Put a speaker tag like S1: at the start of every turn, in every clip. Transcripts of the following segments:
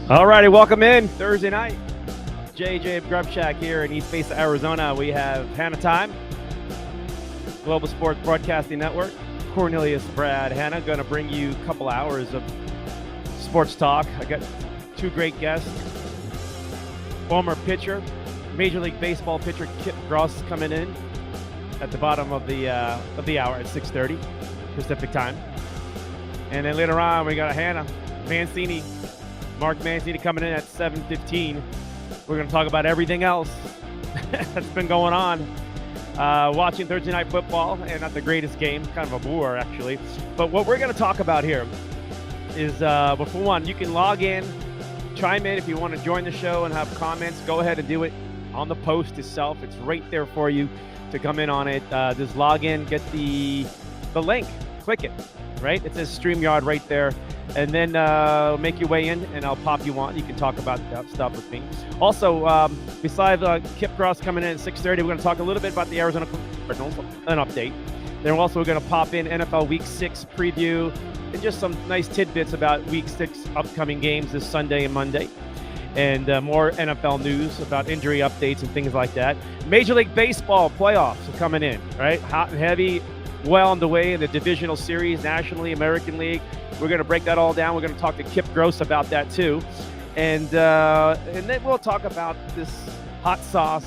S1: All righty, welcome in Thursday night. JJ Grubshack here in East Mesa, Arizona. We have Hanna Time, Global Sports Broadcasting Network. Cornelius, Brad, Hanna, going to bring you a couple hours of sports talk. I got two great guests. Former pitcher, Major League Baseball pitcher Kip Cross coming in at the bottom of the hour at 6:30 Pacific time. And then later on, we got Hanna Mancini, Mark Mancini coming in at 7:15. We're going to talk about everything else that's been going on. Watching Thursday Night Football, and not the greatest game, kind of a bore actually. But what we're going to talk about here is, well, for one, you can log in, chime in if you want to join the show and have comments. Go ahead and do it on the post itself. It's right there for you to come in on it. Just log in, get the link, click it, right? It says StreamYard right there. And then make your way in, and I'll pop you on. You can talk about that stuff with me. Also, besides Kip Cross coming in at 6:30, we're going to talk a little bit about the Arizona Cardinals, an update. Then we're also going to pop in NFL Week 6 preview and just some nice tidbits about Week 6 upcoming games this Sunday and Monday. And more NFL news about injury updates and things like that. Major League Baseball playoffs are coming in, right? Hot and heavy, well on the way in the divisional series, nationally, American League. We're going to break that all down. We're going to talk to Kip Cross about that too. And then we'll talk about this hot sauce,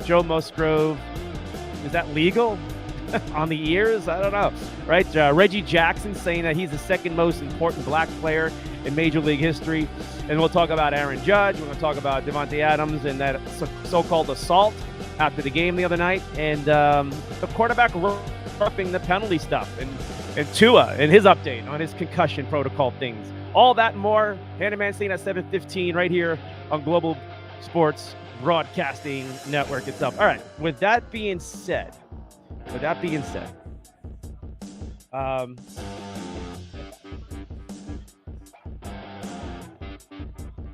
S1: Joe Musgrove. Is that legal on the ears? I don't know, right? Reggie Jackson saying that he's the second most important black player in Major League history. And we'll talk about Aaron Judge. We're going to talk about Devontae Adams and that so-called assault after the game the other night. And the quarterback roughing the penalty stuff. And Tua and his update on his concussion protocol things. All that and more. Hanna Mancini at 7:15 right here on Global Sports Broadcasting Network itself. All right. With that being said,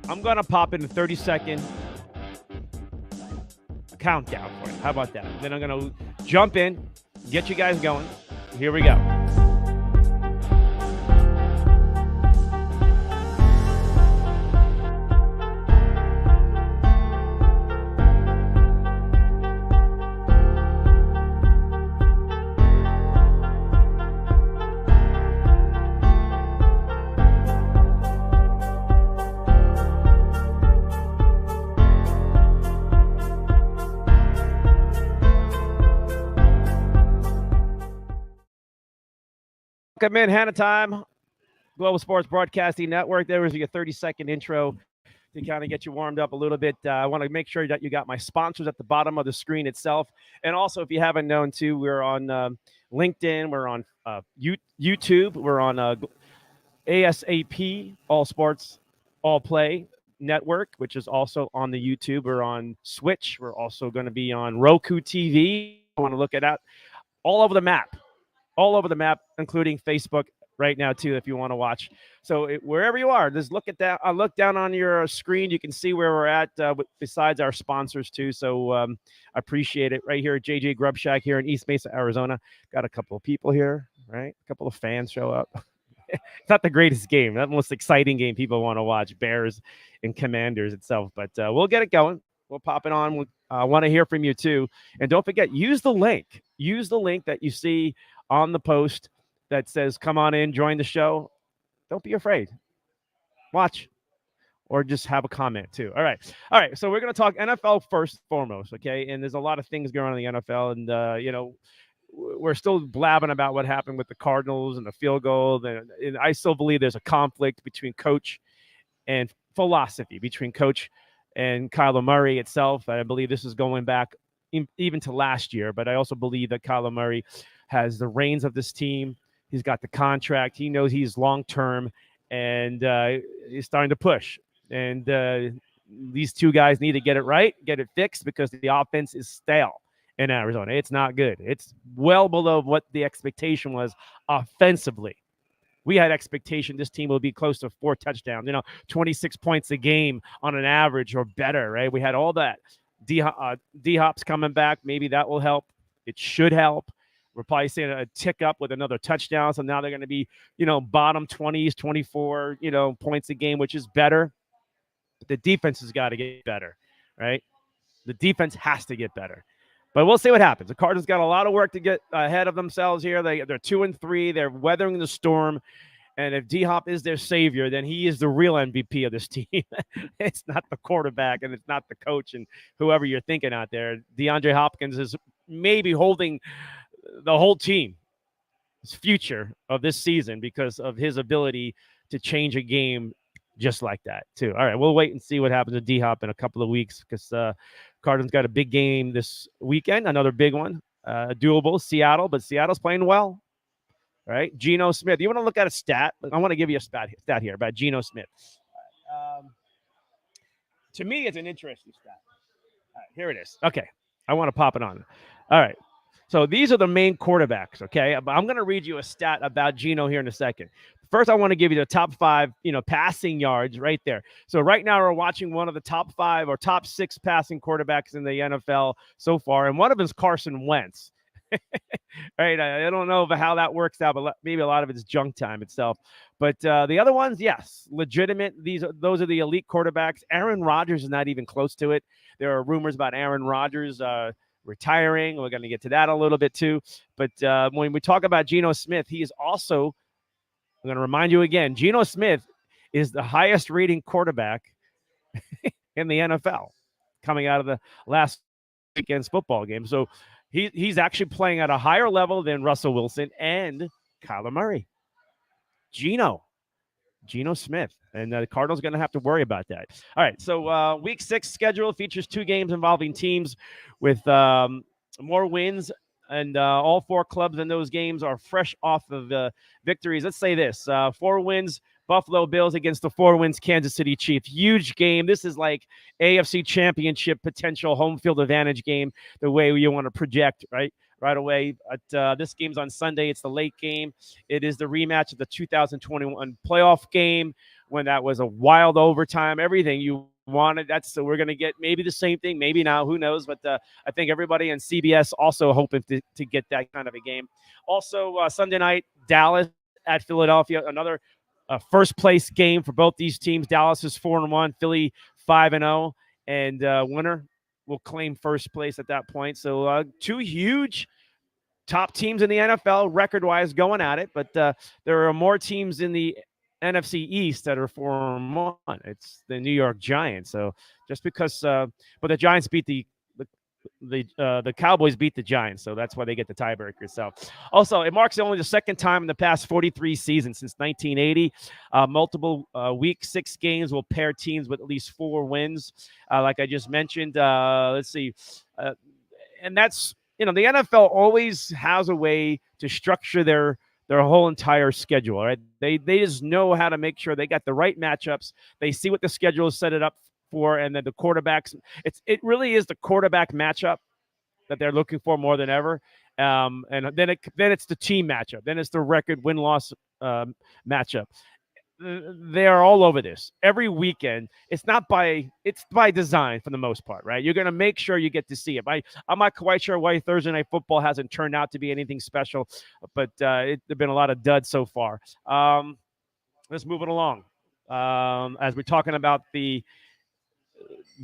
S1: I'm going to pop in a 30-second countdown for you. How about that? Then I'm going to jump in, get you guys going. Here we go. Welcome in, Hanna Time, Global Sports Broadcasting Network. There was your 30-second intro to kind of get you warmed up a little bit. I want to make sure that you got my sponsors at the bottom of the screen itself. And also, if you haven't known, too, we're on LinkedIn. We're on YouTube. We're on ASAP, All Sports, All Play Network, which is also on the YouTube. We're on Switch. We're also going to be on Roku TV. I want to look at that all over the map. All over the map, including Facebook right now, too, if you want to watch. So wherever you are, just look at that. Look down on your screen. You can see where we're at besides our sponsors, too. So I appreciate it. Right here at JJ Grubshack here in East Mesa, Arizona. Got a couple of people here, right? A couple of fans show up. It's not the greatest game. Not the most exciting game people want to watch, Bears and Commanders itself. But we'll get it going. We'll pop it on. I want to hear from you, too. And don't forget, use the link. Use the link that you see on the post that says, come on in, join the show. Don't be afraid. Watch or just have a comment too. All right. So we're going to talk NFL first and foremost. Okay. And there's a lot of things going on in the NFL, and, we're still blabbing about what happened with the Cardinals and the field goal. And I still believe there's a conflict between coach and philosophy, between coach and Kyler Murray itself. I believe this is going back even to last year, but I also believe that Kyler Murray has the reins of this team. He's got the contract. He knows he's long-term, and he's starting to push. And these two guys need to get it right, get it fixed, because the offense is stale in Arizona. It's not good. It's well below what the expectation was offensively. We had expectation this team will be close to 4 touchdowns, 26 points a game on an average or better, right? We had all that. D-Hop's coming back. Maybe that will help. It should help. We're probably seeing a tick up with another touchdown. So now they're going to be, bottom 20s, 24, points a game, which is better. But the defense has got to get better, right? The defense has to get better. But we'll see what happens. The Cardinals got a lot of work to get ahead of themselves here. They're 2-3. They're weathering the storm. And if D-Hop is their savior, then he is the real MVP of this team. It's not the quarterback and it's not the coach and whoever you're thinking out there. DeAndre Hopkins is maybe holding the whole team's future of this season because of his ability to change a game just like that, too. All right, we'll wait and see what happens to D-Hop in a couple of weeks because Cardinals got a big game this weekend, another big one, doable, Seattle, but Seattle's playing well. Right, Geno Smith. You want to look at a stat? I want to give you a stat here about Geno Smith. To me, it's an interesting stat. All right, here it is. Okay, I want to pop it on. All right, so these are the main quarterbacks. Okay, I'm going to read you a stat about Geno here in a second. First, I want to give you the top 5, passing yards right there. So right now we're watching one of the top 5 or top 6 passing quarterbacks in the NFL so far, and one of them is Carson Wentz. Right, I don't know how that works out, but maybe a lot of it's junk time itself. But the other ones, yes, legitimate. Those are the elite quarterbacks. Aaron Rodgers is not even close to it. There are rumors about Aaron Rodgers retiring. We're going to get to that a little bit too. But when we talk about Geno Smith, he is also, I'm going to remind you again, Geno Smith is the highest rating quarterback in the NFL coming out of the last weekend's football game. So he's actually playing at a higher level than Russell Wilson and Kyler Murray. Geno Smith. And the Cardinals are going to have to worry about that. All right, so Week 6 schedule features 2 games involving teams with more wins, and all 4 clubs in those games are fresh off of victories. Let's say this, 4 wins, Buffalo Bills against the 4 wins Kansas City Chiefs. Huge game. This is like AFC Championship potential home field advantage game, the way you want to project right away. But this game's on Sunday. It's the late game. It is the rematch of the 2021 playoff game when that was a wild overtime. Everything you wanted. So we're going to get maybe the same thing, maybe now, who knows? But I think everybody on CBS also hoping to get that kind of a game. Also, Sunday night, Dallas at Philadelphia, another first place game for both these teams. Dallas is 4-1, Philly 5-0, and winner will claim first place at that point. So 2 huge top teams in the NFL record-wise going at it, but there are more teams in the NFC East that are 4-1. It's the New York Giants. So just because, but the Giants beat the Cowboys beat the Giants, so that's why they get the tiebreaker. So, also, it marks only the second time in the past 43 seasons since 1980. Multiple Week 6 games will pair teams with at least 4 wins, like I just mentioned. Let's see, and that's the NFL always has a way to structure their whole entire schedule. Right? They just know how to make sure they got the right matchups. They see what the schedule is set it up for, and then the quarterbacks. It really is the quarterback matchup that they're looking for more than ever. And then it's the team matchup. Then it's the record win-loss matchup. They are all over this every weekend. It's by design for the most part, right? You're going to make sure you get to see it. I'm not quite sure why Thursday Night Football hasn't turned out to be anything special, but there've been a lot of duds so far. Let's move it along. As we're talking about the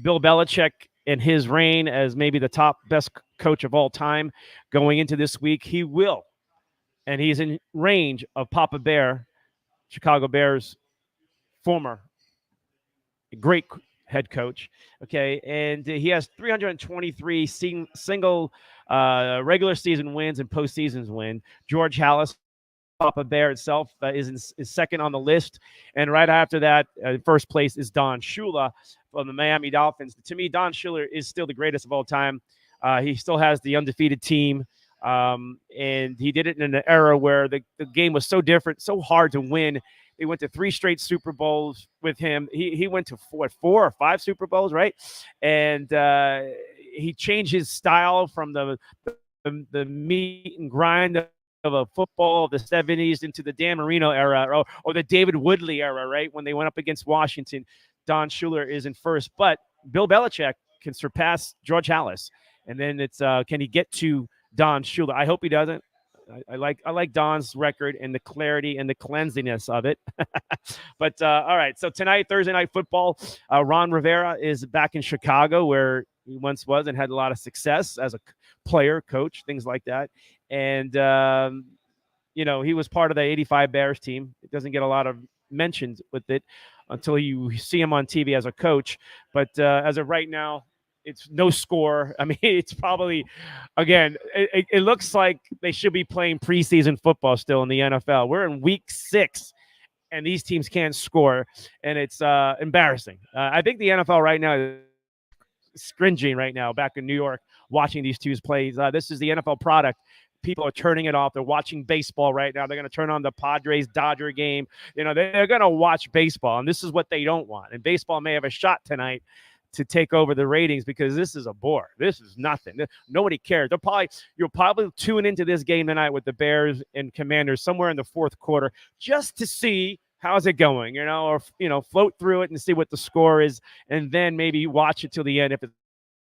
S1: Bill Belichick in his reign as maybe the top best coach of all time going into this week, he will. And he's in range of Papa Bear, Chicago Bears, former great head coach. Okay. And he has 323 single regular season wins and postseasons win. George Halas, Papa Bear itself, is second on the list. And right after that, first place is Don Shula from the Miami Dolphins. To me, Don Shula is still the greatest of all time. He still has the undefeated team. And he did it in an era where the game was so different, so hard to win. They went to 3 straight Super Bowls with him. He went to 4 or 5 Super Bowls, right? And he changed his style from the meat and grind of a football of the 70s into the Dan Marino era or the David Woodley era, right? When they went up against Washington, Don Shula is in first. But Bill Belichick can surpass George Halas. And then it's can he get to Don Shula? I hope he doesn't. I like Don's record and the clarity and the cleanliness of it. But all right, so tonight, Thursday night football, Ron Rivera is back in Chicago, where he once was and had a lot of success as a player, coach, things like that. And he was part of the '85 Bears team. It doesn't get a lot of mentions with it until you see him on TV as a coach. But as of right now, it's no score. I mean, it's probably, again, it looks like they should be playing preseason football still in the NFL. We're in week 6, and these teams can't score, and it's embarrassing. I think the NFL right now is cringing right now back in New York watching these two plays. This is the NFL product. People are turning it off. They're watching baseball right now. They're going to turn on the Padres-Dodger game. They're going to watch baseball, and this is what they don't want. And baseball may have a shot tonight to take over the ratings because this is a bore. This is nothing. Nobody cares. You'll probably tune into this game tonight with the Bears and Commanders somewhere in the fourth quarter just to see how's it going, or float through it and see what the score is, and then maybe watch it till the end if it's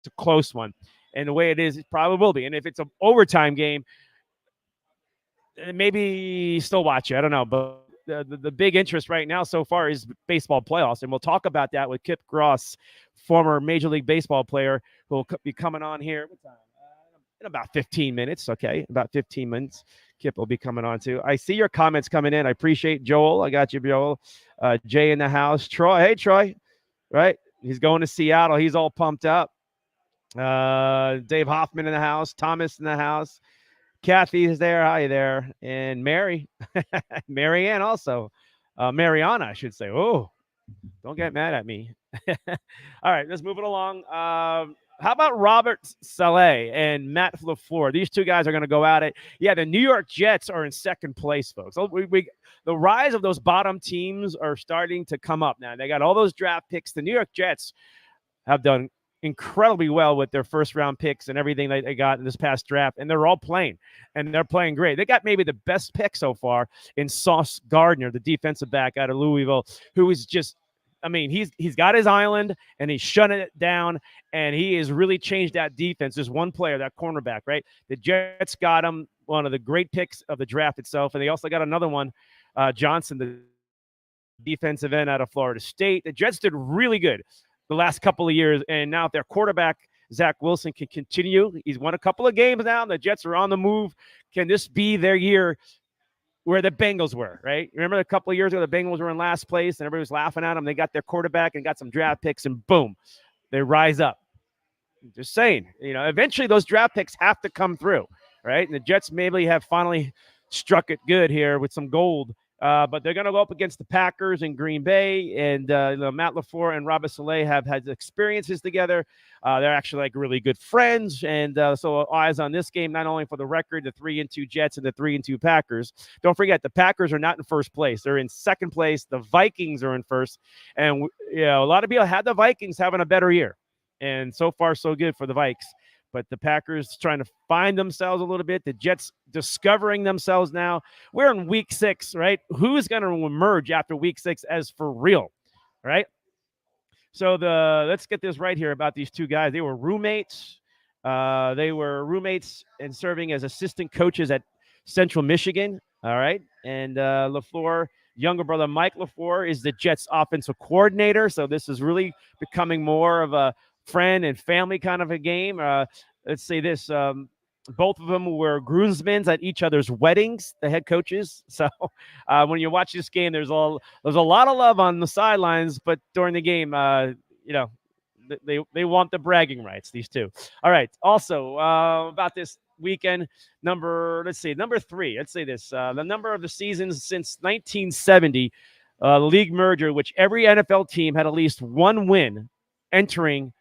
S1: a close one. And the way it is, it probably will be. And if it's an overtime game, maybe still watch it. I don't know, but the big interest right now so far is baseball playoffs, and we'll talk about that with Kip Cross, former Major League Baseball player, who will be coming on here in about 15 minutes. Okay, about 15 minutes. Kip will be coming on too. I see your comments coming in. I appreciate Joel. I got you, Joel. Jay in the house. Troy. Hey, Troy. Right? He's going to Seattle. He's all pumped up. Dave Hoffman in the house. Thomas in the house. Kathy's there. Hi there. And Mary. Marianne also. Mariana, I should say. Oh, don't get mad at me. All right, let's move it along. How about Robert Saleh and Matt Leflore? These two guys are going to go at it. Yeah, the New York Jets are in second place, folks. The rise of those bottom teams are starting to come up now. They got all those draft picks. The New York Jets have done incredibly well with their first-round picks and everything that they got in this past draft, and they're all playing, and they're playing great. They got maybe the best pick so far in Sauce Gardner, the defensive back out of Louisville, who is just – I mean, he's got his island, and he's shutting it down, and he has really changed that defense. There's one player, that cornerback, right? The Jets got him, one of the great picks of the draft itself, and they also got another one, Johnson, the defensive end out of Florida State. The Jets did really good the last couple of years, and now if their quarterback, Zach Wilson, can continue, he's won a couple of games now, and the Jets are on the move. Can this be their year where the Bengals were, right? Remember a couple of years ago, the Bengals were in last place, and everybody was laughing at them. They got their quarterback and got some draft picks, and boom, they rise up. Just saying, eventually those draft picks have to come through, right? And the Jets maybe have finally struck it good here with some gold. But they're going to go up against the Packers in Green Bay, and Matt Leflore and Robert Saleh have had experiences together. They're actually like really good friends, and so eyes on this game, not only for the record, the 3-2 Jets and the 3-2 Packers. Don't forget, the Packers are not in first place; they're in second place. The Vikings are in first, and a lot of people had the Vikings having a better year, and so far so good for the Vikes. But the Packers trying to find themselves a little bit. The Jets discovering themselves now. We're in week 6, right? Who's going to emerge after week 6 as for real, right? So let's get this right here about these two guys. They were roommates. And serving as assistant coaches at Central Michigan, all right? And Leflore, younger brother Mike Leflore, is the Jets offensive coordinator. So this is really becoming more of a friend and family kind of a game. Let's say this. Both of them were groomsmen at each other's weddings, the head coaches. So when you watch this game, there's a lot of love on the sidelines, but during the game, they want the bragging rights, these two. All right. Also, about this weekend, number 3. Let's say this. The number of the seasons since 1970, the league merger, which every NFL team had at least one win entering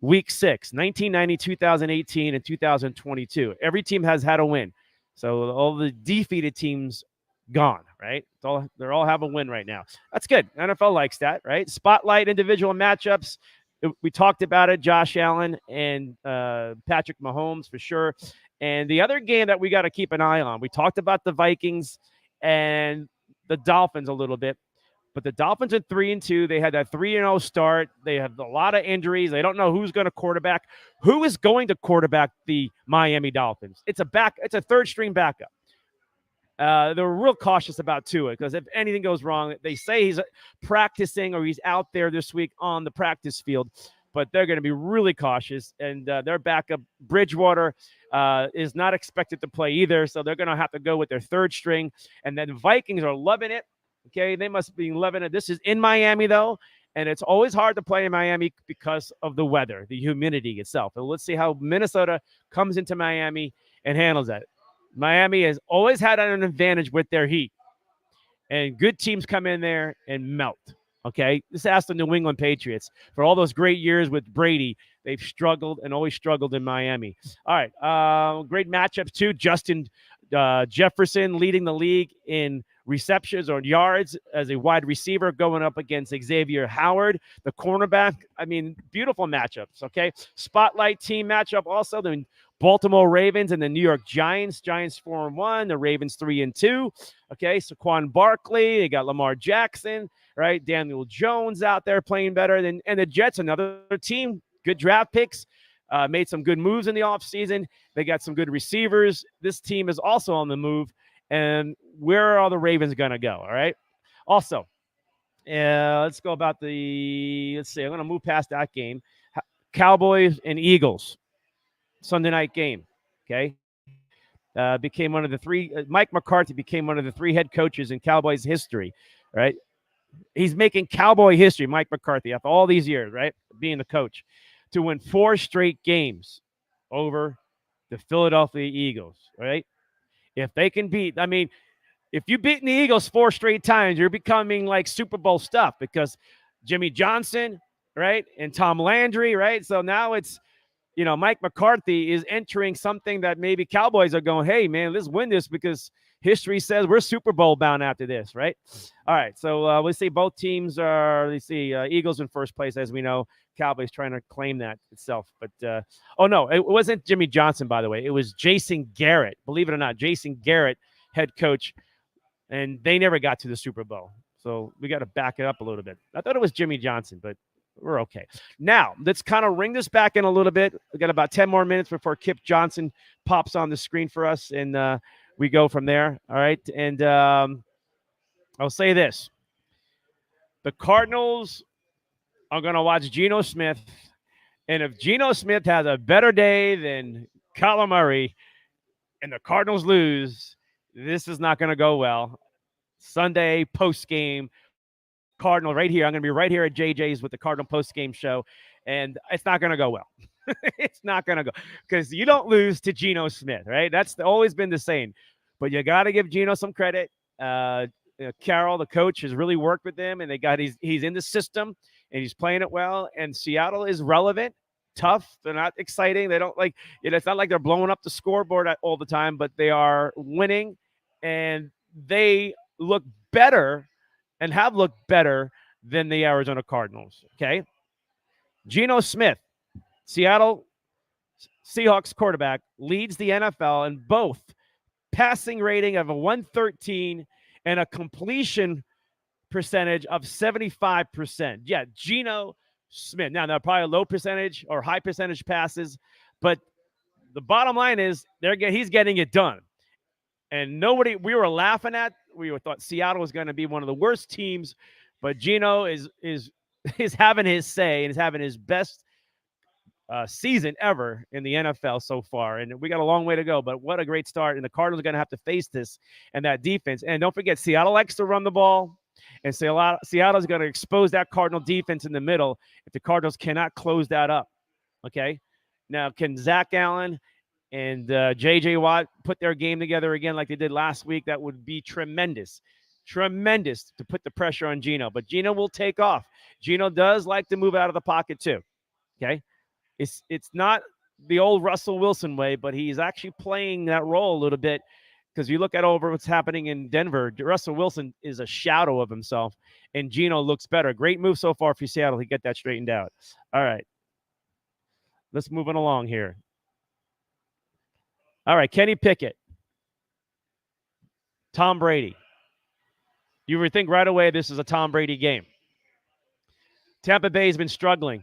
S1: Week 6, 1990, 2018, and 2022. Every team has had a win. So all the defeated teams gone, right? They all have a win right now. That's good. NFL likes that, right? Spotlight individual matchups. We talked about it, Josh Allen and Patrick Mahomes for sure. And the other game that we got to keep an eye on, we talked about the Vikings and the Dolphins a little bit. But the Dolphins are 3-2. They had that 3-0 start. They have a lot of injuries. They don't know who's going to quarterback. Who is going to quarterback the Miami Dolphins? It's a third string backup. They're real cautious about Tua because if anything goes wrong, they say he's practicing or he's out there this week on the practice field, but they're going to be really cautious. And their backup, Bridgewater, is not expected to play either, so they're going to have to go with their third string. And then the Vikings are loving it. Okay, they must be loving it. This is in Miami, though, and it's always hard to play in Miami because of the weather, the humidity itself. And let's see how Minnesota comes into Miami and handles that. Miami has always had an advantage with their heat, and good teams come in there and melt. Okay, this ask the New England Patriots for all those great years with Brady. They've struggled and always struggled in Miami. All right, great matchups too. Justin Jefferson leading the league in receptions or yards as a wide receiver going up against Xavier Howard, the cornerback. I mean, beautiful matchups, okay? Spotlight team matchup also, the Baltimore Ravens and the New York Giants. Giants 4-1, the Ravens 3-2. Okay, Saquon Barkley, they got Lamar Jackson, right? Daniel Jones out there playing better. And the Jets, another team, good draft picks. Made some good moves in the offseason. They got some good receivers. This team is also on the move. And where are the Ravens going to go? All right. Also, let's go about let's see. I'm going to move past that game. Cowboys and Eagles, Sunday night game. Okay. Became one of the three. Mike McCarthy became one of the three head coaches in Cowboys history. Right. He's making Cowboy history, Mike McCarthy, after all these years, right, being the coach, to win 4 straight games over the Philadelphia Eagles, right? If they can beat, I mean, if you beat the Eagles 4 straight times, you're becoming like Super Bowl stuff because Jimmy Johnson, right, and Tom Landry, right? So now it's, Mike McCarthy is entering something that maybe Cowboys are going, hey, man, let's win this because history says we're Super Bowl bound after this, right? All right, so we see both teams are, Eagles in first place, as we know. Cowboys trying to claim that itself. But, oh, no, it wasn't Jimmy Johnson, by the way. It was Jason Garrett. Believe it or not, Jason Garrett, head coach, and they never got to the Super Bowl. So we got to back it up a little bit. I thought it was Jimmy Johnson, but we're okay. Now, let's kind of ring this back in a little bit. We got about 10 more minutes before Kip Johnson pops on the screen for us, and we go from there. All right. And I'll say this. The Cardinals are going to watch Geno Smith. And if Geno Smith has a better day than Kyler Murray and the Cardinals lose, this is not going to go well. Sunday post-game, Cardinal right here. I'm going to be right here at JJ's with the Cardinal post-game show, and it's not going to go well. It's not going to go because you don't lose to Geno Smith, right? That's always been the same. But you got to give Geno some credit. Carroll, the coach, has really worked with them, and he's in the system, and he's playing it well. And Seattle is relevant, tough. They're not exciting. They don't like it's not like they're blowing up the scoreboard all the time, but they are winning, and they look better and have looked better than the Arizona Cardinals. Okay, Geno Smith, Seattle Seahawks quarterback, leads the NFL in both passing rating of a 113 and a completion percentage of 75%. Yeah, Geno Smith. Now, they're probably a low percentage or high percentage passes, but the bottom line is he's getting it done. And we were laughing at, thought Seattle was going to be one of the worst teams, but Geno is having his say and is having his best season ever in the NFL so far. And we got a long way to go, but what a great start. And the Cardinals are going to have to face this and that defense. And don't forget, Seattle likes to run the ball. And Seattle's going to expose that Cardinal defense in the middle if the Cardinals cannot close that up. Okay? Now, can Zach Allen and J.J. Watt put their game together again like they did last week? That would be tremendous. Tremendous to put the pressure on Geno. But Geno will take off. Geno does like to move out of the pocket too. Okay? It's not the old Russell Wilson way, but he's actually playing that role a little bit because you look at over what's happening in Denver. Russell Wilson is a shadow of himself, and Geno looks better. Great move so far for Seattle to get that straightened out. All right. Let's move it along here. All right, Kenny Pickett. Tom Brady. You would think right away this is a Tom Brady game. Tampa Bay has been struggling.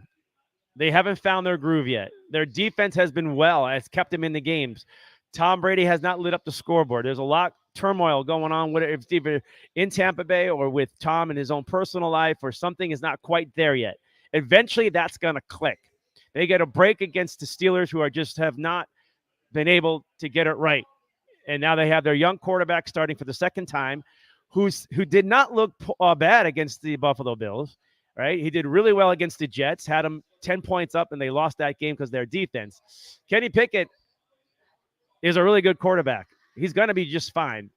S1: They haven't found their groove yet. Their defense has been has kept them in the games. Tom Brady has not lit up the scoreboard. There's a lot turmoil going on, whether it's either in Tampa Bay or with Tom in his own personal life, or something is not quite there yet. Eventually, that's going to click. They get a break against the Steelers, who have not been able to get it right. And now they have their young quarterback starting for the second time, who did not look bad against the Buffalo Bills, right? He did really well against the Jets, had them 10 points up, and they lost that game because of their defense. Kenny Pickett is a really good quarterback. He's going to be just fine.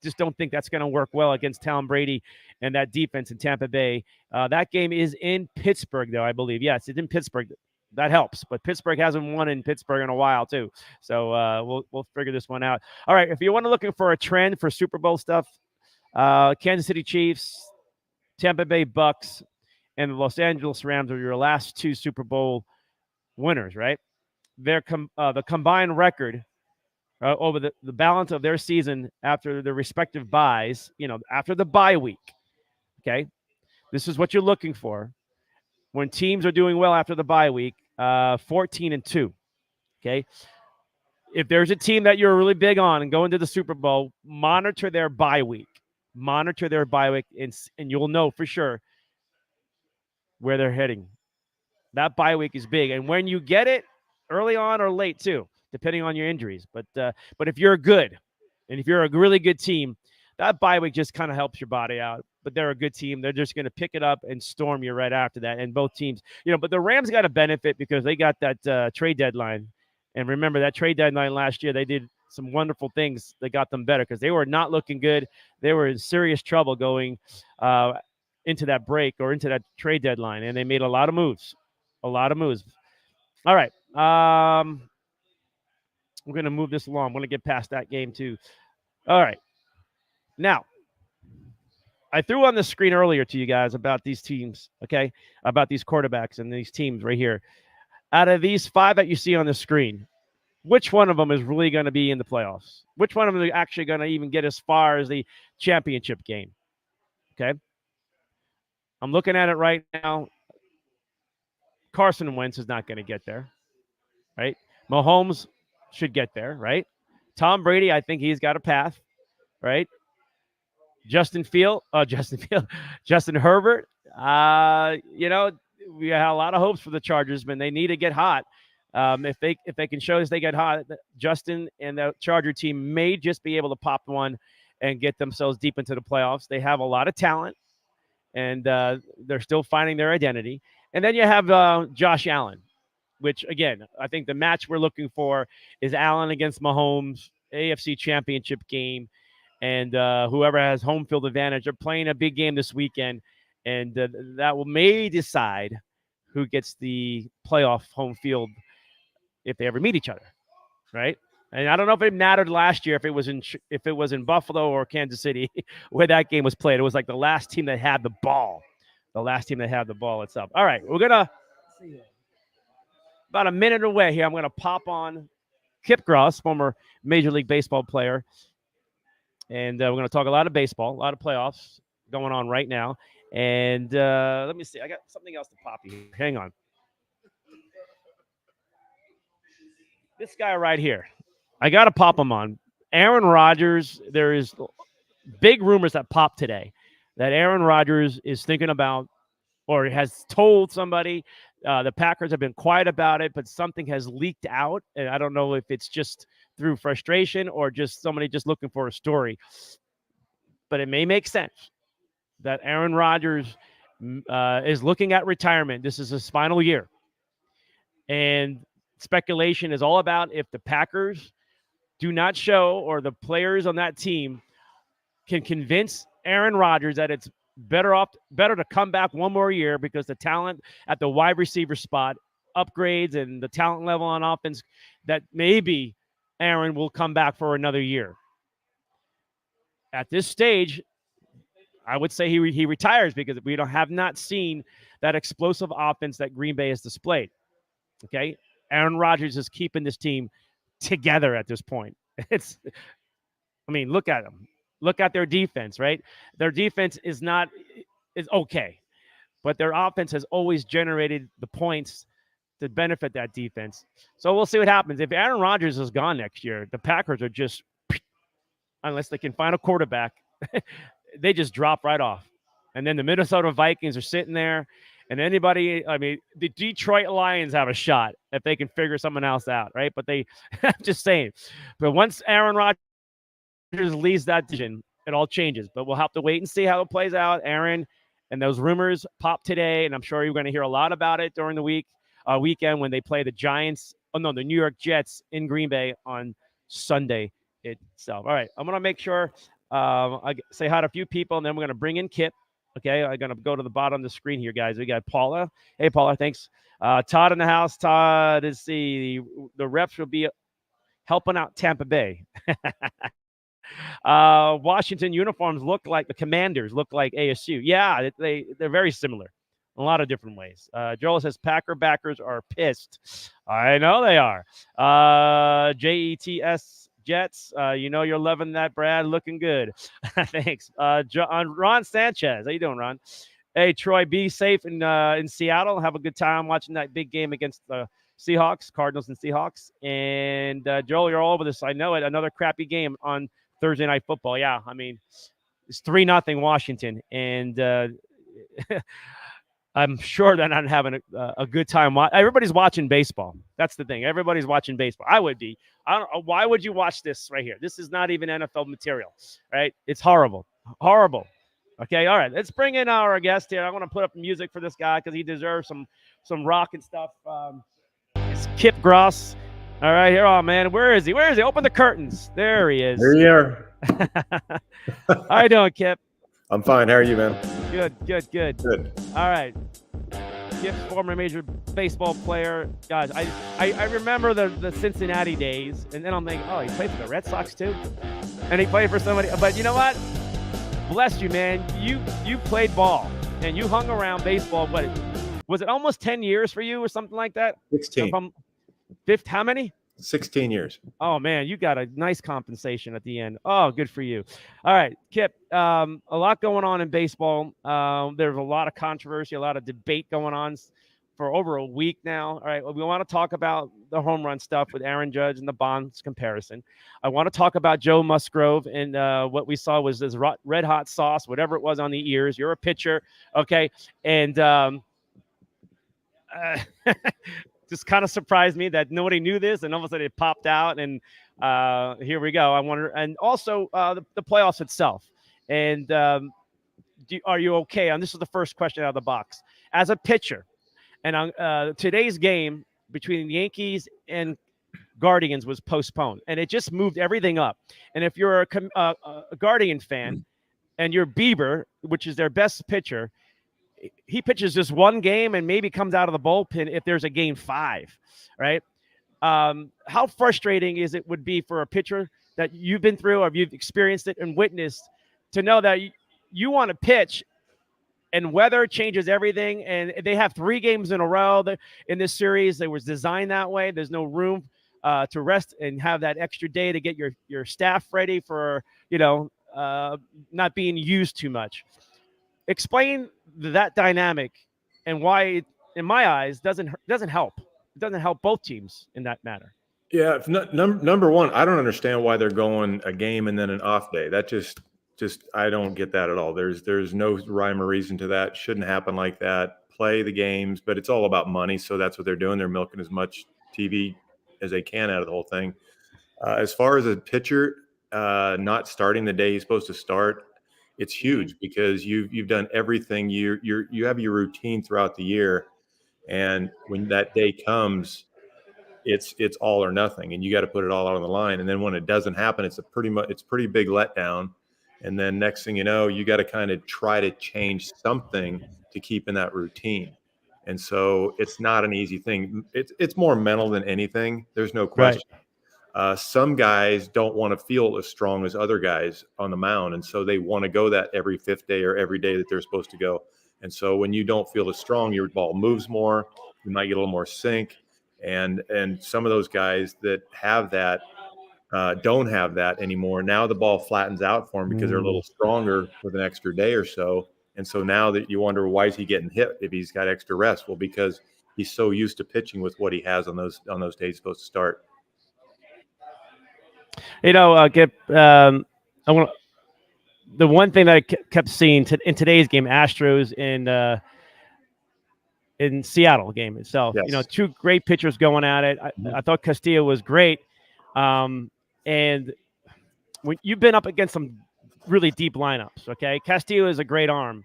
S1: Just don't think that's going to work well against Tom Brady and that defense in Tampa Bay. That game is in Pittsburgh, though, I believe. Yes, it's in Pittsburgh. That helps. But Pittsburgh hasn't won in Pittsburgh in a while, too. So we'll figure this one out. All right, if you want to looking for a trend for Super Bowl stuff, Kansas City Chiefs, Tampa Bay Bucks, and the Los Angeles Rams are your last two Super Bowl winners, right? Their the combined record over the balance of their season after their respective buys, after the bye week. Okay. This is what you're looking for when teams are doing well after the bye week, 14-2. Okay. If there's a team that you're really big on and going to the Super Bowl, monitor their bye week. Monitor their bye week, and you'll know for sure where they're heading. That bye week is big. And when you get it, early on or late too, depending on your injuries. But if you're good, and if you're a really good team, that bye week just kind of helps your body out. But they're a good team. They're just going to pick it up and storm you right after that. And both teams, but the Rams got a benefit because they got that trade deadline. And remember that trade deadline last year, they did some wonderful things that got them better because they were not looking good. They were in serious trouble going into that break or into that trade deadline. And they made a lot of moves. All right. We're going to move this along. I'm going to get past that game too. All right. Now, I threw on the screen earlier to you guys about these teams, okay, about these quarterbacks and these teams right here. Out of these 5 that you see on the screen, which one of them is really going to be in the playoffs? Which one of them is actually going to even get as far as the championship game? Okay. I'm looking at it right now. Carson Wentz is not going to get there, right? Mahomes should get there, right? Tom Brady, I think he's got a path, right? Justin Herbert. We had a lot of hopes for the Chargers, but they need to get hot. If they can show us they get hot, Justin and the Charger team may just be able to pop one and get themselves deep into the playoffs. They have a lot of talent, and they're still finding their identity. And then you have Josh Allen, which, again, I think the match we're looking for is Allen against Mahomes, AFC Championship game. And whoever has home field advantage, they're playing a big game this weekend. And that may decide who gets the playoff home field if they ever meet each other, right? And I don't know if it mattered last year if it was in Buffalo or Kansas City where that game was played. It was like the last team that had the ball. The last team that had the ball itself. All right, we're going to about a minute away here. I'm going to pop on Kip Cross, former Major League Baseball player. And we're going to talk a lot of baseball, a lot of playoffs going on right now. And let me see. I got something else to pop you. Hang on. This guy right here. I got to pop him on. Aaron Rodgers. There is big rumors that popped today that Aaron Rodgers is thinking about or has told somebody. The Packers have been quiet about it, but something has leaked out. And I don't know if it's just through frustration or just somebody just looking for a story. But it may make sense that Aaron Rodgers is looking at retirement. This is his final year. And speculation is all about if the Packers do not show or the players on that team can convince Aaron Rodgers that it's better to come back one more year because the talent at the wide receiver spot upgrades and the talent level on offense, that maybe Aaron will come back for another year. At this stage, I would say he retires because we have not seen that explosive offense that Green Bay has displayed. Okay, Aaron Rodgers is keeping this team together at this point. Look at them. Look at their defense, right? Their defense is okay, but their offense has always generated the points to benefit that defense. So we'll see what happens. If Aaron Rodgers is gone next year, the Packers are just unless they can find a quarterback, they just drop right off. And then the Minnesota Vikings are sitting there, and anybody, I mean, the Detroit Lions have a shot if they can figure someone else out, right? But I'm just saying. But once Aaron Rodgers leaves that division, it all changes. But we'll have to wait and see how it plays out. Aaron, and those rumors pop today, and I'm sure you're going to hear a lot about it during the weekend when they play the Giants. Oh no, the New York Jets in Green Bay on Sunday itself. All right, I'm going to make sure I say hi to a few people, and then we're going to bring in Kip. Okay, I'm going to go to the bottom of the screen here, guys. We got Paula. Hey, Paula, thanks. Todd in the house. Todd, let's see. The reps will be helping out Tampa Bay. Washington uniforms look like the Commanders, look like ASU. Yeah, they're very similar in a lot of different ways. Joel says Packer backers are pissed. I know they are. JETS Jets, you're loving that, Brad. Looking good. Thanks. Ron Sanchez. How you doing, Ron? Hey, Troy, be safe in Seattle. Have a good time watching that big game against the Seahawks, Cardinals and Seahawks. And Joel, you're all over this. I know it. Another crappy game on Thursday Night Football. Yeah, I mean, it's 3-0 Washington. And I'm sure they're not having a good time. Everybody's watching baseball. That's the thing. Everybody's watching baseball. I would be. I don't know. Why would you watch this right here? This is not even NFL material, right? It's horrible. Horrible. Okay, all right. Let's bring in our guest here. I want to put up music for this guy because he deserves some rock and stuff. It's Kip Cross. All right, here. Oh, man. Where is he? Where is he? Open the curtains. There he is.
S2: There you are.
S1: How you doing, Kip?
S2: I'm fine. How are you, man?
S1: Good. All right. Kip's former Major Baseball player. Guys, I remember the Cincinnati days, and then I'm thinking, oh, he played for the Red Sox too? And he played for somebody. But you know what? Bless you, man. You played ball, and you hung around baseball. What was it? Almost 10 years for you, or something like that?
S2: 16.
S1: How many?
S2: 16 years.
S1: Oh, man, you got a nice compensation at the end. Oh, good for you. All right, Kip, a lot going on in baseball. There's a lot of controversy, a lot of debate going on for over a week now. All right, we want to talk about the home run stuff with Aaron Judge and the Bonds comparison. I want to talk about Joe Musgrove and what we saw was this red hot sauce, whatever it was on the ears. You're a pitcher, okay? And just kind of surprised me that nobody knew this, and all of a sudden it popped out, and here we go. I wonder, and also the playoffs itself. And are you okay? And this is the first question out of the box. As a pitcher, and on today's game between the Yankees and Guardians was postponed, and it just moved everything up. And if you're a Guardian fan, and you're Bieber, which is their best pitcher, he pitches just one game and maybe comes out of the bullpen if there's a game 5, right? How frustrating would be for a pitcher that you've been through or you've experienced it and witnessed to know that you want to pitch and weather changes everything. And they have 3 games in a row in this series. It was designed that way. There's no room to rest and have that extra day to get your staff ready for, not being used too much. Explain that dynamic and why it, in my eyes, doesn't help. It doesn't help both teams in that matter.
S2: Yeah, number one, I don't understand why they're going a game and then an off day. That just I don't get that at all. There's no rhyme or reason to that. Shouldn't happen like that. Play the games, but it's all about money, so that's what they're doing. They're milking as much TV as they can out of the whole thing. As far as a pitcher not starting the day he's supposed to start, it's huge because you've done everything. You have your routine throughout the year, and when that day comes, it's all or nothing, and you got to put it all out on the line. And then when it doesn't happen, it's pretty big letdown. And then next thing you know, you got to kind of try to change something to keep in that routine. And so it's not an easy thing. It's more mental than anything. There's no question. Right. Some guys don't want to feel as strong as other guys on the mound, and so they want to go that every 5th day or every day that they're supposed to go. And so when you don't feel as strong, your ball moves more. You might get a little more sink, and some of those guys that have that don't have that anymore. Now the ball flattens out for them because they're a little stronger with an extra day or so. And so now that you wonder, why is he getting hit if he's got extra rest? Well, because he's so used to pitching with what he has on those days he's supposed to start.
S1: Kip, I want the one thing that I kept seeing in today's game, Astros in Seattle game itself.
S2: Yes.
S1: You know, two great pitchers going at it. I thought Castillo was great, and when you've been up against some really deep lineups, okay, Castillo is a great arm.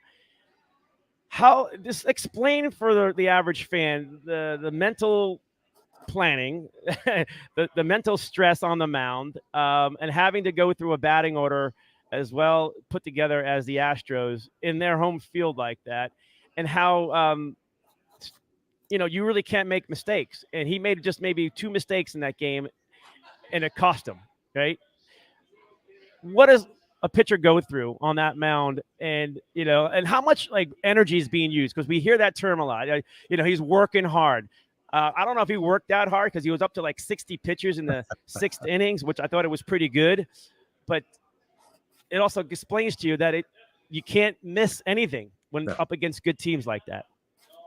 S1: How just explain for the average fan the mental planning, the mental stress on the mound, and having to go through a batting order as well put together as the Astros in their home field like that, and how you really can't make mistakes. And he made just maybe 2 mistakes in that game, and it cost him. Right? What does a pitcher go through on that mound, and and how much like energy is being used? Because we hear that term a lot. He's working hard. I don't know if he worked that hard because he was up to like 60 pitches in the 6th innings, which I thought it was pretty good. But it also explains to you that you can't miss anything when up against good teams like that.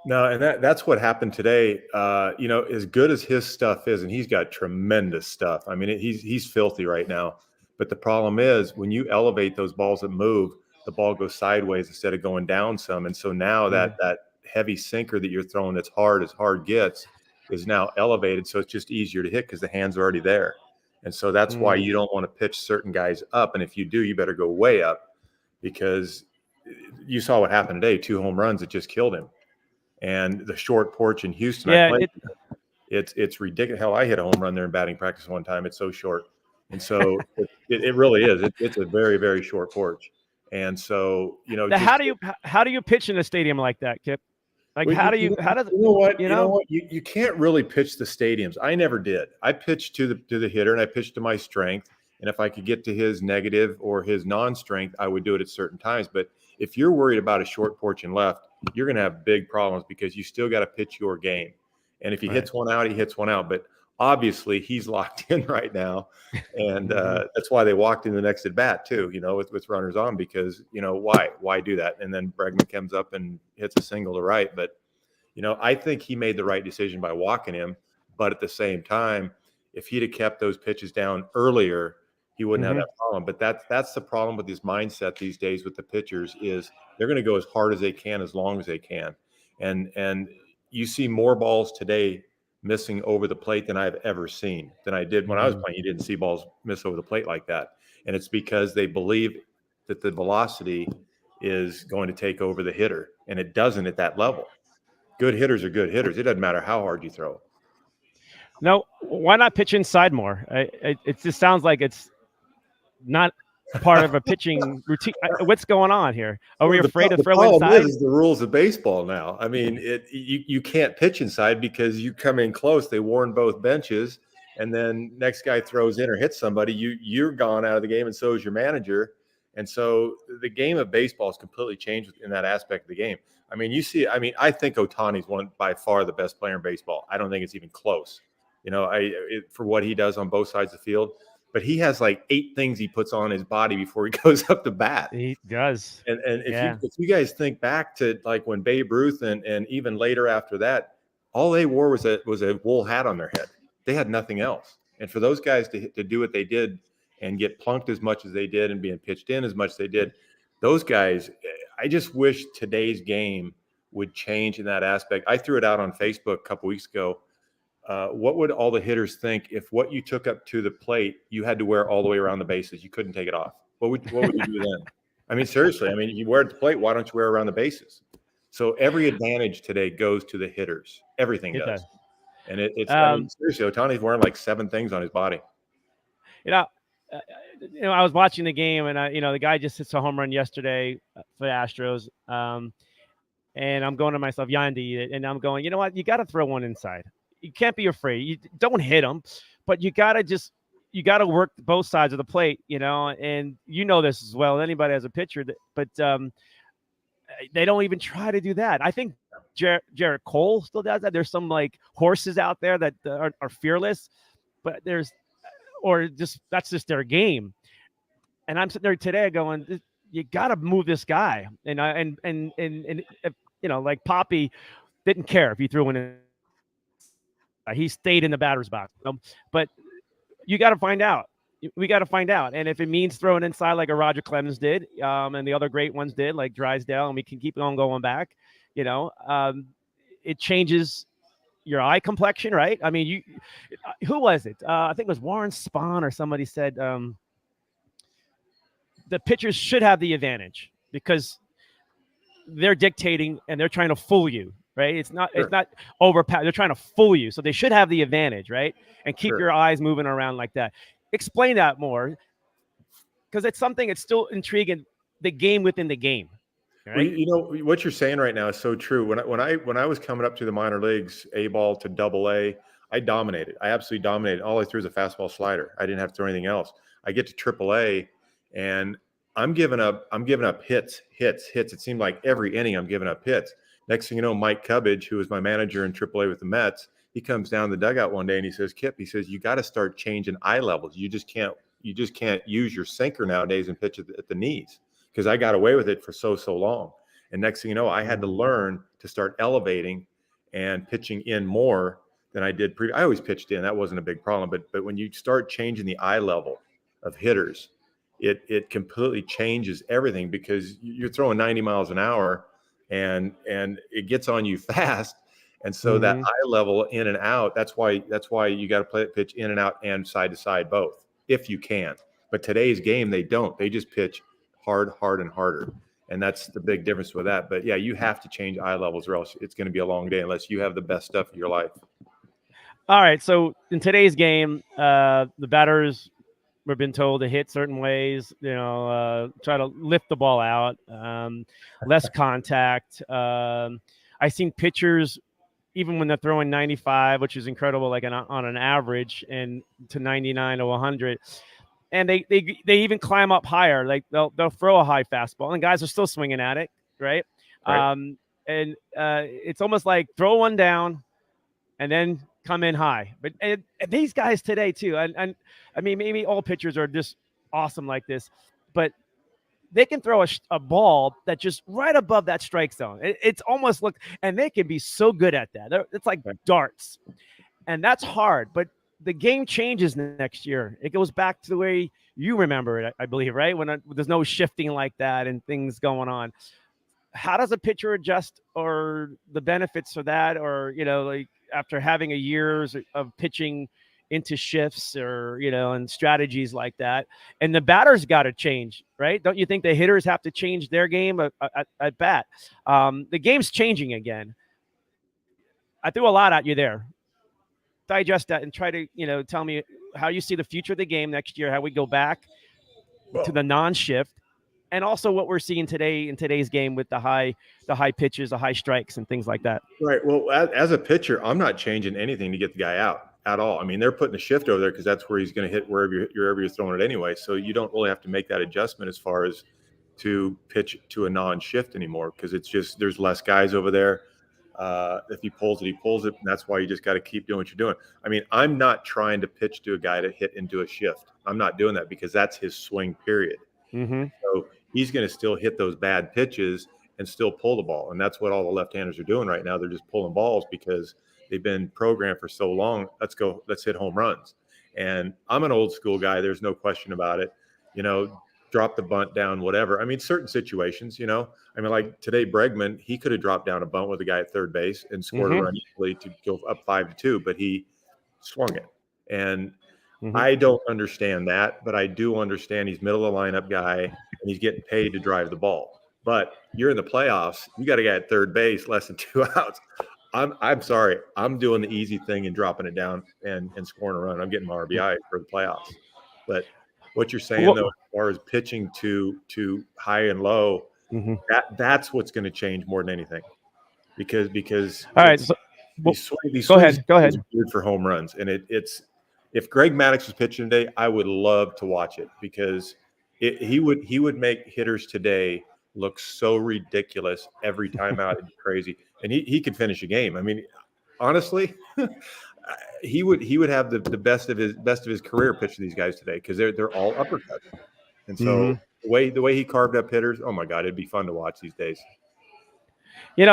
S2: No, and that's what happened today. As good as his stuff is, and he's got tremendous stuff. I mean, he's filthy right now. But the problem is when you elevate those balls that move, the ball goes sideways instead of going down some. And so now that heavy sinker that you're throwing as hard gets is now elevated. So it's just easier to hit because the hands are already there. And so that's why you don't want to pitch certain guys up. And if you do, you better go way up, because you saw what happened today, 2 home runs that just killed him. And the short porch in Houston, it's ridiculous. Hell, I hit a home run there in batting practice one time. It's so short. And so it really is. It's a very, very short porch. And so,
S1: how do you pitch in a stadium like that, Kip? Like,
S2: you know what? You can't really pitch the stadiums. I never did. I pitched to the hitter, and I pitched to my strength. And if I could get to his negative or his non-strength, I would do it at certain times. But if you're worried about a short porch and left, you're going to have big problems because you still got to pitch your game. And if he hits one out, he hits one out. But obviously, he's locked in right now. And that's why they walked in the next at bat, too, with runners on, because, why do that? And then Bregman comes up and hits a single to right. But, I think he made the right decision by walking him. But at the same time, if he'd have kept those pitches down earlier, he wouldn't have that problem. But that's the problem with his mindset these days with the pitchers is they're going to go as hard as they can, as long as they can. And you see more balls today missing over the plate than I've ever seen than I did when I was playing. You didn't see balls miss over the plate like that. And it's because they believe that the velocity is going to take over the hitter, and it doesn't at that level. Good hitters are good hitters. It doesn't matter how hard you throw.
S1: No, why not pitch inside more? It just sounds like it's not part of a pitching routine. What's going on here? Are we afraid to throw inside? The problem
S2: is the rules of baseball now. I mean, you can't pitch inside because you come in close. They warn both benches, and then next guy throws in or hits somebody, you're gone out of the game, and so is your manager. And so the game of baseball has completely changed in that aspect of the game. I mean, I think Ohtani's by far the best player in baseball. I don't think it's even close. For what he does on both sides of the field. But he has like 8 things he puts on his body before he goes up to bat.
S1: He does.
S2: And if you guys think back to like when Babe Ruth and even later after that, all they wore was a wool hat on their head. They had nothing else. And for those guys to do what they did and get plunked as much as they did and being pitched in as much as they did, those guys, I just wish today's game would change in that aspect. I threw it out on Facebook a couple weeks ago. What would all the hitters think if what you took up to the plate, you had to wear all the way around the bases? You couldn't take it off. What would you do then? I mean, seriously, if you wear it at the plate, why don't you wear it around the bases? So every advantage today goes to the hitters. Everything does. And seriously, Ohtani's wearing like 7 things on his body.
S1: I was watching the game, and the guy just hits a home run yesterday for the Astros. And I'm going to myself, Yandy, and I'm going, you know what? You got to throw one inside. You can't be afraid. You don't hit them, but you got to work both sides of the plate, and this as well. Anybody has a pitcher, but they don't even try to do that. I think Jarrett Cole still does that. There's some like horses out there that are fearless, but that's just their game. And I'm sitting there today going, you got to move this guy. And like Poppy didn't care if you threw in. He stayed in the batter's box, but you got to find out. we got to find out. And if it means throwing inside like a Roger Clemens did, and the other great ones did, like Drysdale, and we can keep on going back, it changes your eye complexion, right? I mean, who was it? I think it was Warren Spahn or somebody said the pitchers should have the advantage because they're dictating and they're trying to fool you, right? It's not overpower. They're trying to fool you, so they should have the advantage, right? And keep your eyes moving around like that. Explain that more, because it's something that's still intriguing. The game within the game. Right?
S2: Well, what you're saying right now is so true. When I was coming up to the minor leagues, A ball to Double A, I dominated. I absolutely dominated. All I threw was a fastball slider. I didn't have to throw anything else. I get to Triple A, and I'm giving up hits. It seemed like every inning I'm giving up hits. Next thing you know, Mike Cubbage, who was my manager in Triple A with the Mets, he comes down the dugout one day and he says, "Kip," he says, "you got to start changing eye levels. You just can't use your sinker nowadays and pitch at the knees." Because I got away with it for so long. And next thing you know, I had to learn to start elevating and pitching in more than I did I always pitched in. That wasn't a big problem. But when you start changing the eye level of hitters, it completely changes everything, because you're throwing 90 miles an hour and it gets on you fast. And so that eye level in and out, that's why you got to play it, pitch in and out and side to side both, if you can. But today's game, they don't. They just pitch hard and harder. And that's the big difference with that. But yeah, you have to change eye levels or else it's going to be a long day unless you have the best stuff of your life.
S1: All right. So in today's game, the batters were been told to hit certain ways, try to lift the ball out, less contact. I seen pitchers, even when they're throwing 95, which is incredible, like on an average, and to 99 to 100. And they even climb up higher. Like they'll throw a high fastball, and guys are still swinging at it, right? It's almost like throw one down, and then come in high. But and these guys today too, and I mean maybe all pitchers are just awesome like this, but they can throw a ball that just right above that strike zone. It's almost and they can be so good at that. It's like darts, and that's hard, but the game changes next year. It goes back to the way you remember it, I believe, right? When there's no shifting like that and things going on. How does a pitcher adjust, or the benefits for that? Or, like after having a years of pitching into shifts or, and strategies like that, and the batters got to change, right? Don't you think the hitters have to change their game at bat? The game's changing again. I threw a lot at you there. Digest that and try to, tell me how you see the future of the game next year, how we go back to the non-shift, and also what we're seeing today in today's game with the high pitches, the high strikes, and things like that.
S2: Right. Well, as a pitcher, I'm not changing anything to get the guy out at all. I mean, they're putting a shift over there because that's where he's going to hit wherever you're throwing it anyway. So you don't really have to make that adjustment as far as to pitch to a non-shift anymore, because it's just there's less guys over there. If he pulls it, and that's why you just got to keep doing what you're doing. I mean, I'm not trying to pitch to a guy to hit into a shift. I'm not doing that because that's his swing period. So he's going to still hit those bad pitches and still pull the ball. And that's what all the left-handers are doing right now. They're just pulling balls because they've been programmed for so long. Let's hit home runs. And I'm an old school guy. There's no question about it. Drop the bunt down, whatever. I mean, certain situations, like today, Bregman, he could have dropped down a bunt with a guy at third base and scored a run easily to go up 5-2, but he swung it. And I don't understand that, but I do understand he's middle of the lineup guy and he's getting paid to drive the ball. But you're in the playoffs, you got a guy at third base, less than 2 outs. I'm sorry, I'm doing the easy thing and dropping it down and scoring a run. I'm getting my RBI for the playoffs. But what you're saying, though, as far as pitching to high and low, that's what's going to change more than anything. Because
S1: all right, so,
S2: these
S1: go ahead.
S2: Weird for home runs, and it's if Greg Maddux was pitching today, I would love to watch it because he would make hitters today look so ridiculous every time out. It'd be crazy, and he could finish a game. I mean, honestly. He would have the best of his career pitching these guys today because they're all uppercuts, and so the way he carved up hitters, oh my God, it'd be fun to watch these days.
S1: He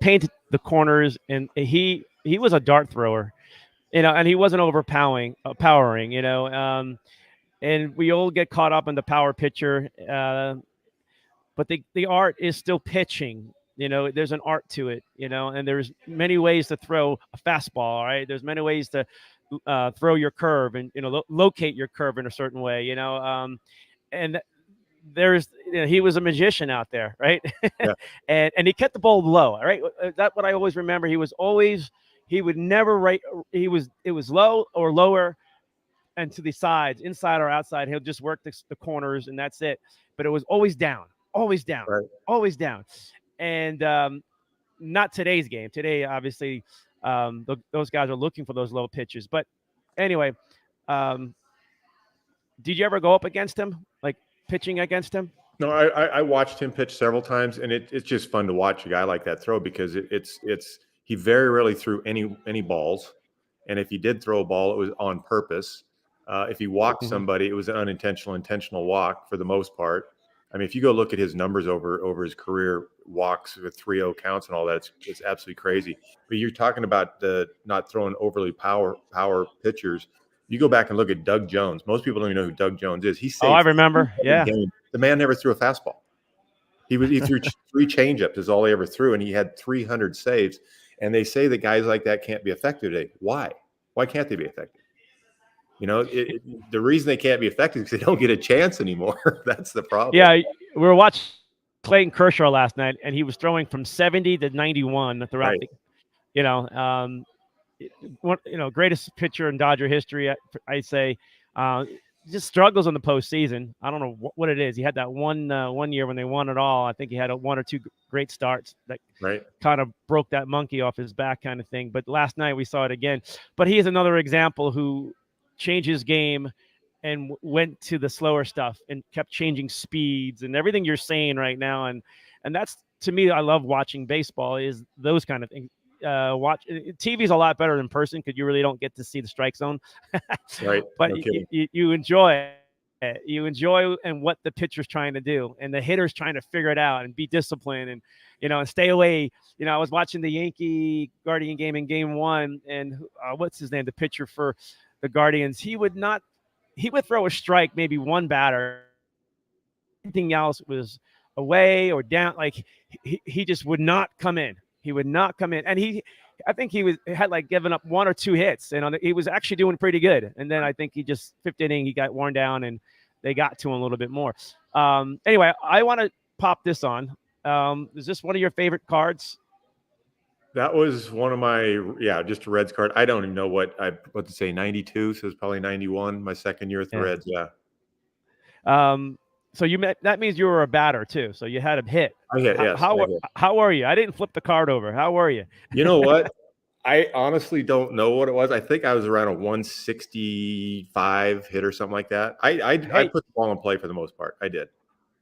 S1: painted the corners, and he was a dart thrower, and he wasn't powering, and we all get caught up in the power pitcher. But the art is still pitching. There's an art to it, and there's many ways to throw a fastball, right? There's many ways to throw your curve and, locate your curve in a certain way, and there's, he was a magician out there, right?
S2: Yeah.
S1: and he kept the ball low, right? That's what I always remember. He would never it was low or lower and to the sides, inside or outside. He'll just work the corners and that's it. But it was always down, always down,
S2: Right.
S1: always down. And not today's game. Today, obviously, those guys are looking for those low pitches. But anyway, did you ever go up against him, like pitching against him?
S2: No, I watched him pitch several times, and it's just fun to watch a guy like that throw because he very rarely threw any balls, and if he did throw a ball, it was on purpose. If he walked somebody, it was an intentional walk for the most part. I mean, if you go look at his numbers over his career, walks with 3-0 counts and all that, it's absolutely crazy. But you're talking about the not throwing overly power pitchers. You go back and look at Doug Jones. Most people don't even know who Doug Jones is. He saved
S1: I remember. Yeah.
S2: The man never threw a fastball. He threw 3 changeups is all he ever threw, and he had 300 saves. And they say that guys like that can't be effective today. Why? Why can't they be effective? The reason they can't be effective is because they don't get a chance anymore. That's the problem.
S1: Yeah, we were watching Clayton Kershaw last night, and he was throwing from 70 to 91 throughout
S2: right.
S1: Greatest pitcher in Dodger history, I'd say. Just struggles in the postseason. I don't know what it is. He had that one year when they won it all. I think he had 1 or 2 great starts that kind of broke that monkey off his back kind of thing. But last night we saw it again. But he is another example who changed his game and went to the slower stuff and kept changing speeds and everything you're saying right now. And that's, to me, I love watching baseball is those kind of things. TV is a lot better than person because you really don't get to see the strike zone.
S2: Right.
S1: But you enjoy it. You enjoy and what the pitcher's trying to do and the hitter's trying to figure it out and be disciplined and, and stay away. I was watching the Yankee Guardian game in game 1 and what's his name? The pitcher for the Guardians. He would throw a strike, maybe one batter. Anything else was away or down. Like he just would not come in. He would not come in. And I think he had like given up 1 or 2 hits and he was actually doing pretty good. And then I think he just 5th inning, he got worn down and they got to him a little bit more. Anyway, I want to pop this on. Is this one of your favorite cards?
S2: That was one of my, just a Reds card. I don't even know what to say, 92. So it's probably 91, my second year with the Reds. Yeah.
S1: So that means you were a batter too. So you had a hit.
S2: I hit, yes.
S1: How are you? I didn't flip the card over. How are you?
S2: You know what? I honestly don't know what it was. I think I was around a 165 hit or something like that. I put the ball in play for the most part. I did.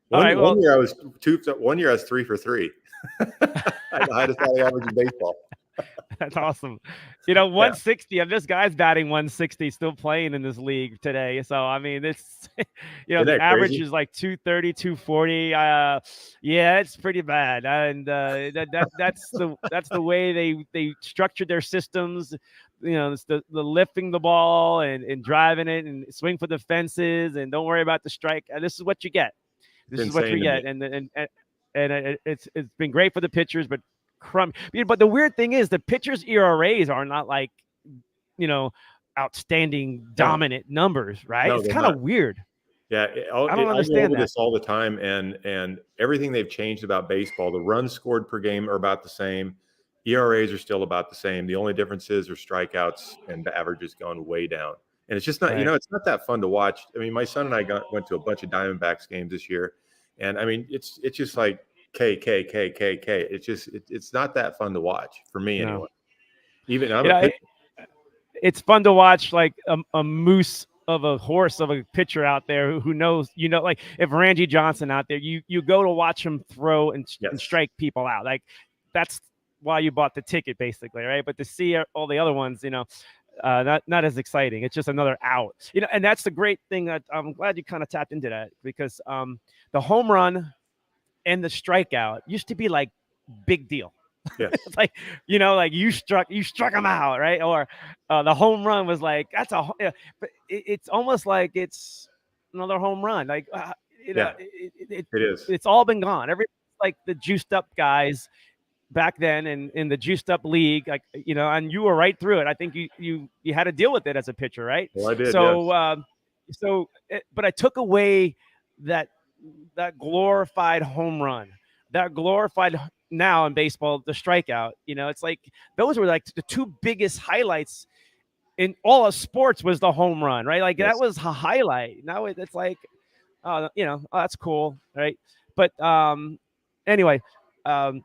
S2: One year I was 3 for 3. I highest batting average in baseball.
S1: That's awesome. 160. And this guy's batting 160, still playing in this league today. So I mean, it's the average crazy? Is like 230, 240. It's pretty bad. And that's the way they structured their systems. It's the lifting the ball and driving it and swing for the fences and don't worry about the strike. This is what you get. This is what you get. And it's been great for the pitchers, but but the weird thing is the pitchers' ERAs are not like, outstanding dominant numbers, right? No, it's kind of weird.
S2: Yeah,
S1: I don't understand
S2: this all the time, and everything they've changed about baseball. The runs scored per game are about the same. ERAs are still about the same. The only difference is there's strikeouts and the average has gone way down. And it's just not, it's not that fun to watch. I mean, my son and I went to a bunch of Diamondbacks games this year, and I mean, it's just like K. It's not that fun to watch for me anyway. Even
S1: it's fun to watch like a moose of a horse of a pitcher out there who knows, like if Randy Johnson out there, you go to watch him throw and strike people out. Like that's why you bought the ticket basically, right? But to see all the other ones, not as exciting. It's just another out, and that's the great thing that I'm glad you kind of tapped into that because the home run and the strikeout used to be like big deal.
S2: Yes.
S1: It's like, like you struck him out, right? Or the home run was like, that's a, but it's almost like it's another home run. Like,
S2: Yeah, it is.
S1: it's all been gone. Like the juiced up guys back then in the juiced up league, like, and you were right through it. I think you had to deal with it as a pitcher, right?
S2: Well, I did.
S1: So,
S2: Yes.
S1: but I took away that glorified home run, that glorified now in baseball, the strikeout. It's like those were like the two biggest highlights in all of sports was the home run, right? Like
S2: Yes.
S1: that was a highlight. Now it's like, oh, that's cool, right? But anyway, I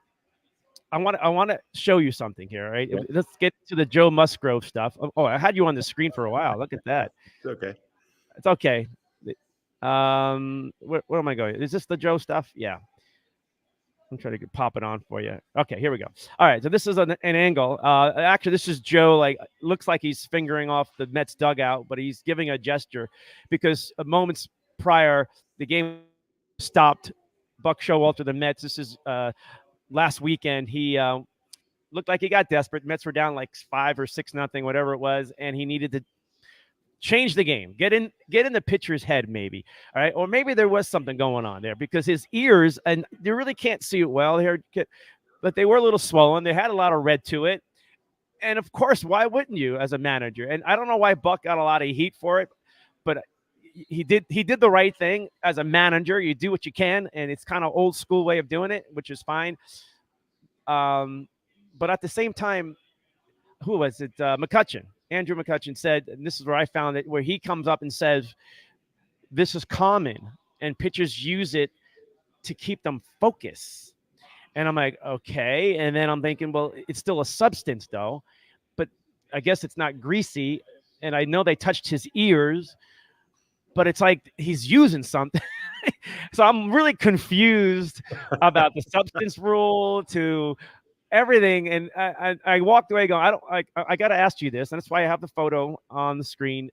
S1: want to show you something here, right?
S2: Yeah.
S1: Let's get to the Joe Musgrove stuff. Oh, I had you on the screen for a while. Look at that.
S2: It's okay.
S1: It's okay. Where am I going? Is this the Joe stuff? Yeah. I'm trying to pop it on for you. Okay, here we go. All right, so this is an angle. Actually, this is Joe. Like, looks like he's fingering off the Mets dugout, but he's giving a gesture because moments prior, the game stopped. Buck Showalter, the Mets. This is last weekend. He looked like he got desperate. Mets were down like 5 or 6-0, whatever it was, and he needed to change the game, get in the pitcher's head, maybe. All right. Or maybe there was something going on there because his ears, and you really can't see it well here, but they were a little swollen. They had a lot of red to it. And of course, why wouldn't you as a manager? And I don't know why Buck got a lot of heat for it, but he did the right thing as a manager. You do what you can, and it's kind of old school way of doing it, which is fine. But at the same time, who was it? McCutchen. Andrew McCutchen said, and this is where I found it, where he comes up and says, this is common, and pitchers use it to keep them focused. And I'm like, okay. And then I'm thinking, well, it's still a substance, though. But I guess it's not greasy. And I know they touched his ears, but it's like he's using something. So I'm really confused about the substance rule to everything. And I walked away going, I got to ask you this. And that's why I have the photo on the screen.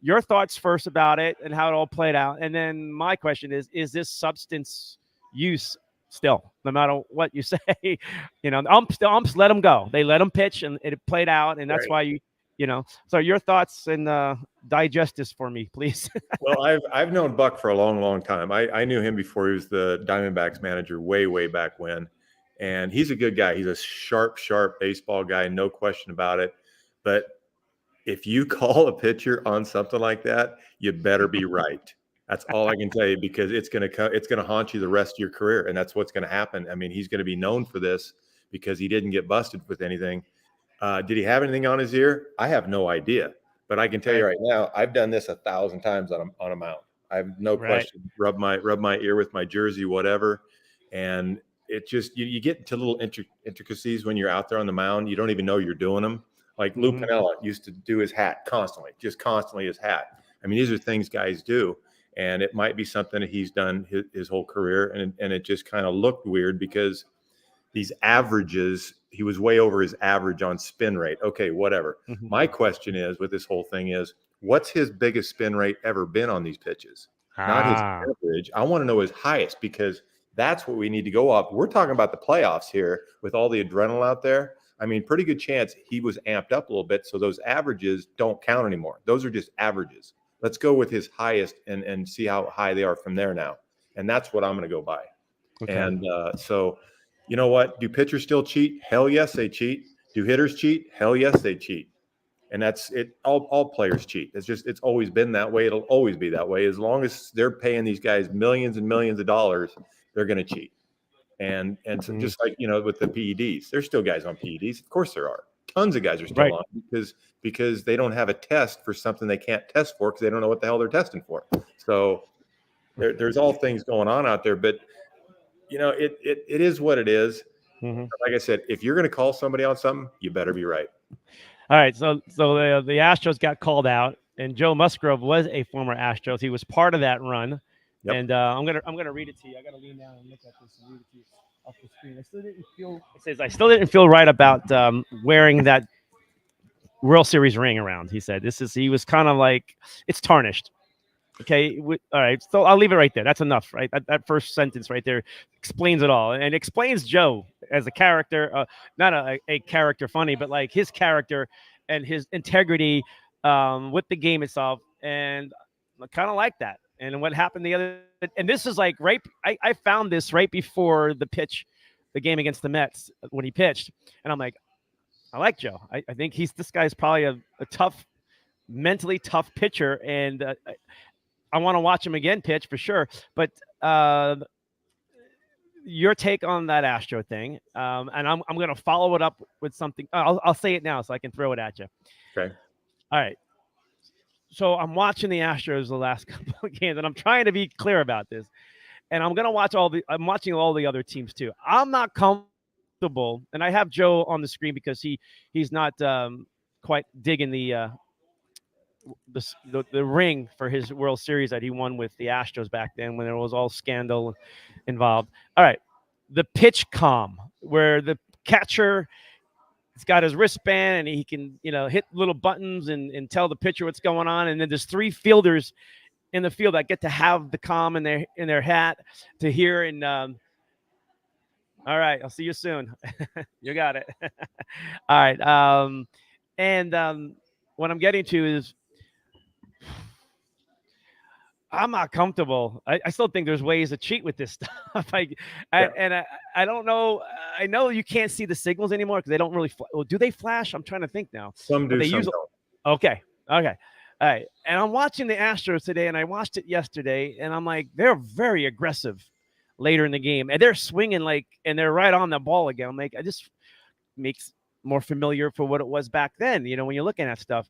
S1: Your thoughts first about it and how it all played out. And then my question is this substance use still, no matter what you say? The umps let them go. They let them pitch, and it played out. And that's why so your thoughts and digest this for me, please.
S2: Well, I've known Buck for a long, long time. I knew him before he was the Diamondbacks manager way, way back when. And he's a good guy. He's a sharp baseball guy, no question about it. But if you call a pitcher on something like that, you better be right. That's all I can tell you, because it's going to haunt you the rest of your career, and that's what's going to happen. I mean, he's going to be known for this because he didn't get busted with anything. Did he have anything on his ear? I have no idea, but I can tell you right now, I've done this 1,000 times on a mound. I have no question. Rub my ear with my jersey, whatever, and it just you get into little intricacies when you're out there on the mound. You don't even know you're doing them. Like Lou Piniella used to do his hat constantly his hat. I mean, these are things guys do, and it might be something that he's done his whole career, and it just kind of looked weird because these averages, he was way over his average on spin rate. Okay, whatever. My question is with this whole thing is, what's his biggest spin rate ever been on these pitches? Not his average. I want to know his highest, because that's what we need to go up. We're talking about the playoffs here with all the adrenaline out there. I mean, pretty good chance he was amped up a little bit, so those averages don't count anymore. Those are just averages. Let's go with his highest and see how high they are from there now. And that's what I'm going to go by. Okay. And so, you know what? Do pitchers still cheat? Hell yes, they cheat. Do hitters cheat? Hell yes, they cheat. And that's it. All players cheat. It's always been that way. It'll always be that way. As long as they're paying these guys millions and millions of dollars, they're going to cheat. And so just like, with the PEDs, there's still guys on PEDs. Of course there are. Tons of guys are still on because they don't have a test for something they can't test for because they don't know what the hell they're testing for. So there's all things going on out there. But, it is what it is. Like I said, if you're going to call somebody on something, you better be right.
S1: All right. So the Astros got called out, and Joe Musgrove was a former Astros. He was part of that run. Yep. And I'm gonna read it to you. I gotta lean down and look at this and read it to you off the screen. I still didn't feel right about wearing that World Series ring around. He said he was kind of like, it's tarnished. Okay. All right. So I'll leave it right there. That's enough, right? That first sentence right there explains it all, and explains Joe as a character, not a character funny, but like his character and his integrity with the game itself. And I kind of like that. And what happened and this is like I found this right before the game against the Mets when he pitched. And I'm like, I like Joe. I think this guy's probably a mentally tough pitcher. And I want to watch him again pitch for sure. But your take on that Astro thing, and I'm going to follow it up with something. I'll say it now so I can throw it at you.
S2: Okay.
S1: All right. So I'm watching the Astros the last couple of games, and I'm trying to be clear about this. And I'm watching all the other teams too. I'm not comfortable, and I have Joe on the screen because he's not quite digging the ring for his World Series that he won with the Astros back then when there was all scandal involved. All right. The pitch calm where the catcher has got his wristband and he can, hit little buttons and tell the pitcher what's going on. And then there's 3 fielders in the field that get to have the calm in their hat to hear. And all right, I'll see you soon. You got it. All right. What I'm getting to is, I'm not comfortable. I still think there's ways to cheat with this stuff. I don't know. I know you can't see the signals anymore because they don't really. Do they flash? I'm trying to think now.
S2: Some do. Some don't.
S1: Okay. All right. And I'm watching the Astros today, and I watched it yesterday, and I'm like, they're very aggressive later in the game, and they're swinging and they're right on the ball again. I'm like, it just makes more familiar for what it was back then. When you're looking at stuff,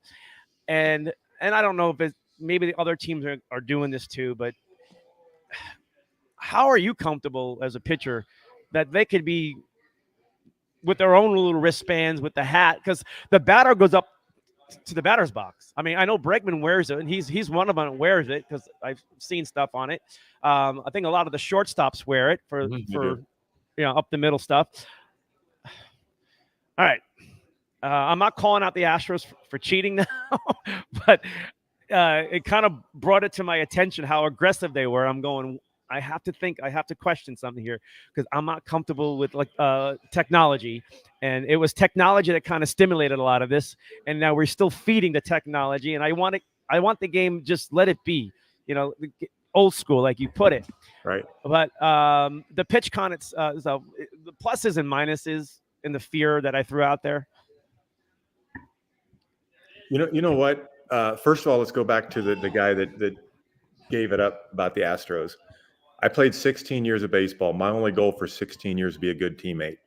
S1: and I don't know if it's. Maybe the other teams are doing this too, but how are you comfortable as a pitcher that they could be with their own little wristbands with the hat? Because the batter goes up to the batter's box. I mean, I know Bregman wears it, and he's one of them that wears it because I've seen stuff on it. I think a lot of the shortstops wear it for up the middle stuff. All right. I'm not calling out the Astros for cheating now, but it kind of brought it to my attention how aggressive they were. I'm going, I have to question something here because I'm not comfortable with technology. And it was technology that kind of stimulated a lot of this. And now we're still feeding the technology. And I want the game, just let it be, old school, like you put it.
S2: Right.
S1: But the pitch con, the pluses and minuses and the fear that I threw out there.
S2: You know what? First of all, let's go back to the guy that gave it up about the Astros. I played 16 years of baseball. My only goal for 16 years is to be a good teammate.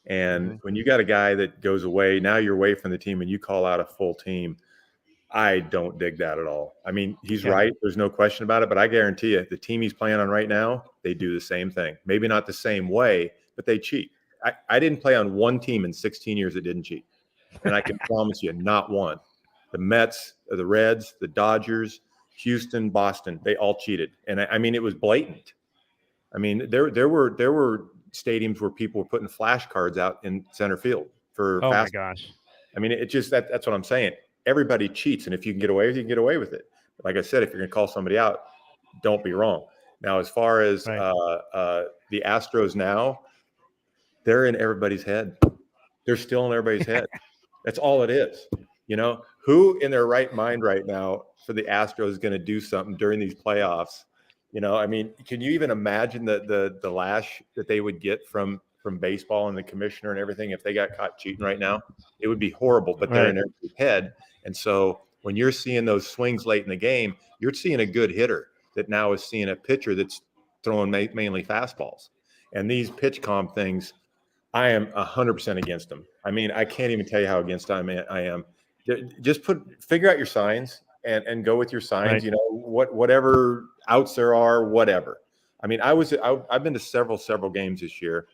S2: And when you got a guy that goes away, now you're away from the team and you call out a full team, I don't dig that at all. I mean, he's right. There's no question about it. But I guarantee you, the team he's playing on right now, they do the same thing. Maybe not the same way, but they cheat. I didn't play on one team in 16 years that didn't cheat. And I can promise you, not one. The Mets, the Reds, the Dodgers, Houston, Boston, they all cheated. And I mean, it was blatant. I mean, there were stadiums where people were putting flashcards out in center field for
S1: my gosh.
S2: I mean, it just that's what I'm saying. Everybody cheats, and if you can get away with it, you can get away with it. Like I said, if you're going to call somebody out, don't be wrong. Now, as far as the Astros now, they're in everybody's head. They're still in everybody's head. That's all it is. Who in their right mind right now for the Astros is going to do something during these playoffs? I mean, can you even imagine the lash that they would get from baseball and the commissioner and everything if they got caught cheating right now? It would be horrible, but they're in their head. And so when you're seeing those swings late in the game, you're seeing a good hitter that now is seeing a pitcher that's throwing mainly fastballs. And these pitch comp things, I am 100% against them. I mean, I can't even tell you how against I am. Just figure out your signs and go with your signs. Right. Whatever outs there are, whatever. I mean, I've been to several games this year,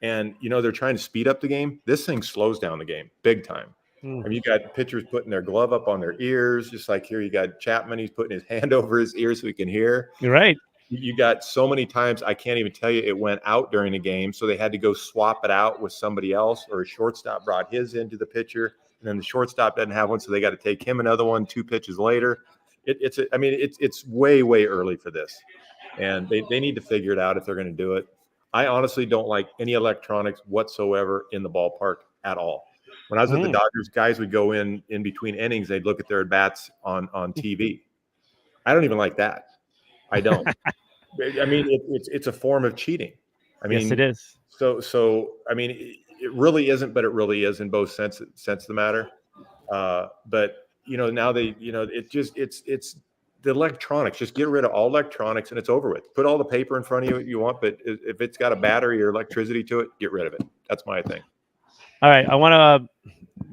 S2: and they're trying to speed up the game. This thing slows down the game big time. I mean, you got pitchers putting their glove up on their ears, just like here. You got Chapman; he's putting his hand over his ear so he can hear.
S1: You're right.
S2: You got so many times I can't even tell you it went out during the game, so they had to go swap it out with somebody else, or a shortstop brought his into the pitcher. And then the shortstop doesn't have one, so they got to take him another one 2 pitches later. It's way early for this, and they need to figure it out if they're going to do it. I honestly don't like any electronics whatsoever in the ballpark at all. When I was with the Dodgers, guys would go in between innings. They'd look at their at-bats on TV. I don't even like that. I don't. I mean, it's a form of cheating. I mean,
S1: yes, it is.
S2: So I mean, it really isn't, but it really is in both sense of the matter. But now it's the electronics. Just get rid of all electronics and it's over with. Put all the paper in front of you if you want, but if it's got a battery or electricity to it, get rid of it. That's my thing.
S1: All right, I want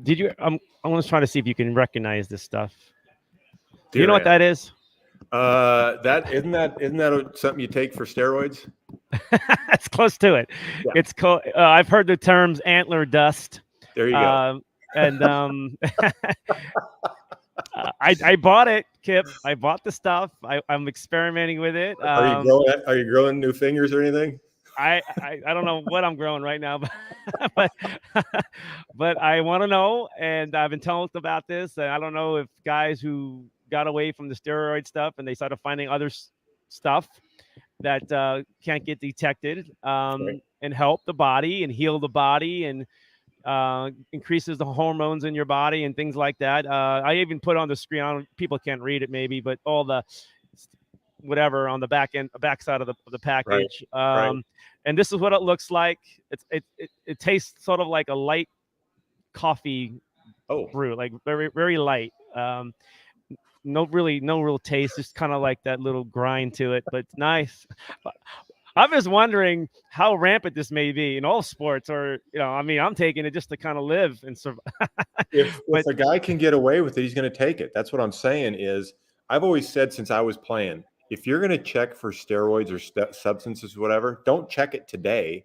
S1: to. I want to try to see if you can recognize this stuff. Do you know what that is?
S2: Isn't that something you take for steroids?
S1: That's close to it. Yeah. It's called. I've heard the terms Antler Dust.
S2: There you go.
S1: And I bought it, Kip. I bought the stuff. I'm experimenting with it.
S2: Are you growing new fingers or anything?
S1: I don't know what I'm growing right now, but I want to know, and I've been told about this. And I don't know if guys who got away from the steroid stuff and they started finding other stuff that can't get detected, right, and help the body and heal the body and increases the hormones in your body and things like that. I even put on the screen. People can't read it maybe, but all the whatever on the back side of the package. Right. And this is what it looks like. It tastes sort of like a light coffee brew, like very, very light. No real taste, just kind of like that little grind to it, but it's nice. I'm just wondering how rampant this may be in all sports, or I mean, I'm taking it just to kind of live and survive.
S2: If a guy can get away with it, he's going to take it. That's what I'm saying. Is I've always said since I was playing, if you're going to check for steroids or substances, whatever, don't check it today.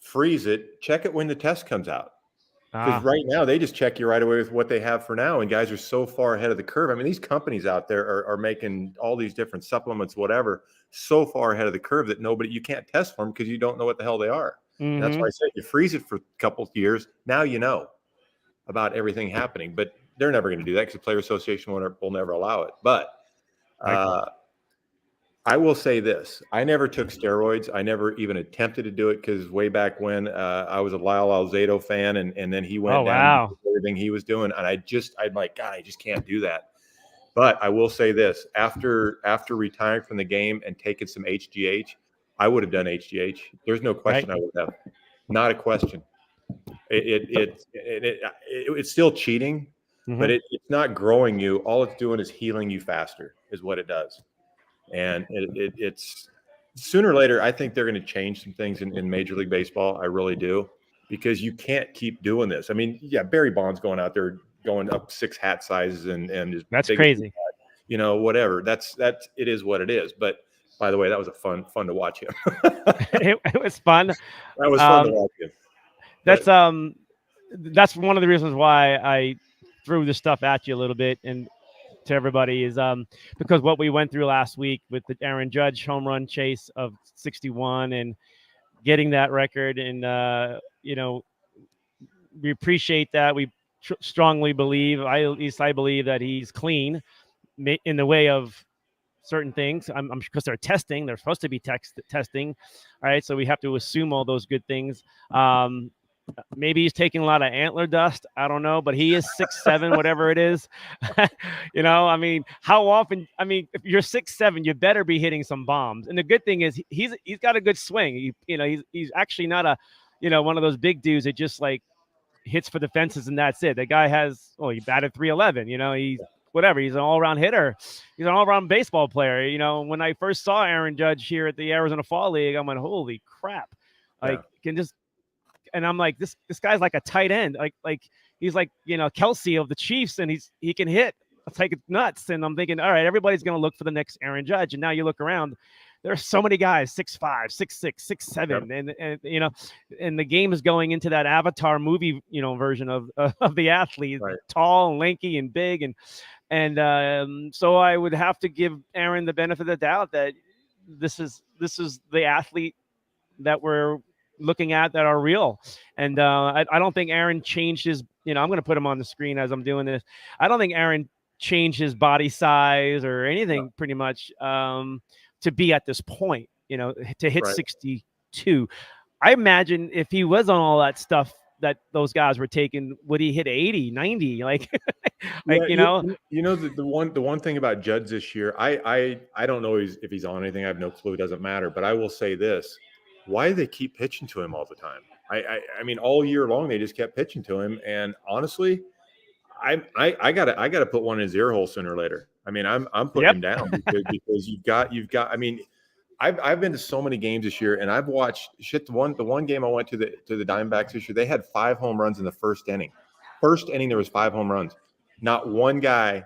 S2: Freeze it. Check it when the test comes out. Because right now they just check you right away with what they have for now, and guys are so far ahead of the curve. I mean, these companies out there are making all these different supplements, whatever, so far ahead of the curve that you can't test for them because you don't know what the hell they are. Mm-hmm. That's why I said you freeze it for a couple of years. Now you know about everything happening, but they're never going to do that because the Player Association will never allow it. But I will say this. I never took steroids. I never even attempted to do it because way back when I was a Lyle Alzado fan and then he went down with everything he was doing. And I'm like, God, I just can't do that. But I will say this. After retiring from the game and taking some HGH, I would have done HGH. There's no question I would have. Not a question. It's still cheating, but it's not growing you. All it's doing is healing you faster is what it does. And it's sooner or later, I think they're going to change some things in Major League Baseball. I really do, because you can't keep doing this. I mean, yeah, Barry Bonds going out there, going up 6 hat sizes and just
S1: that's crazy.
S2: Whatever. It is what it is. But by the way, that was fun to watch him.
S1: it was fun.
S2: That was fun to watch him.
S1: That's one of the reasons why I threw this stuff at you a little bit and to everybody is because what we went through last week with the Aaron Judge home run chase of 61 and getting that record, and we appreciate that. We strongly believe, at least I believe, that he's clean in the way of certain things. I'm because they're testing. They're supposed to be testing. All right, so we have to assume all those good things. Maybe he's taking a lot of antler dust. I don't know, but he is 6'7", whatever it is. I mean, how often? I mean, if you're 6'7", you better be hitting some bombs. And the good thing is he's got a good swing. He's actually not one of those big dudes that just like hits for the fences and that's it. The guy he batted 311. He's whatever. He's an all-around hitter. He's an all-around baseball player. When I first saw Aaron Judge here at the Arizona Fall League, I'm like, holy crap! And I'm like, this guy's like a tight end. Like he's like, Kelsey of the Chiefs, and he can hit. It's like, it's nuts. And I'm thinking, all right, everybody's going to look for the next Aaron Judge. And now you look around, there are so many guys, 6'5", 6'6", 6'7", and and the game is going into that Avatar movie, version of the athlete, right. Tall and lanky and big. And so I would have to give Aaron the benefit of the doubt that this is the athlete that we're looking at that are real. And I don't think Aaron changed his, I'm going to put him on the screen as I'm doing this. I don't think Aaron changed his body size or anything pretty much to be at this point, to hit right. 62. I imagine if he was on all that stuff that those guys were taking, would he hit 80, 90? Like,
S2: Yeah,
S1: you know?
S2: the one thing about Judge this year, I don't know if he's on anything. I have no clue. It doesn't matter. But I will say this: why do they keep pitching to him all the time? I mean, all year long they just kept pitching to him. And honestly, I gotta put one in his ear hole sooner or later. I mean, I'm putting him down because you've got. I mean, I've been to so many games this year, and I've watched shit. The one game I went to the Diamondbacks this year, they had 5 home runs in the first inning. First inning, there was 5 home runs. Not one guy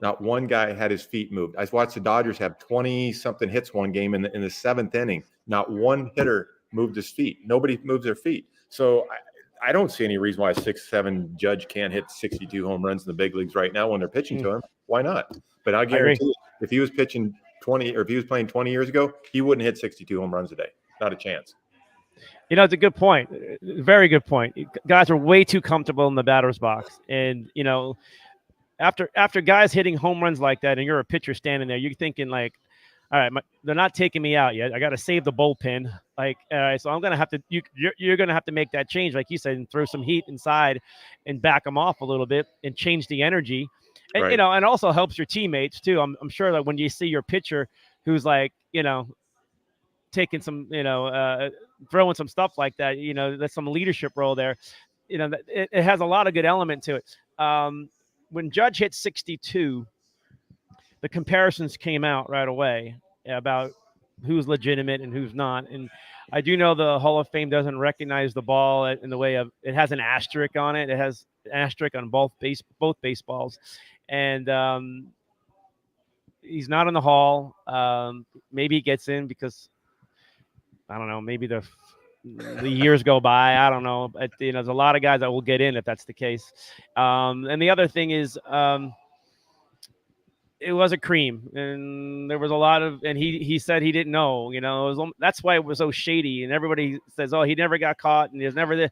S2: had his feet moved. I watched the Dodgers have 20-something hits one game in the 7th inning. Not one hitter moved his feet. Nobody moves their feet. So I don't see any reason why a 6'7" Judge can't hit 62 home runs in the big leagues right now when they're pitching to him. Why not? But I guarantee you, if he was pitching 20, or if he was playing 20 years ago, he wouldn't hit 62 home runs a day. Not a chance.
S1: You know, it's a good point. Very good point. Guys are way too comfortable in the batter's box. And, you know, after guys hitting home runs like that and you're a pitcher standing there, you're thinking like, all right, they're not taking me out yet. I got to save the bullpen. Like, all right, so I'm going to have to you're going to have to make that change, like you said, and throw some heat inside and back them off a little bit and change the energy. And,
S2: Right.
S1: you know, and also helps your teammates too. I'm sure that when you see your pitcher who's like, you know, taking some, you know, throwing some stuff like that, you know, that's some leadership role there. You know, it has a lot of good element to it. When Judge hit 62, the comparisons came out right away about who's legitimate and who's not. And I do know the Hall of Fame doesn't recognize the ball in the way of, it has an asterisk on it. It has an asterisk on both baseballs. And he's not in the Hall. Maybe he gets in because, I don't know, maybe the years go by. I don't know. But, you know, there's a lot of guys that will get in if that's the case. And the other thing is, it was a cream, and there was a lot of, and he said he didn't know, you know, that's why it was so shady. And everybody says, oh, he never got caught, and he was never there.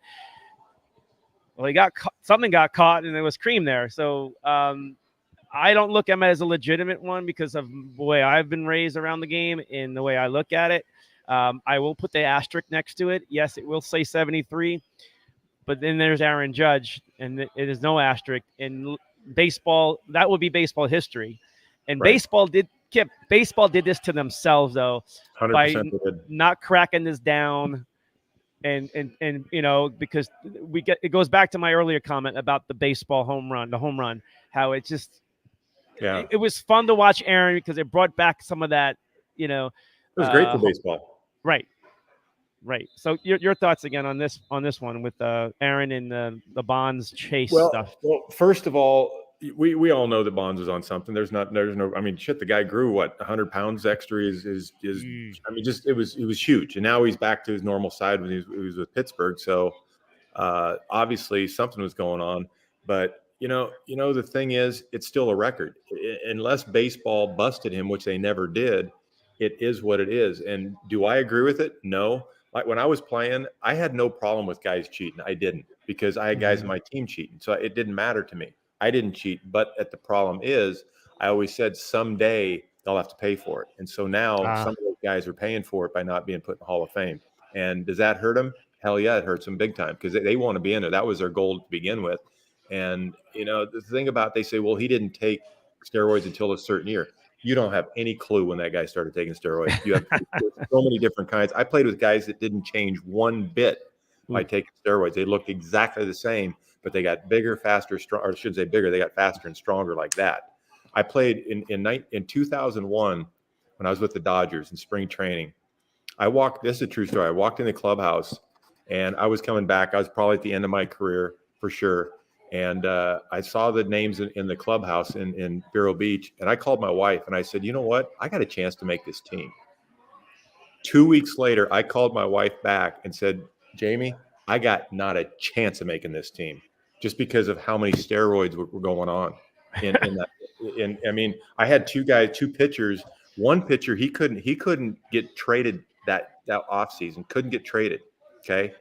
S1: Well, he got something got caught, and there was cream there. So I don't look at him as a legitimate one because of the way I've been raised around the game and the way I look at it. I will put the asterisk next to it. Yes, it will say 73, but then there's Aaron Judge, and it is no asterisk. In baseball, that would be baseball history. And
S2: Right.
S1: baseball did this to themselves, though,
S2: 100%
S1: by
S2: did.
S1: not cracking this down. And you know, because it goes back to my earlier comment about the baseball home run, how it just, it was fun to watch Aaron because it brought back some of that, you know.
S2: It was great for baseball.
S1: Right. So your thoughts again on this one with Aaron and the Bonds chase stuff.
S2: Well, first of all, we all know that Bonds was on something. There's no. I mean, shit. The guy grew 100 pounds extra. Is I mean, just it was huge, and now he's back to his normal side when he was with Pittsburgh. So obviously something was going on. But you know, the thing is, it's still a record. Unless baseball busted him, which they never did, it is what it is. And do I agree with it? No. Like when I was playing, I had no problem with guys cheating. I didn't, because I had guys in my team cheating, so it didn't matter to me. I didn't cheat, but the problem is, I always said someday they'll have to pay for it. And so now some of those guys are paying for it by not being put in the Hall of Fame. And does that hurt them? Hell yeah, it hurts them big time, because they want to be in there. That was their goal to begin with. And, you know, the thing about, they say, well, he didn't take steroids until a certain year. You don't have any clue when that guy started taking steroids. You have so many different kinds. I played with guys that didn't change one bit by taking steroids. They looked exactly the same, but they got bigger, faster, or I shouldn't say bigger. They got faster and stronger like that. I played in 2001 when I was with the Dodgers in spring training. This is a true story. I walked in the clubhouse, and I was coming back. I was probably at the end of my career for sure. And I saw the names in the clubhouse in Vero Beach, and I called my wife and I said, you know what? I got a chance to make this team. 2 weeks later, I called my wife back and said, Jamie, I got not a chance of making this team, just because of how many steroids were going on. I mean, I had two pitchers. One pitcher, he couldn't get traded that offseason, couldn't get traded. Okay.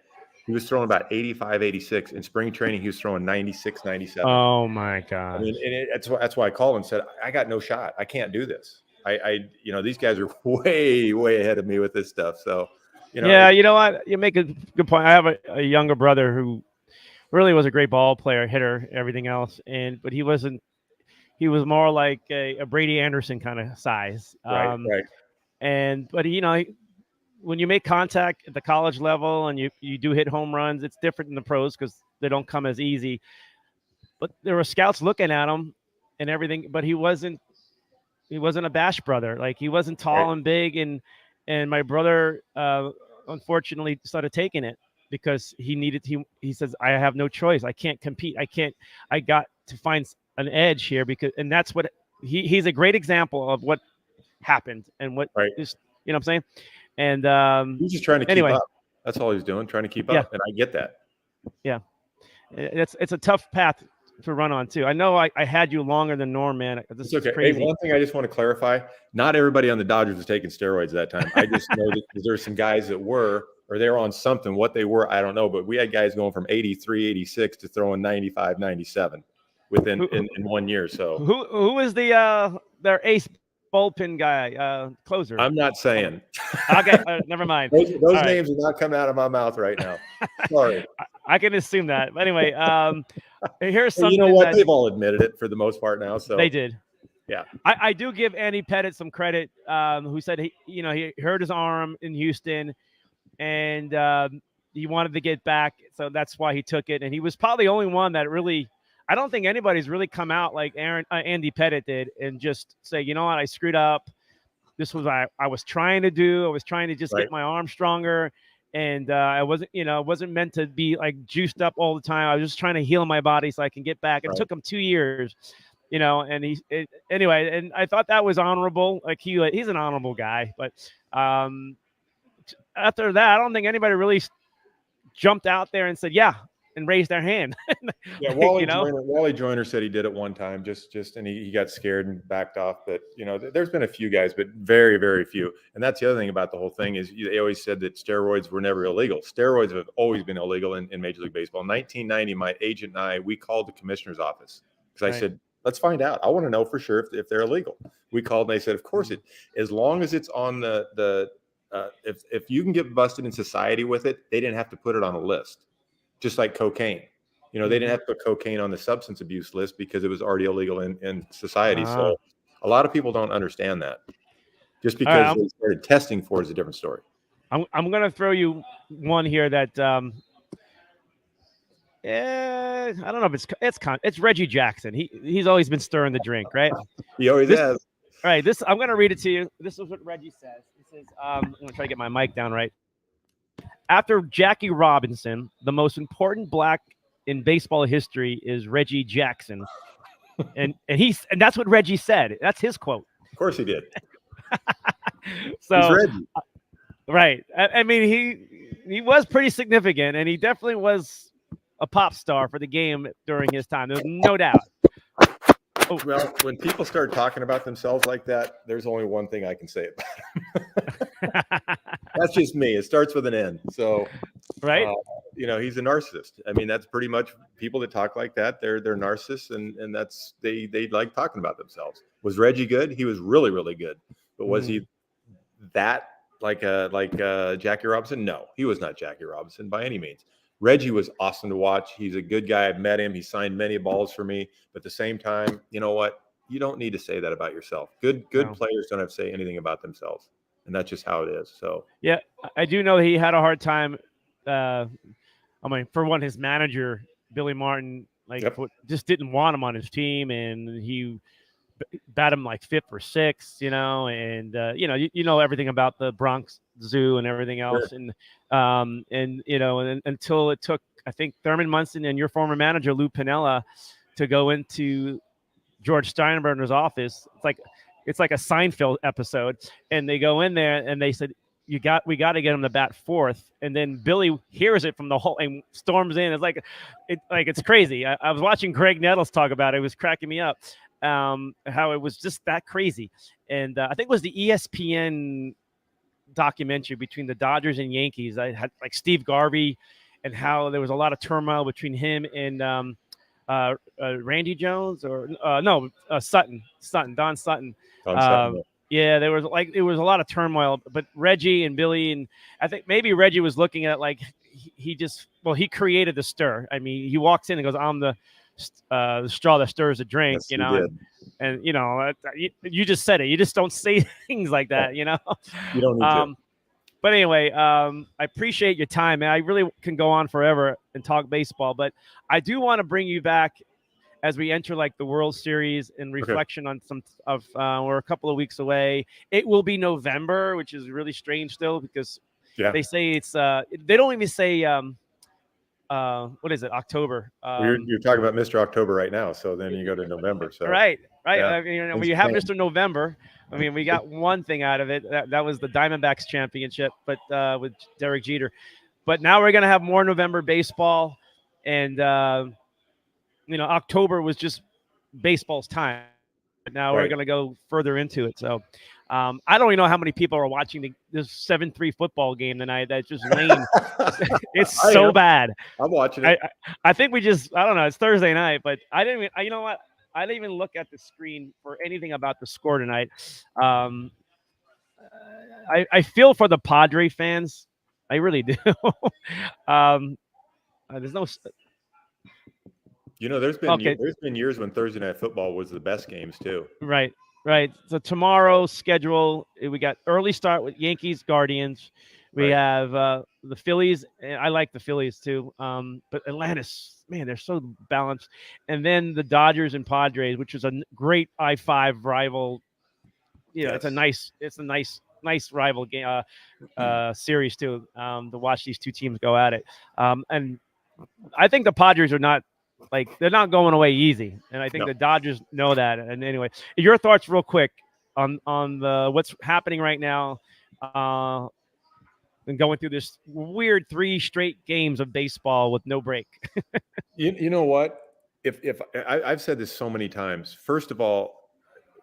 S2: He was throwing about 85, 86. In spring training, he was throwing 96, 97.
S1: Oh, my God.
S2: I mean, that's why I called and said, I got no shot. I can't do this. These guys are way, way ahead of me with this stuff. So,
S1: Yeah, you know what? You make a good point. I have a younger brother who really was a great ball player, hitter, everything else, but he wasn't. He was more like a Brady Anderson kind of size.
S2: Right.
S1: But when you make contact at the college level and you do hit home runs, it's different in the pros because they don't come as easy. But there were scouts looking at him and everything, but he wasn't a bash brother. Like he wasn't tall and big, and my brother unfortunately started taking it because he says, I have no choice. I can't compete. I got to find an edge here and that's what he's a great example of what happened and what is, you know what I'm saying? And
S2: he's just trying to keep up. That's all he's doing, trying to keep up. And I get that.
S1: Yeah. It's a tough path to run on too. I know I had you longer than Norm, man. This is crazy.
S2: Hey, one thing I just want to clarify: not everybody on the Dodgers was taking steroids at that time. I just know that there's some guys that were, or they were on something. What they were, I don't know. But we had guys going from 83, 86 to throwing 95, 97 within in 1 year. So
S1: who is their ace bullpen guy, closer?
S2: I'm not saying.
S1: Okay, never mind.
S2: Those names are not coming out of my mouth right now. Sorry.
S1: I can assume that. But anyway, here's something.
S2: You know what? They've all admitted it for the most part now. So
S1: they did.
S2: Yeah.
S1: I do give Andy Pettit some credit, who said he hurt his arm in Houston, and he wanted to get back, so that's why he took it. And he was probably the only one that really. I don't think anybody's really come out like Andy Pettit did and just say, you know what, I screwed up. This was what I was trying to do. I was trying to just get my arm stronger. And I wasn't meant to be like juiced up all the time. I was just trying to heal my body so I can get back. It took him 2 years, and anyway, and I thought that was honorable. Like he's an honorable guy. But after that, I don't think anybody really jumped out there and said, yeah, and raised their hand.
S2: Yeah, Wally Joyner said he did it one time, and he got scared and backed off. But there's been a few guys, but very, very few. And that's the other thing about the whole thing is they always said that steroids were never illegal. Steroids have always been illegal in Major League Baseball. In 1990, my agent and we called the commissioner's office because I said, let's find out. I want to know for sure if they're illegal. We called and they said, of course as long as it's on if you can get busted in society with it, they didn't have to put it on a list. Just like cocaine, they didn't have to put cocaine on the substance abuse list because it was already illegal in society. So a lot of people don't understand that. Just because they started testing for it is a different story.
S1: I'm going to throw you one here that I don't know if it's Reggie Jackson. He's always been stirring the drink, right?
S2: He always has.
S1: All right, I'm going to read it to you. This is what Reggie says. He says, I'm going to try to get my mic down right. After Jackie Robinson, the most important black in baseball history is Reggie Jackson. and that's what Reggie said. That's his quote.
S2: Of course he did.
S1: So
S2: he's Reggie.
S1: Right. I mean, he was pretty significant, and he definitely was a pop star for the game during his time. There's no doubt.
S2: Oh. Well, when people start talking about themselves like that, there's only one thing I can say about them. That's just me. It starts with an N. So,
S1: right.
S2: He's a narcissist. I mean, that's pretty much people that talk like that. They're narcissists, and that's they like talking about themselves. Was Reggie good? He was really, really good. But was he that like Jackie Robinson? No, he was not Jackie Robinson by any means. Reggie was awesome to watch. He's a good guy. I've met him. He signed many balls for me. But at the same time, you know what? You don't need to say that about yourself. Good players don't have to say anything about themselves. And that's just how it is. So
S1: yeah, I do know he had a hard time. For one, his manager, Billy Martin, just didn't want him on his team. And he bat him like 5th or 6th, and you know everything about the Bronx Zoo and everything else. Sure. And until it took, I think, Thurman Munson and your former manager Lou Piniella to go into George Steinbrenner's office. It's like a Seinfeld episode, and they go in there and they said, we got to get him to bat 4th. And then Billy hears it from the whole and storms in. It's crazy. I was watching Greg Nettles talk about it. It was cracking me up. How it was just that crazy. And I think it was the ESPN documentary between the Dodgers and Yankees. I had like Steve Garvey, and how there was a lot of turmoil between him and Randy Jones Don Sutton. Yeah, there was a lot of turmoil, but Reggie and Billy, and I think maybe Reggie was looking at like he created the stir. I mean, he walks in and goes, "I'm the straw that stirs the drink,"
S2: Yes,
S1: you
S2: he
S1: know,
S2: did.
S1: and you know, you just said it. You just don't say things like that, you know.
S2: You don't need to.
S1: But anyway, I appreciate your time, man. I really can go on forever and talk baseball, but I do want to bring you back as we enter like the World Series and reflection on some of we're a couple of weeks away. It will be November, which is really strange still because they say it's they don't even say what is it, October.
S2: You're talking about Mr. October right now, so then you go to November. So
S1: right.
S2: yeah.
S1: I mean, when you have Mr. November, I mean, we got one thing out of it. That was the Diamondbacks championship, but with Derek Jeter. But now we're gonna have more November baseball, and October was just baseball's time. Now we're going to go further into it. So I don't even know how many people are watching this 7-3 football game tonight. That's just lame. It's so bad.
S2: I'm watching it.
S1: I think I don't know. It's Thursday night, but I didn't even, you know what? I didn't even look at the screen for anything about the score tonight. I feel for the Padre fans. I really do. There's no.
S2: There's been years when Thursday Night Football was the best games too.
S1: Right. So tomorrow's schedule, we got early start with Yankees, Guardians. We have the Phillies. And I like the Phillies too. But Atlantis, man, they're so balanced. And then the Dodgers and Padres, which is a great I-5 rival. It's a nice rival game series too. To watch these two teams go at it. And I think the Padres are not. They're not going away easy, and I think the Dodgers know that. And anyway, your thoughts, real quick, on what's happening right now, and going through this weird 3 straight games of baseball with no break.
S2: You know what? If I've said this so many times. First of all,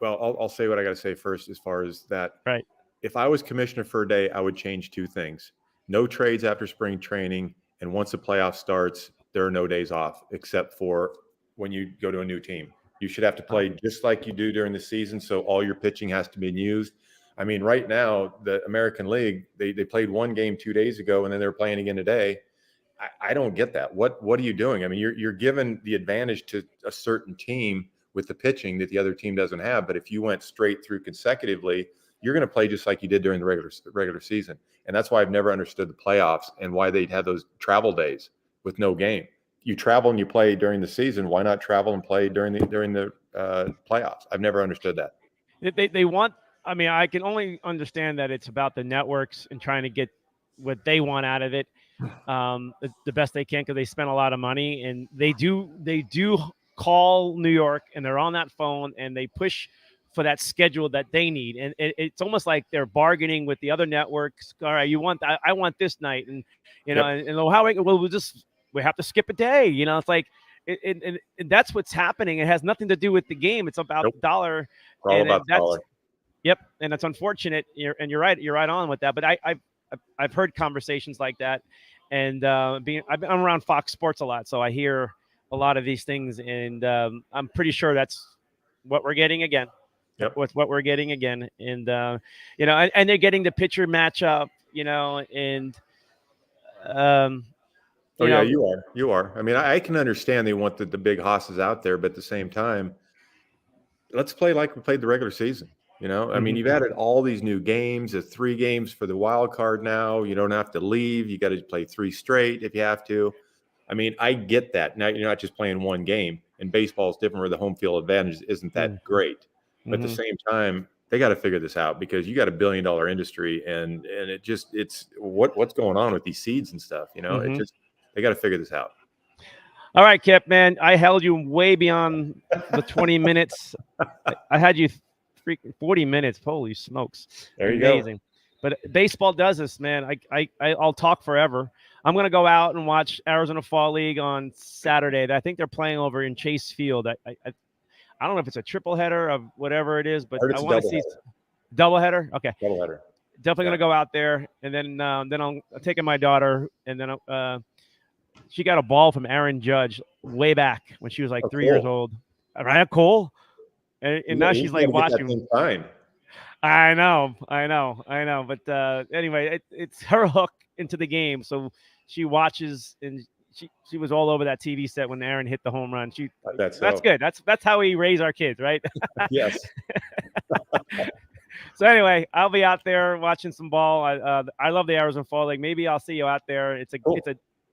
S2: well, I'll say what I got to say first. As far as that,
S1: right?
S2: If I was commissioner for a day, I would change 2 things: no trades after spring training, and once the playoff starts, there are no days off except for when you go to a new team. You should have to play just like you do during the season, so all your pitching has to be used. I mean, right now, the American League, they played 1 game 2 days ago, and then they're playing again today. I don't get that. What are you doing? I mean, you're given the advantage to a certain team with the pitching that the other team doesn't have. But if you went straight through consecutively, you're going to play just like you did during the regular season. And that's why I've never understood the playoffs and why they'd have those travel days with no game. You travel and you play during the season. Why not travel and play during the playoffs? I've never understood that.
S1: They want. I mean, I can only understand that it's about the networks and trying to get what they want out of it, the best they can, because they spend a lot of money, and they do call New York, and they're on that phone, and they push for that schedule that they need, and it's almost like they're bargaining with the other networks. All right, you want that? I want this night, and we have to skip a day. It's like, and that's what's happening. It has nothing to do with the game. It's about the dollar.
S2: All about the dollar.
S1: Yep, and it's unfortunate. You're right. You're right on with that. But I've heard conversations like that, and I'm around Fox Sports a lot, so I hear a lot of these things, and I'm pretty sure that's what we're getting again.
S2: Yep.
S1: With what we're getting again, and and they're getting the pitcher matchup, and
S2: you are. I mean, I can understand they want the big hosses out there, but at the same time, let's play like we played the regular season. I mean, you've added all these new games. It's 3 games for the wild card now. You don't have to leave. You got to play 3 straight if you have to. I mean, I get that. Now you're not just playing 1 game, and baseball is different where the home field advantage isn't that great. But at the same time, they got to figure this out because you got $1 billion industry, and it's what's going on with these seeds and stuff. They got to figure this out.
S1: All right, Kip, man, I held you way beyond the 20 minutes. I had you freaking 40 minutes. Holy smokes.
S2: There you
S1: Amazing.
S2: go.
S1: But baseball does this, man. I'll talk forever. I'm going to go out and watch Arizona Fall League on Saturday. I think they're playing over in Chase Field. I don't know if it's a triple header of whatever it is, but I want to see double header. Okay.
S2: Double header.
S1: Definitely going to go out there. And then I'm taking my daughter, and then she got a ball from Aaron Judge way back when she was like 3 years old. Right, cool. And now she's like watching.
S2: Fine.
S1: I know. But anyway, it's her hook into the game. So she watches, and she was all over that TV set when Aaron hit the home run.
S2: I bet
S1: That's
S2: so.
S1: good. That's how we raise our kids, right?
S2: Yes.
S1: So anyway, I'll be out there watching some ball. I love the Arizona Fall League. Maybe I'll see you out there.
S2: Cool.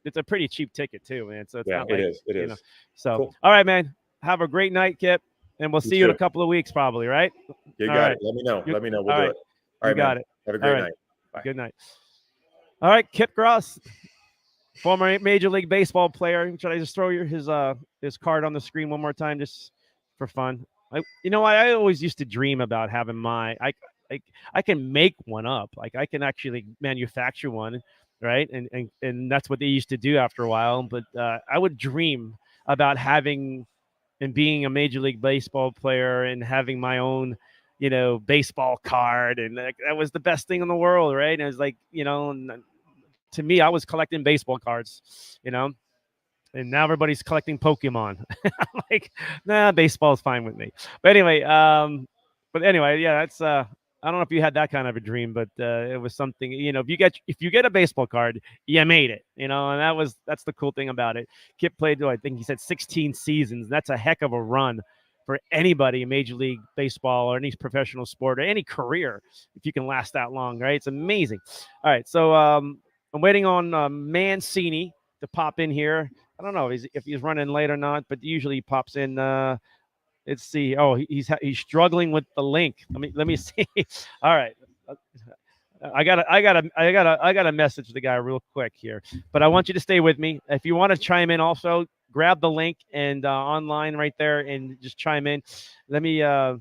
S1: It's a pretty cheap ticket too, man. So it's
S2: Yeah,
S1: not
S2: it
S1: like
S2: is. It is.
S1: So
S2: Cool.
S1: all right, man. Have a great night, Kip, and we'll
S2: You
S1: see you in a
S2: too.
S1: couple of weeks, probably. Right?
S2: You
S1: All
S2: got
S1: right.
S2: it. Let me know.
S1: You-
S2: Let me know. We'll
S1: all
S2: do
S1: right.
S2: it. All
S1: You
S2: right,
S1: got
S2: man.
S1: it.
S2: Have a
S1: All
S2: great
S1: right.
S2: night. Bye.
S1: Good night. All right, Kip Cross, former Major League Baseball player. Should I just throw his card on the screen one more time, just for fun? I always used to dream about having I can make one up. Like I can actually manufacture one, right? And that's what they used to do after a while. But I would dream about having and being a Major League Baseball player and having my own, baseball card, and that was the best thing in the world, right? And it was like, to me, I was collecting baseball cards, and now everybody's collecting Pokemon. I'm like, nah, baseball's fine with me. But anyway, yeah, that's I don't know if you had that kind of a dream, but it was something, if you get a baseball card, you made it, and that's the cool thing about it. Kip played, I think he said 16 seasons. That's a heck of a run for anybody in Major League Baseball or any professional sport or any career, if you can last that long, right? It's amazing. All right, so I'm waiting on Mancini to pop in here. I don't know if he's running late or not, but usually he pops in. Let's see. Oh, he's struggling with the link. Let me see. All right. I got to message the guy real quick here, but I want you to stay with me. If you want to chime in, also grab the link and online right there and just chime in. Let me get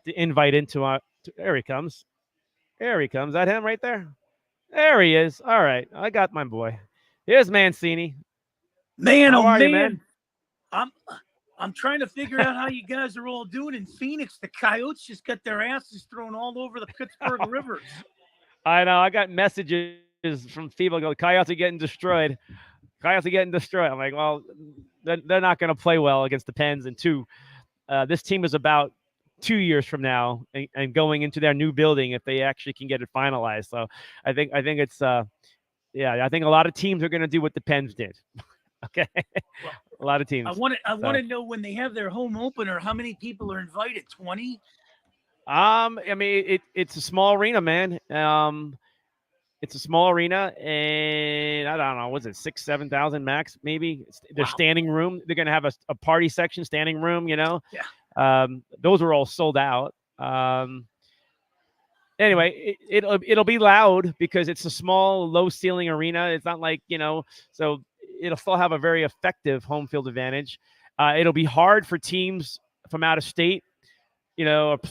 S1: the invite into our. There he comes. There he comes. Is that him right there? There he is. All right, I got my boy. Here's Mancini.
S3: Man,
S1: How
S3: oh
S1: are you,
S3: man,
S1: man?
S3: I'm trying to figure out how you guys are all doing in Phoenix. The Coyotes just got their asses thrown all over the Pittsburgh rivers.
S1: I know. I got messages from people go, Coyotes are getting destroyed. Coyotes are getting destroyed. I'm like, well, they're not going to play well against the Pens. And two, this team is about 2 years from now and going into their new building if they actually can get it finalized. So I think it's I think a lot of teams are going to do what the Pens did. Okay,
S3: Well,
S1: a lot of teams.
S3: I want to know when they have their home opener, how many people are invited? 20?
S1: I mean, it's a small arena, man. It's a small arena, and I don't know, was it 7,000 max? Maybe their standing room. They're gonna have a party section, standing room.
S3: Yeah.
S1: Those are all sold out. Anyway, it'll be loud because it's a small, low ceiling arena. It's not like so it'll still have a very effective home field advantage. It'll be hard for teams from out of state,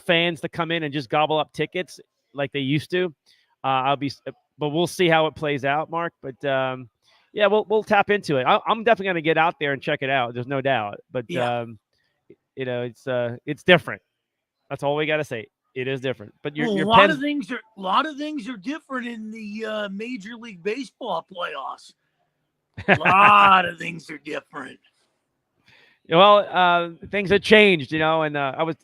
S1: fans to come in and just gobble up tickets like they used to. But we'll see how it plays out, Mark. But yeah, we'll tap into it. I'm definitely going to get out there and check it out. There's no doubt. But
S3: Yeah.
S1: it's different. That's all we got to say. It is different. But
S3: a
S1: your
S3: lot
S1: Pens,
S3: of things are different in the Major League Baseball playoffs. A lot of things are different.
S1: well, things have changed, and I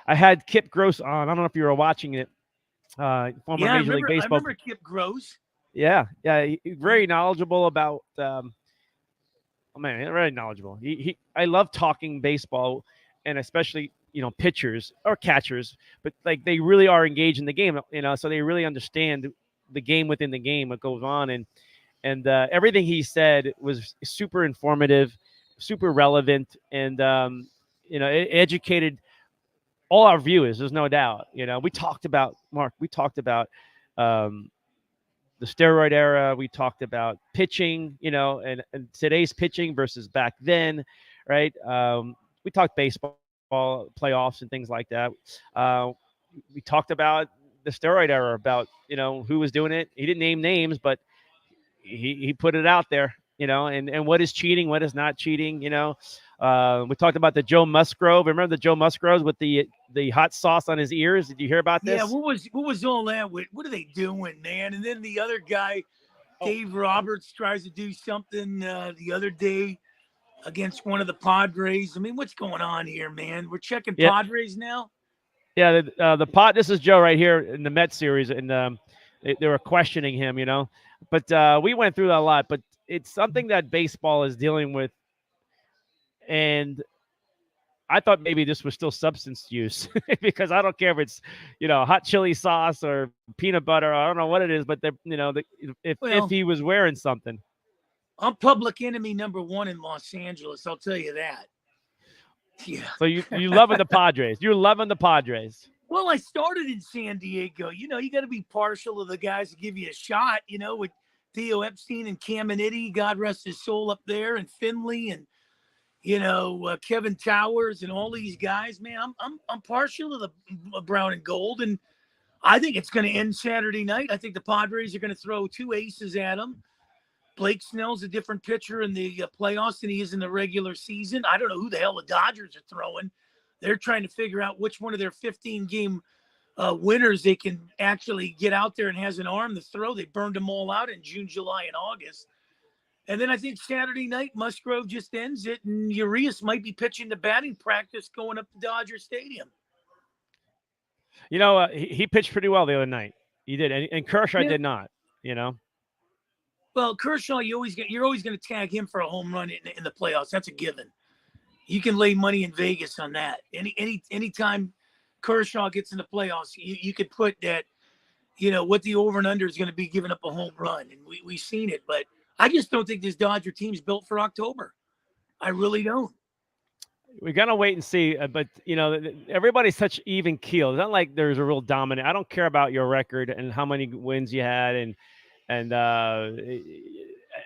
S1: had Kip Gross on. I don't know if you were watching it. Former Major League Baseball.
S3: I remember Kip Gross.
S1: Yeah, very knowledgeable about. Very knowledgeable. I love talking baseball, and especially pitchers or catchers, but like they really are engaged in the game. So they really understand the game within the game, what goes on, and everything he said was super informative, super relevant, and it educated all our viewers. There's no doubt. We talked about Mark. We talked about. The steroid era. We talked about pitching, and today's pitching versus back then, right? We talked baseball playoffs and things like that. We talked about the steroid era, about who was doing it. He didn't name names, but he put it out there, and what is cheating, what is not cheating. We talked about the Joe Musgrove. Remember the Joe Musgroves with the hot sauce on his ears? Did you hear about this?
S3: Yeah, what was all that with? What are they doing, man? And then the other guy, Dave Roberts, tries to do something the other day against one of the Padres. I mean, what's going on here, man? We're checking Padres now.
S1: Yeah, the pot. This is Joe right here in the Mets series, and they were questioning him, but we went through that a lot. But it's something that baseball is dealing with, and I thought maybe this was still substance use because I don't care if it's hot chili sauce or peanut butter. I don't know what it is, but if he was wearing something.
S3: I'm public enemy #1 in Los Angeles. I'll tell you that. Yeah.
S1: So you loving the Padres? You're loving the Padres.
S3: Well, I started in San Diego. You got to be partial to the guys that give you a shot. With Theo Epstein and Caminiti, God rest his soul up there, and Finley, and Kevin Towers, and all these guys. Man, I'm partial to the brown and gold, and I think it's going to end Saturday night. I think the Padres are going to throw 2 aces at them. Blake Snell's a different pitcher in the playoffs than he is in the regular season. I don't know who the hell the Dodgers are throwing. They're trying to figure out which one of their 15-game winners they can actually get out there and has an arm to throw. They burned them all out in June, July, and August. And then I think Saturday night, Musgrove just ends it, and Urias might be pitching the batting practice going up to Dodger Stadium.
S1: He pitched pretty well the other night. He did, and Kershaw did not.
S3: Well, Kershaw, you're always going to tag him for a home run in the playoffs. That's a given. You can lay money in Vegas on that. Anytime Kershaw gets in the playoffs, you could put that, what the over and under is going to be giving up a home run, and we've seen it. But I just don't think this Dodger team's built for October. I really don't.
S1: We're gonna wait and see, but everybody's such even keel. It's not like there's a real dominant. I don't care about your record and how many wins you had, and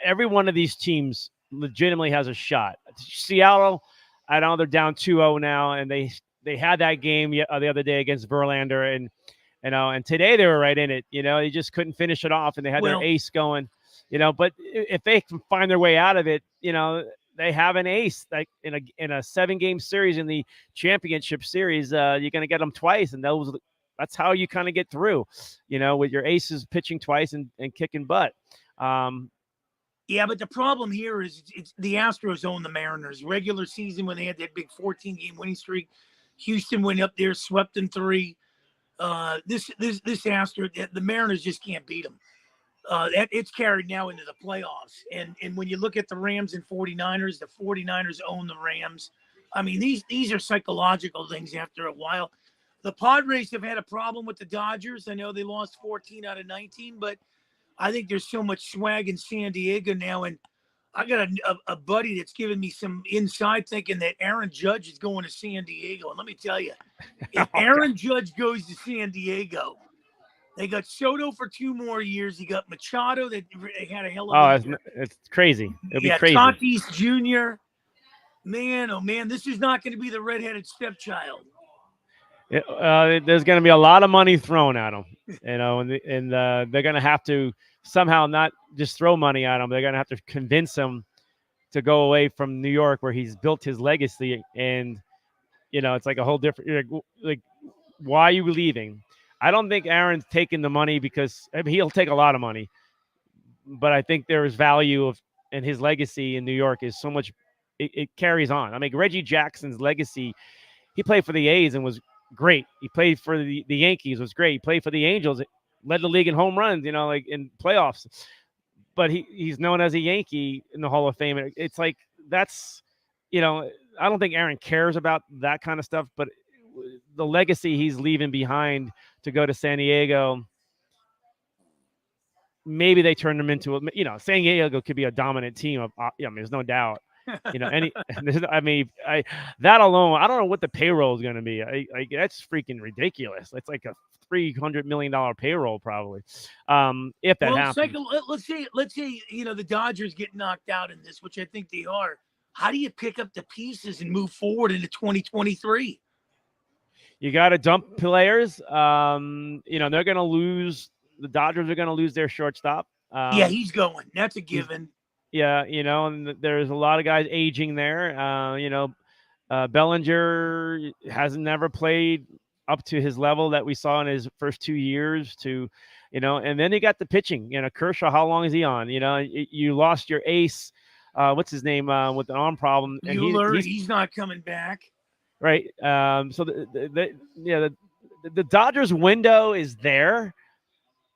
S1: every one of these teams legitimately has a shot. Seattle, I know they're down 2-0 now, and they had that game the other day against Verlander, and today they were right in it. They just couldn't finish it off, and they had their ace going. But if they can find their way out of it, they have an ace. Like in a 7-game series in the championship series, you're going to get them twice, and that's how you kind of get through, with your aces pitching twice and kicking butt.
S3: Yeah, but the problem here is it's the Astros own the Mariners. Regular season, when they had that big 14-game winning streak, Houston went up there, swept them 3. This Astro, the Mariners just can't beat them. It's carried now into the playoffs. And when you look at the Rams and 49ers, the 49ers own the Rams. I mean, these are psychological things after a while. The Padres have had a problem with the Dodgers. I know they lost 14 out of 19, but I think there's so much swag in San Diego now. And I got a buddy that's giving me some inside thinking that Aaron Judge is going to San Diego. And let me tell you, if Aaron Judge goes to San Diego, they got Soto for 2 more years. You got Machado that had a hell of a year.
S1: It's crazy. It'll be crazy.
S3: Tatis Jr. Man, oh man, this is not going to be the redheaded stepchild.
S1: There's going to be a lot of money thrown at him, and they're going to have to somehow not just throw money at him. They're going to have to convince him to go away from New York, where he's built his legacy. And it's like a whole different. Like, why are you leaving? I don't think Aaron's taking the money because he'll take a lot of money, but I think there is value and his legacy in New York is so much. It carries on. I mean, Reggie Jackson's legacy. He played for the A's and was great. He played for the Yankees, was great. He played for the Angels, led the league in home runs, like in playoffs. But he's known as a Yankee in the Hall of Fame. It's like that's, I don't think Aaron cares about that kind of stuff, but the legacy he's leaving behind to go to San Diego, maybe they turn them into San Diego could be a dominant team. There's no doubt. That alone, I don't know what the payroll is going to be. That's freaking ridiculous. It's like a $300 million payroll probably. If that happens.
S3: Let's say the Dodgers get knocked out in this, which I think they are. How do you pick up the pieces and move forward into 2023?
S1: You got to dump players. They're going to lose. The Dodgers are going to lose their shortstop.
S3: Yeah, he's going. That's a given.
S1: Yeah, and there's a lot of guys aging there. Bellinger hasn't never played up to his level that we saw in his first 2 years. And then you got the pitching. Kershaw, how long is he on? You lost your ace. What's his name with an arm problem? And
S3: he's not coming back.
S1: Right. So the Dodgers window is there,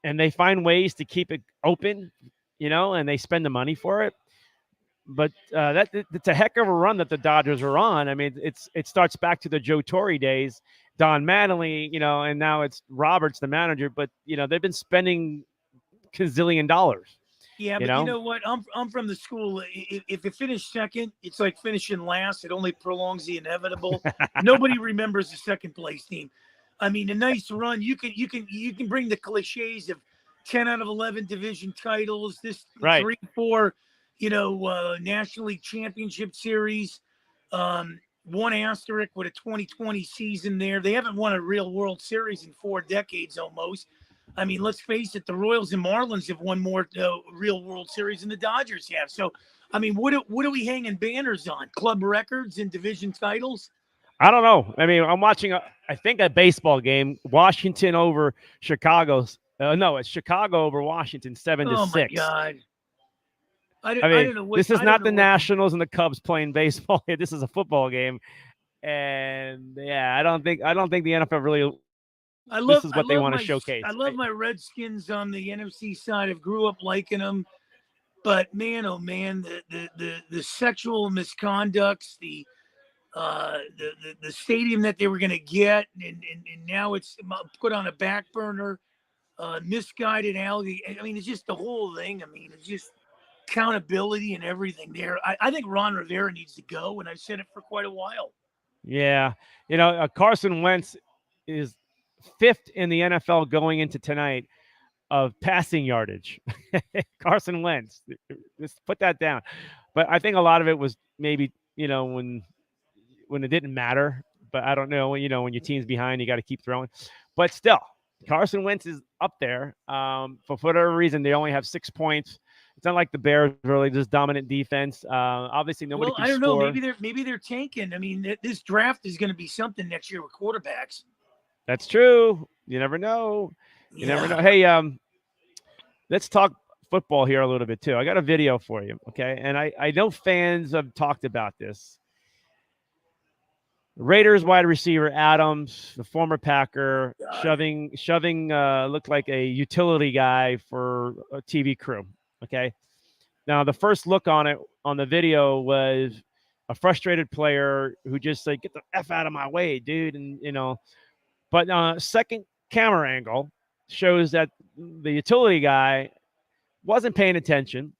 S1: and they find ways to keep it open, and they spend the money for it. But it's a heck of a run that the Dodgers are on. I mean, it starts back to the Joe Torre days, Don Mattingly, and now it's Roberts, the manager. But they've been spending gazillion dollars.
S3: Yeah, but you know what? I'm from the school. If you finish second, it's like finishing last. It only prolongs the inevitable. Nobody remembers the second place team. I mean, a nice run. You can bring the cliches of 10 out of 11 division titles. This
S1: right.
S3: 3-4. National League Championship Series, one asterisk with a 2020 season there. They haven't won a real World Series in 4 decades almost. I mean, let's face it, the Royals and Marlins have won more real World Series than the Dodgers have. So, I mean, what are we hanging banners on? Club records and division titles?
S1: I don't know. I mean, I'm watching, I think, a baseball game, Washington over Chicago's. No, it's Chicago over Washington, 7-6.
S3: Oh, my God.
S1: I don't know this is not the Nationals and the Cubs playing baseball here. This is a football game, and I don't think the NFL really. This is what they want to showcase.
S3: I love my Redskins on the NFC side. I grew up liking them, but man, oh man, the sexual misconducts, the stadium that they were going to get, and now it's put on a back burner, misguided alley. I mean, it's just the whole thing. I mean, it's just accountability and everything there. I think Ron Rivera needs to go, and I've said it for quite a while.
S1: Yeah. Carson Wentz is 5th in the NFL going into tonight of passing yardage. Carson Wentz. Just put that down. But I think a lot of it was maybe, when it didn't matter. But I don't know, when your team's behind, you got to keep throwing. But still, Carson Wentz is up there. For whatever reason, they only have 6 points. It's not like the Bears really just dominant defense. Obviously, nobody can score.
S3: I don't know. Maybe they're tanking. I mean, this draft is going to be something next year with quarterbacks.
S1: That's true. You never know. You never know. Hey, let's talk football here a little bit too. I got a video for you, okay? And I know fans have talked about this. Raiders wide receiver Adams, the former Packer, shoving looked like a utility guy for a TV crew. Okay. Now the first look on the video was a frustrated player who just said, "Get the F out of my way, dude." And but second camera angle shows that the utility guy wasn't paying attention,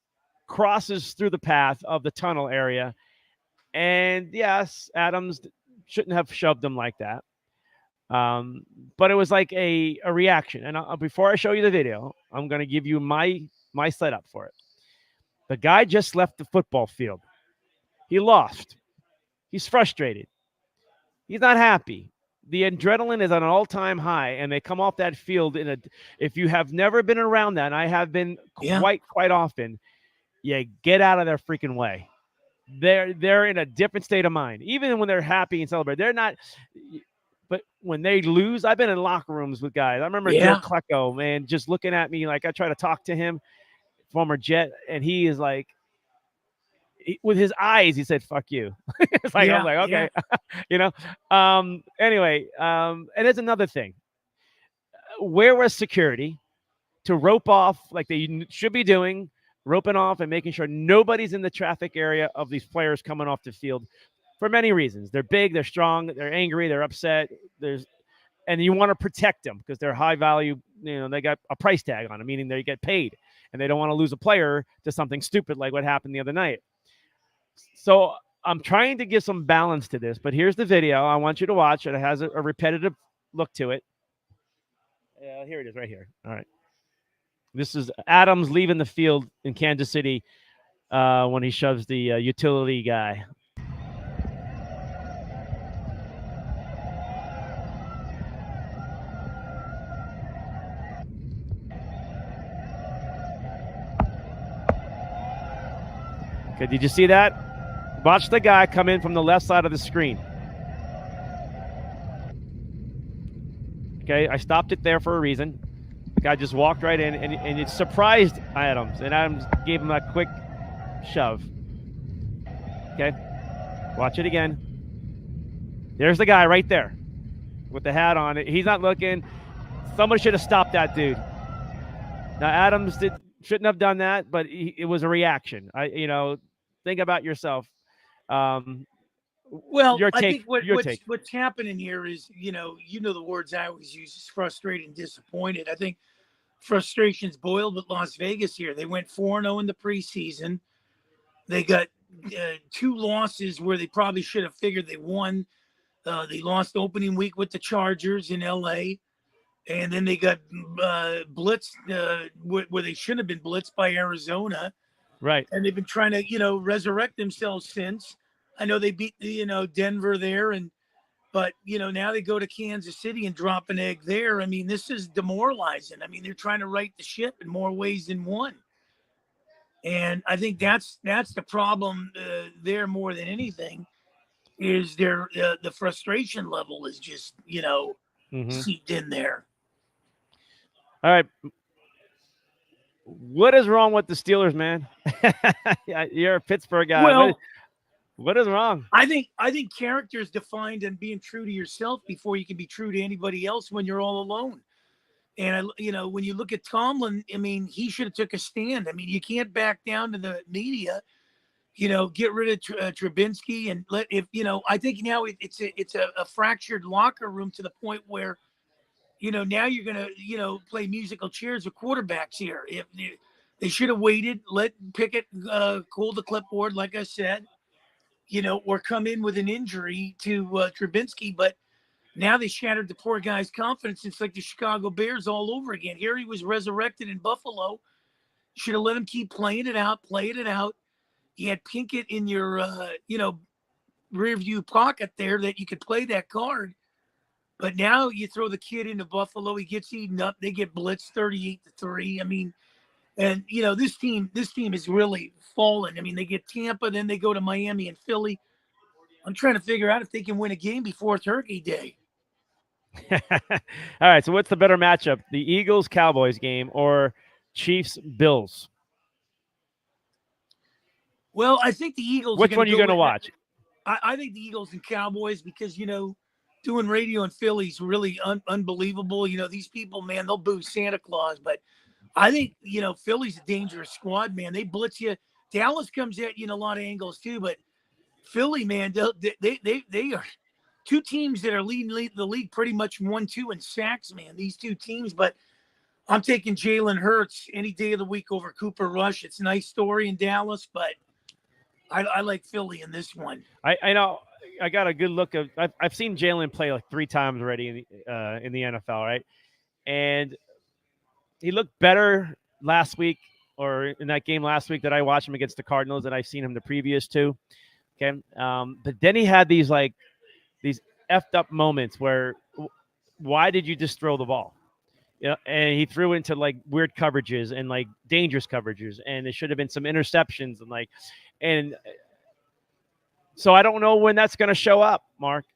S1: crosses through the path of the tunnel area, and yes, Adams shouldn't have shoved him like that. But it was like a reaction. And before I show you the video, I'm going to give you my setup for it. The guy just left the football field. He lost. He's frustrated. He's not happy. The adrenaline is at an all-time high, and they come off that field if you have never been around that, and I have been quite often, get out of their freaking way. They're in a different state of mind. Even when they're happy and celebrate, they're not. But when they lose, I've been in locker rooms with guys. I remember Joe Klecko, man, just looking at me like I try to talk to him, former Jet, and he is like, with his eyes, he said, "Fuck you." It's like, I'm like, okay, Anyway, and there's another thing. Where was security to rope off like they should be doing? Roping off and making sure nobody's in the traffic area of these players coming off the field for many reasons. They're big, they're strong, they're angry, they're upset. And you want to protect them because they're high value. They got a price tag on them, meaning they get paid, and they don't want to lose a player to something stupid like what happened the other night. So I'm trying to give some balance to this, but here's the video. I want you to watch it. It has a repetitive look to it. Here it is right here. All right. This is Adams leaving the field in Kansas City when he shoves the utility guy. Okay, did you see that? Watch the guy come in from the left side of the screen. Okay, I stopped it there for a reason. The guy just walked right in, and it surprised Adams, and Adams gave him a quick shove. Okay, watch it again. There's the guy right there. with the hat on. He's not looking. Somebody should have stopped that dude. Now Adams shouldn't have done that, but it was a reaction. Think about yourself.
S3: Well,
S1: Your
S3: I
S1: take.
S3: think
S1: Your take.
S3: what's happening here is, the words I always use is frustrated and disappointed. I think frustration's boiled with Las Vegas here. They went 4-0 in the preseason. They got 2 losses where they probably should have figured they won. They lost opening week with the Chargers in LA. And then they got blitzed where they shouldn't have been blitzed by Arizona.
S1: Right.
S3: And they've been trying to, resurrect themselves since. I know they beat, Denver there. But now they go to Kansas City and drop an egg there. I mean, this is demoralizing. I mean, they're trying to right the ship in more ways than one. And I think that's the problem there more than anything is the frustration level is just, seeped in there.
S1: All right. What is wrong with the Steelers, man? You're a Pittsburgh guy.
S3: Well,
S1: what is wrong?
S3: I think character is defined in being true to yourself before you can be true to anybody else when you're all alone. And when you look at Tomlin, I mean, he should have took a stand. I mean, you can't back down to the media. Get rid of Trubinsky and I think now it's a fractured locker room to the point where. Now you're going to, play musical chairs with quarterbacks here. If they should have waited, let Pickett cool the clipboard, like I said, or come in with an injury to Trubinsky. But now they shattered the poor guy's confidence. It's like the Chicago Bears all over again. Here he was resurrected in Buffalo. Should have let him keep playing it out. You had Pinkett in your, rear view pocket there that you could play that card. But now you throw the kid into Buffalo, he gets eaten up. They get blitzed 38-3. I mean, and this team is really fallen. I mean, they get Tampa, then they go to Miami and Philly. I'm trying to figure out if they can win a game before Turkey Day.
S1: All right. So what's the better matchup, the Eagles-Cowboys game or Chiefs-Bills?
S3: Well, I think the Eagles.
S1: Which one are you going to watch?
S3: I think the Eagles and Cowboys because doing radio in Philly is really unbelievable. These people, man, they'll boo Santa Claus. But I think, Philly's a dangerous squad, man. They blitz you. Dallas comes at you in a lot of angles too. But Philly, man, they are 2 teams that are leading the league pretty much 1-2 in sacks, man, these 2 teams. But I'm taking Jalen Hurts any day of the week over Cooper Rush. It's a nice story in Dallas, but I like Philly in this one.
S1: I know. I got a good look of. I've seen Jalen play like 3 times already in the NFL, right? And he looked better last week, or in that game last week that I watched him against the Cardinals, and I've seen him the previous 2. Okay, but then he had these effed up moments where, why did you just throw the ball? And he threw into weird coverages and dangerous coverages, and there should have been some interceptions and. So I don't know when that's going to show up, Mark.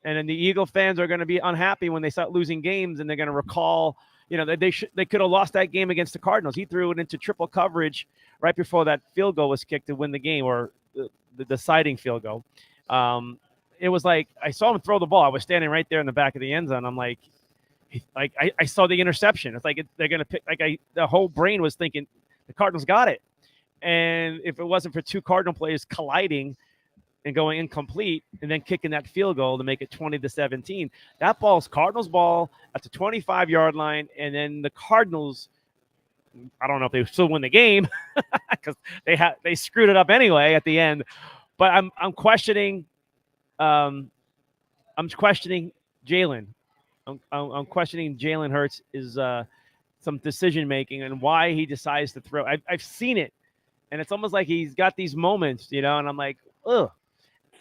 S1: And then the Eagle fans are going to be unhappy when they start losing games, and they're going to recall, they could have lost that game against the Cardinals. He threw it into triple coverage right before that field goal was kicked to win the game, or the deciding field goal. It was I saw him throw the ball. I was standing right there in the back of the end zone. I'm I saw the interception. It's they're going to pick. The whole brain was thinking the Cardinals got it, and if it wasn't for 2 Cardinal players colliding and going incomplete and then kicking that field goal to make it 20-17. That ball's Cardinals ball at the 25-yard line. And then the Cardinals, I don't know if they still win the game because they screwed it up anyway at the end. But I'm questioning Jalen. I'm questioning Jalen Hurts is some decision making and why he decides to throw. I've seen it, and it's almost like he's got these moments, and I'm like, ugh.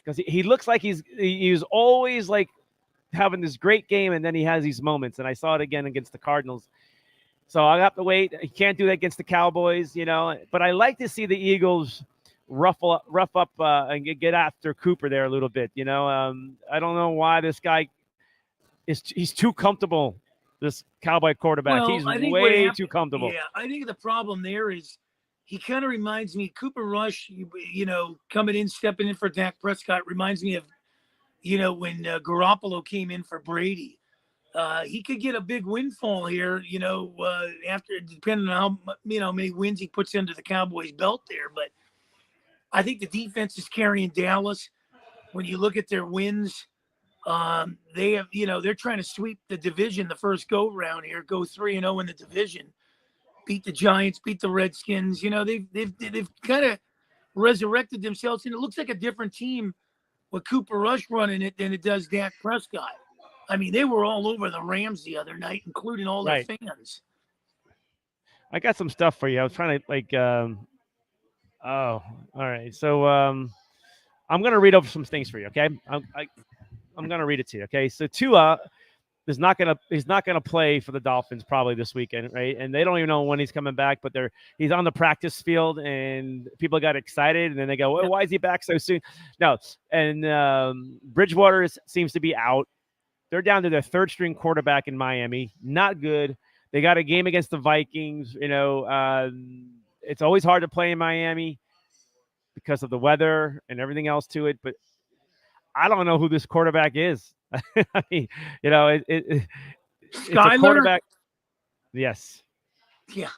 S1: Because he looks like he's always having this great game, and then he has these moments. And I saw it again against the Cardinals. So I have to wait. He can't do that against the Cowboys, But I like to see the Eagles rough up and get after Cooper there a little bit, I don't know why this guy he's too comfortable. This Cowboy quarterback,
S3: well,
S1: he's way too comfortable.
S3: Yeah, I think the problem there is. He kind of reminds me, Cooper Rush, stepping in for Dak Prescott reminds me of, when Garoppolo came in for Brady. he could get a big windfall here, after, depending on how, many wins he puts under the Cowboys belt there. But I think the defense is carrying Dallas. When you look at their wins, they have, they're trying to sweep the division the first go round here, go 3-0 in the division, beat the Giants, beat the Redskins. They've kind of resurrected themselves, and it looks like a different team with Cooper Rush running it than it does Dak Prescott. I mean, they were all over the Rams the other night, including all their fans.
S1: I got some stuff for you. I was trying to all right. So I'm gonna read over some things for you. Okay, I'm gonna read it to you. Okay, so Tua is not gonna play for the Dolphins probably this weekend, right? And they don't even know when he's coming back, but he's on the practice field, and people got excited, and then they go, well, why is he back so soon? No, and Bridgewater seems to be out. They're down to their third string quarterback in Miami. Not good. They got a game against the Vikings. It's always hard to play in Miami because of the weather and everything else to it. But I don't know who this quarterback is. I mean, it's a quarterback. Yes.
S3: Yeah.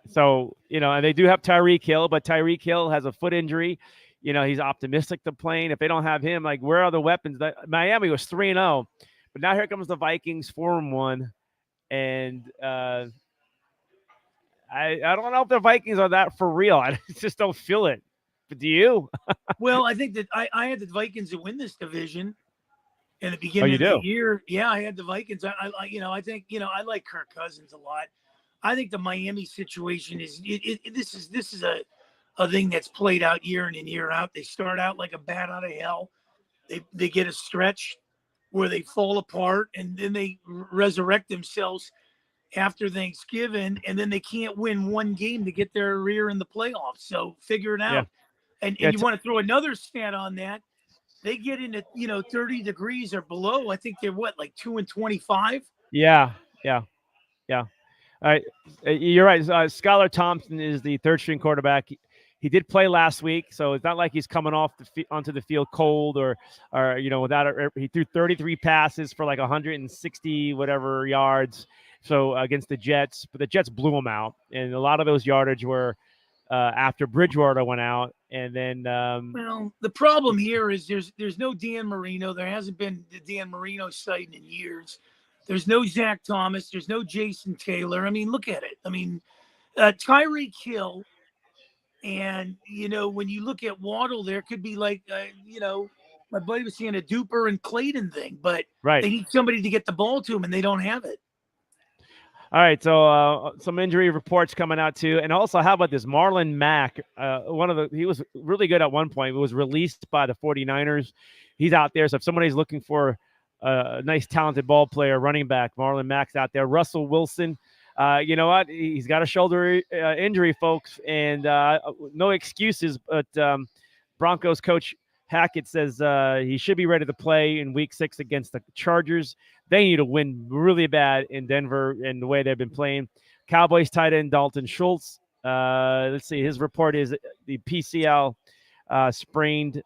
S1: So, and they do have Tyreek Hill, but Tyreek Hill has a foot injury. He's optimistic to playing. If they don't have him, like, where are the weapons? Miami was 3-0, but now here comes the Vikings 4-1. And I don't know if the Vikings are that for real. I just don't feel it. But do you?
S3: Well, I think that I had the Vikings to win this division in the beginning of the year. Yeah, I had the Vikings. I think, I like Kirk Cousins a lot. I think the Miami situation is this is a thing that's played out year in and year out. They start out like a bat out of hell. They get a stretch where they fall apart, and then they resurrect themselves after Thanksgiving, and then they can't win one game to get their rear in the playoffs. So figure it out. Yeah. And you want to throw another stat on that. They get into, 30 degrees or below. I think they're like 2-25.
S1: Yeah. All right. You're right. Skylar Thompson is the third string quarterback. He did play last week, so it's not like he's coming off onto the field cold or without it. He threw 33 passes for like 160 whatever yards. So against the Jets, but the Jets blew him out, and a lot of those yardage were after Bridgewater went out. And then
S3: well, the problem here is there's no Dan Marino. There hasn't been the Dan Marino sighting in years. There's no Zach Thomas. There's no Jason Taylor. I mean, look at it. I mean, Tyreek Hill. And, when you look at Waddle, there could be like, my buddy was saying a Duper and Clayton thing, but they need somebody to get the ball to him, and they don't have it.
S1: All right, so some injury reports coming out too. And also, how about this? Marlin Mack, he was really good at one point. He was released by the 49ers. He's out there. So if somebody's looking for a nice, talented ball player, running back, Marlin Mack's out there. Russell Wilson. You know what? He's got a shoulder injury, folks, and no excuses. But Broncos coach Hackett says he should be ready to play in Week 6 against the Chargers. They need to win really bad in Denver and the way they've been playing. Cowboys tight end Dalton Schultz. Let's see. His report is the PCL sprained,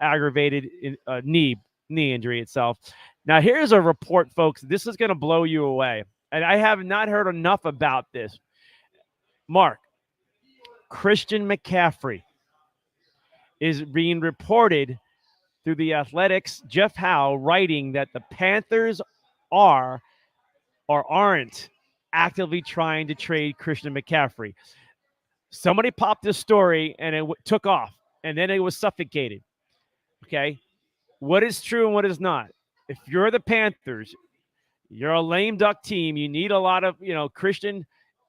S1: aggravated knee injury itself. Now, here's a report, folks. This is going to blow you away. And I have not heard enough about this. Mark, Christian McCaffrey is being reported through the Athletics, Jeff Howe, writing that the Panthers are or aren't actively trying to trade Christian McCaffrey. Somebody popped this story and it took off, and then it was suffocated. Okay? What is true and what is not? If you're the Panthers, you're a lame duck team. You need a lot of, Christian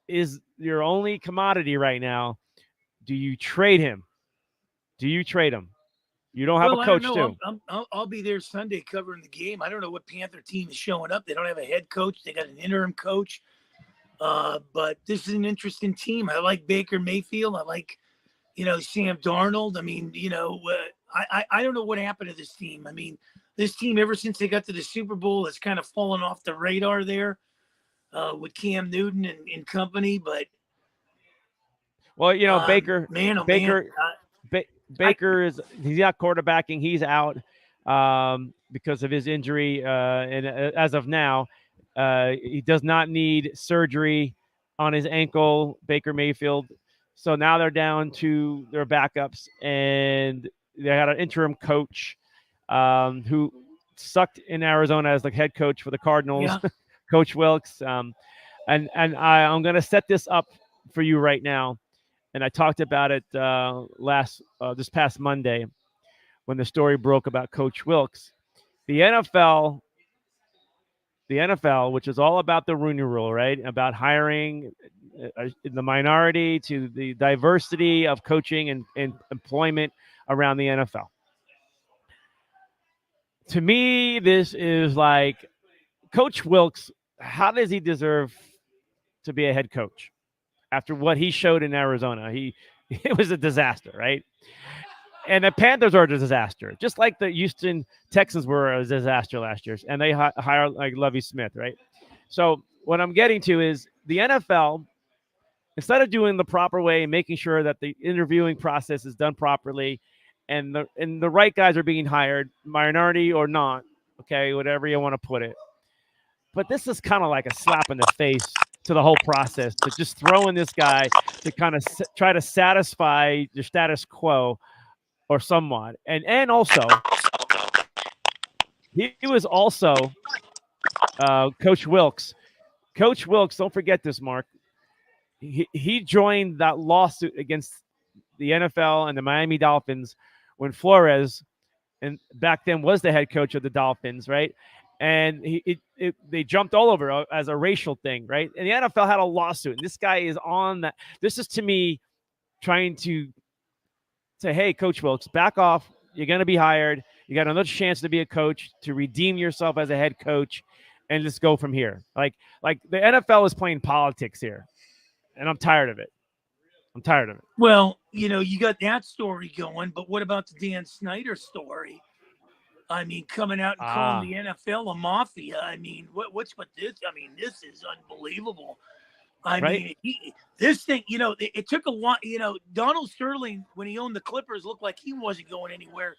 S1: is your only commodity right now. Do you trade him? You don't have a coach, too.
S3: I'll be there Sunday covering the game. I don't know what Panther team is showing up. They don't have a head coach. They got an interim coach. But this is an interesting team. I like Baker Mayfield. I like, Sam Darnold. I mean, I don't know what happened to this team. I mean, this team, ever since they got to the Super Bowl, has kind of fallen off the radar there with Cam Newton and company. But
S1: Baker, he's not quarterbacking. He's out. because of his injury. And as of now, he does not need surgery on his ankle, Baker Mayfield. So now they're down to their backups, and they had an interim coach who sucked in Arizona as the head coach for the Cardinals,
S3: Yeah.
S1: Coach Wilkes. And I'm going to set this up for you right now. And I talked about it this past Monday when the story broke about Coach Wilkes. The NFL, which is all about the Rooney Rule, right? About hiring the minority to the diversity of coaching and employment around the NFL. To me, this is like Coach Wilkes. How does he deserve to be a head coach after what he showed in Arizona? It was a disaster, right? And the Panthers are a disaster, just like the Houston Texans were a disaster last year, and they hired like Lovie Smith, right? So what I'm getting to is the NFL, instead of doing the proper way and making sure that the interviewing process is done properly, and the right guys are being hired, minority or not, okay, whatever you want to put it. But this is kind of like a slap in the face to the whole process, to just throw in this guy to kind of try to satisfy the status quo or somewhat. And also, he was also Coach Wilkes. Coach Wilkes, don't forget this, Mark. He joined that lawsuit against the NFL and the Miami Dolphins when Flores, and back then was the head coach of the Dolphins, right? And they jumped all over as a racial thing, right? And the NFL had a lawsuit. And this guy is on that. This is, to me, trying to say, hey, Coach Wilkes, back off. You're going to be hired. You got another chance to be a coach, to redeem yourself as a head coach, and just go from here. Like the NFL is playing politics here, and I'm tired of it.
S3: Well, you got that story going, but what about the Dan Snyder story? I mean, coming out and calling the NFL a mafia. I mean, what's with this? I mean, this is unbelievable. I mean, this thing, it took a lot. Donald Sterling, when he owned the Clippers, looked like he wasn't going anywhere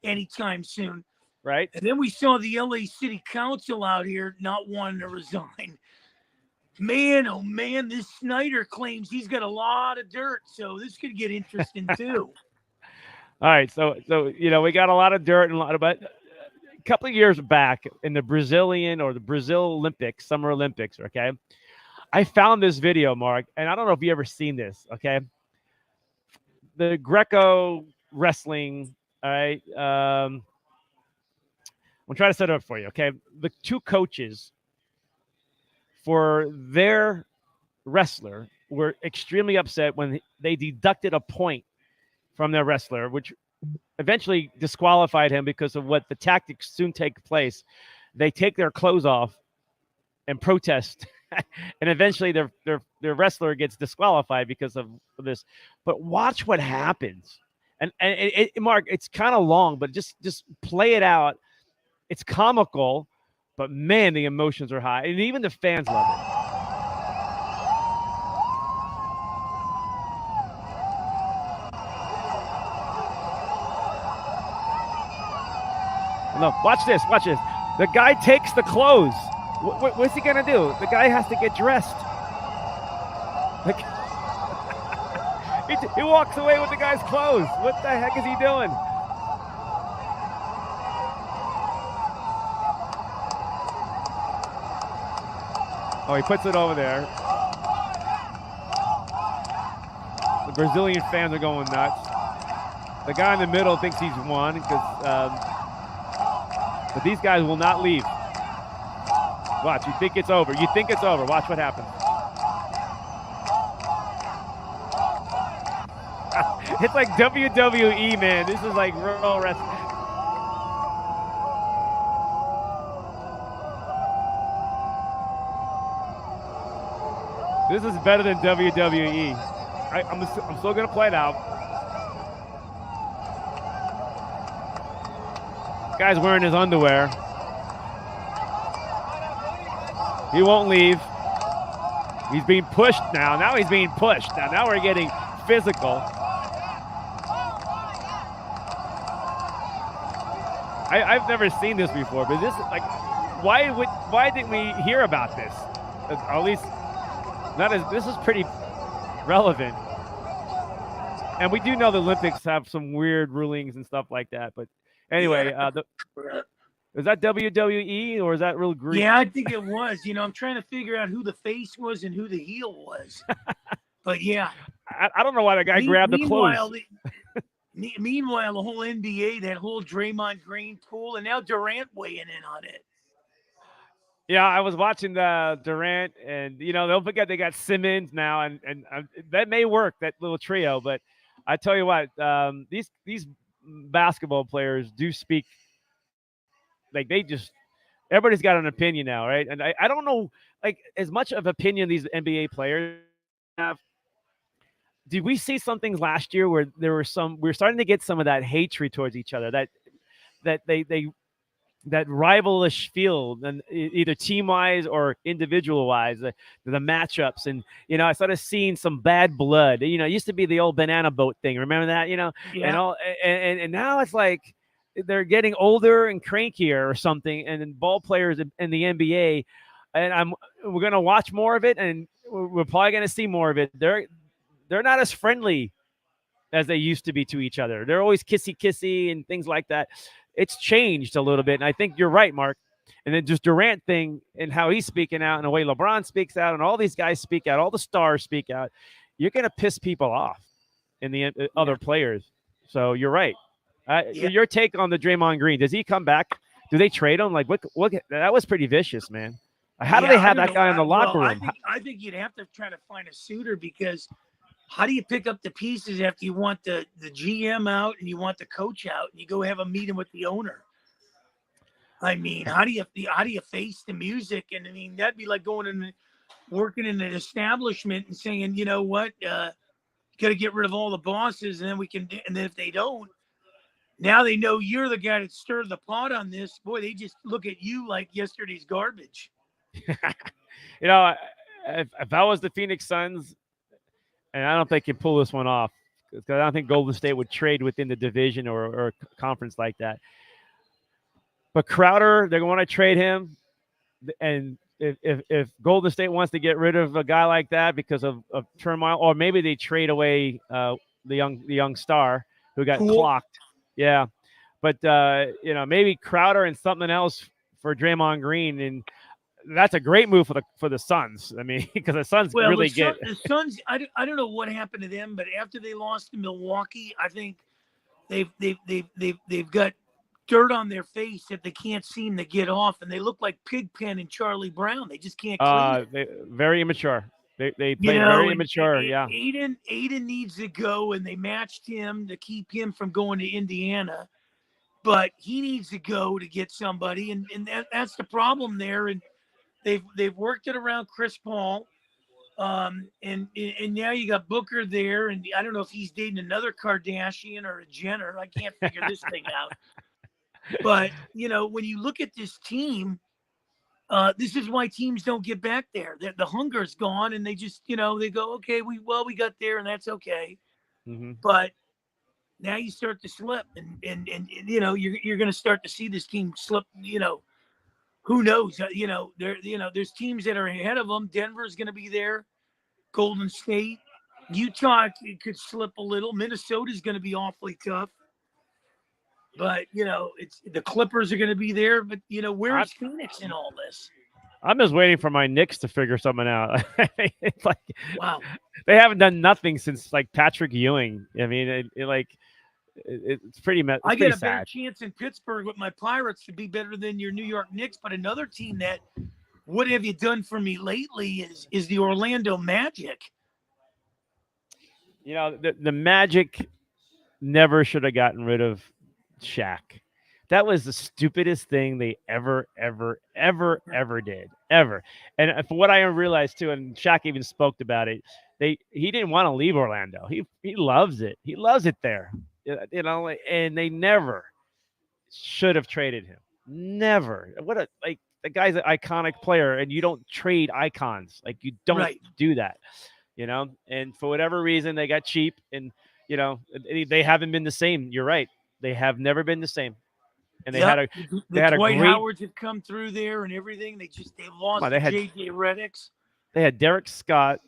S3: anytime soon.
S1: Right.
S3: And then we saw the LA City Council out here not wanting to resign. Man, oh man, this Snyder claims he's got a lot of dirt, so this could get interesting too.
S1: All right, so we got a lot of dirt and but a couple of years back in the Brazil Olympics, Summer Olympics, okay, I found this video, Mark, and I don't know if you ever seen this, okay? The Greco wrestling, all right. I'm trying to set it up for you, okay? The two coaches for their wrestler were extremely upset when they deducted a point from their wrestler, which eventually disqualified him because of what the tactics soon take place. They take their clothes off and protest, and eventually their wrestler gets disqualified because of this. But watch what happens. And Mark, it's kind of long, but just play it out. It's comical, but man, the emotions are high, and even the fans love it. Look, watch this. The guy takes the clothes. What's he going to do? The guy has to get dressed. He walks away with the guy's clothes. What the heck is he doing? Oh, he puts it over there. The Brazilian fans are going nuts. The guy in the middle thinks he's won because... but these guys will not leave. Watch, you think it's over. Watch what happens. It's like WWE, man. This is like real wrestling. This is better than WWE. I'm still going to play it out. Guy's wearing his underwear. He won't leave. He's being pushed now. Now he's being pushed. Now we're getting physical. I've never seen this before, but this like, why didn't we hear about this? At least not as this is pretty relevant. And we do know the Olympics have some weird rulings and stuff like that. But anyway, is that WWE or is that real Greek?
S3: Yeah, I think it was. I'm trying to figure out who the face was and who the heel was. But yeah,
S1: I don't know why the guy grabbed the clothes.
S3: Meanwhile, the whole NBA, that whole Draymond Green pool, and now Durant weighing in on it.
S1: Yeah, I was watching the Durant, and don't forget they got Simmons now, and that may work, that little trio. But I tell you what, these basketball players do speak like everybody's got an opinion now, right? And I don't know, like, as much of opinion these NBA players have. Did we see some things last year where we're starting to get some of that hatred towards each other, that rivalish field, and either team wise or individual wise, the matchups, and I started seeing some bad blood. It used to be the old banana boat thing. Remember that? Yeah. And now it's like they're getting older and crankier or something, and then ball players in the NBA, and we're gonna watch more of it, and we're probably gonna see more of it. They're not as friendly as they used to be to each other. They're always kissy and things like that. It's changed a little bit, and I think you're right, Mark. And then just Durant thing and how he's speaking out and the way LeBron speaks out and all these guys speak out, all the stars speak out. You're going to piss people off in the other players. So you're right. Your take on the Draymond Green, does he come back? Do they trade him? Like, what? That was pretty vicious, man. How do they have that guy in the locker room?
S3: I think you'd have to try to find a suitor, because how do you pick up the pieces after you want the GM out and you want the coach out and you go have a meeting with the owner? I mean, how do you face the music? And I mean, that'd be like going and working in an establishment and saying, you know what, got to get rid of all the bosses, and then if they don't, now they know you're the guy that stirred the pot on this. Boy, they just look at you like yesterday's garbage.
S1: If I was the Phoenix Suns, and I don't think you pull this one off, because I don't think Golden State would trade within the division or a conference like that. But Crowder, they're going to want to trade him. And if Golden State wants to get rid of a guy like that because of turmoil, or maybe they trade away the young star who got clocked. Yeah. But, maybe Crowder and something else for Draymond Green, and that's a great move for the Suns. I mean, because the Suns
S3: the Suns. I don't know what happened to them, but after they lost to Milwaukee, I think they've got dirt on their face that they can't seem to get off, and they look like Pigpen and Charlie Brown. They just can't clean it.
S1: Very immature. They play very immature. Yeah.
S3: Aiden needs to go, and they matched him to keep him from going to Indiana, but he needs to go to get somebody, and that's the problem there. And they've worked it around Chris Paul, and now you got Booker there, and I don't know if he's dating another Kardashian or a Jenner. I can't figure this thing out. But when you look at this team, this is why teams don't get back there. The hunger is gone, and they just they go, okay, we got there, and that's okay.
S1: Mm-hmm.
S3: But now you start to slip, and you're going to start to see this team slip. Who knows? There's teams that are ahead of them. Denver's going to be there. Golden State, Utah could slip a little. Minnesota's going to be awfully tough. But it's the Clippers are going to be there. But where's Phoenix in all this?
S1: I'm just waiting for my Knicks to figure something out. It's like,
S3: wow,
S1: they haven't done nothing since like Patrick Ewing. I mean, it's pretty.
S3: I get a better chance in Pittsburgh with my Pirates to be better than your New York Knicks. But another team that, what have you done for me lately, is the Orlando Magic.
S1: The Magic never should have gotten rid of Shaq. That was the stupidest thing they ever did. Ever. And for what I realized too, and Shaq even spoke about it, he didn't want to leave Orlando. He loves it. He loves it there. And they never should have traded him. Never. The guy's an iconic player, and you don't trade icons. Like, you don't do that. And for whatever reason, they got cheap, and they haven't been the same. You're right. They have never been the same. and they had a
S3: Dwight
S1: great.
S3: Howards have come through there and everything. They've lost J.J. Reddicks.
S1: They had Derek Scott,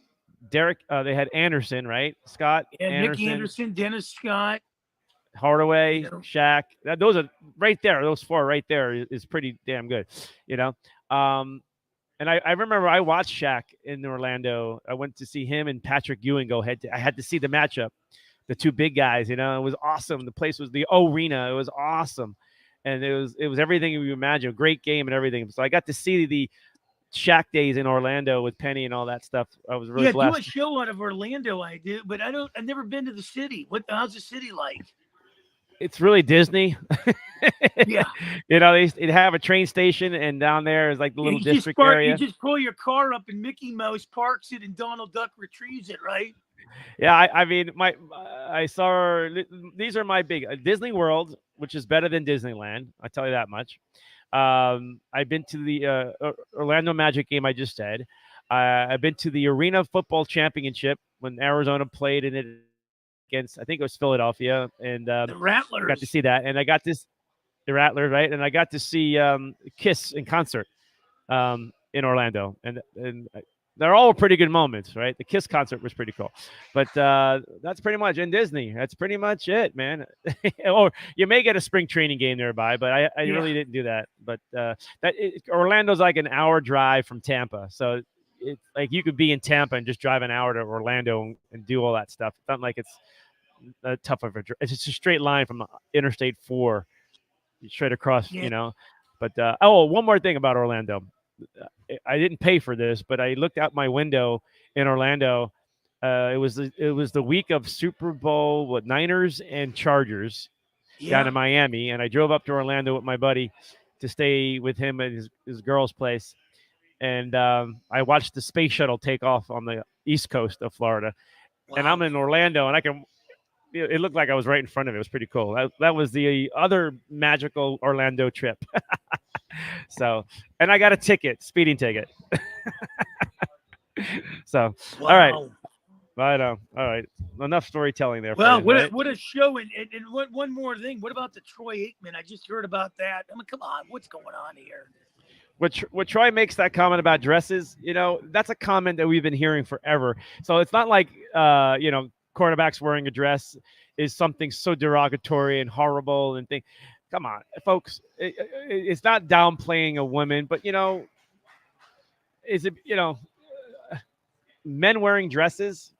S1: they had Anderson, right? Scott,
S3: Nick Anderson, Dennis Scott,
S1: Hardaway, Shaq. Those are right there. Those four right there is pretty damn good, And I remember I watched Shaq in Orlando. I went to see him and Patrick Ewing go head to. I had to see the matchup, the two big guys. It was awesome. The place was the arena. It was awesome, and it was everything you imagine. A great game and everything. So I got to see the Shaq days in Orlando with Penny and all that stuff. I was really blessed.
S3: Do a show out of Orlando. I do, but I've never been to the city. How's the city like?
S1: It's really Disney.
S3: Yeah.
S1: They have a train station, and down there is like the little district area.
S3: You just pull your car up and Mickey Mouse parks it and Donald Duck retrieves it, right?
S1: Yeah, I mean, I saw, these are my big, Disney World, which is better than Disneyland. I tell you that much. I've been to the Orlando Magic game I just said. I've been to the Arena Football Championship when Arizona played in it against, I think it was Philadelphia, and
S3: the Rattlers.
S1: Got to see that, and I got the Rattlers, right? And I got to see Kiss in concert in Orlando, and they're all pretty good moments, right? The Kiss concert was pretty cool, but that's pretty much in Disney. That's pretty much it, man. Or you may get a spring training game nearby, but I really didn't do that. But Orlando's like an hour drive from Tampa, so it's like you could be in Tampa and just drive an hour to Orlando and do all that stuff. It's not like it's tough of a drive. It's just a straight line from Interstate 4 straight across, But one more thing about Orlando. I didn't pay for this, but I looked out my window in Orlando. It was the week of Super Bowl with Niners and Chargers down in Miami, and I drove up to Orlando with my buddy to stay with him at his girl's place. And I watched the space shuttle take off on the east coast of Florida. Wow. And I'm in Orlando, and it looked like I was right in front of it. It was pretty cool. That was the other magical Orlando trip. So, and I got a speeding ticket. So, wow. All right. I know. All right. Enough storytelling there.
S3: Well, what a show. And one more thing. What about the Troy Aikman? I just heard about that. I mean, come on. What's going on here?
S1: What Troy makes that comment about dresses, that's a comment that we've been hearing forever. So it's not like, quarterbacks wearing a dress is something so derogatory and horrible and thing. Come on, folks. It's not downplaying a woman, but, is it, men wearing dresses,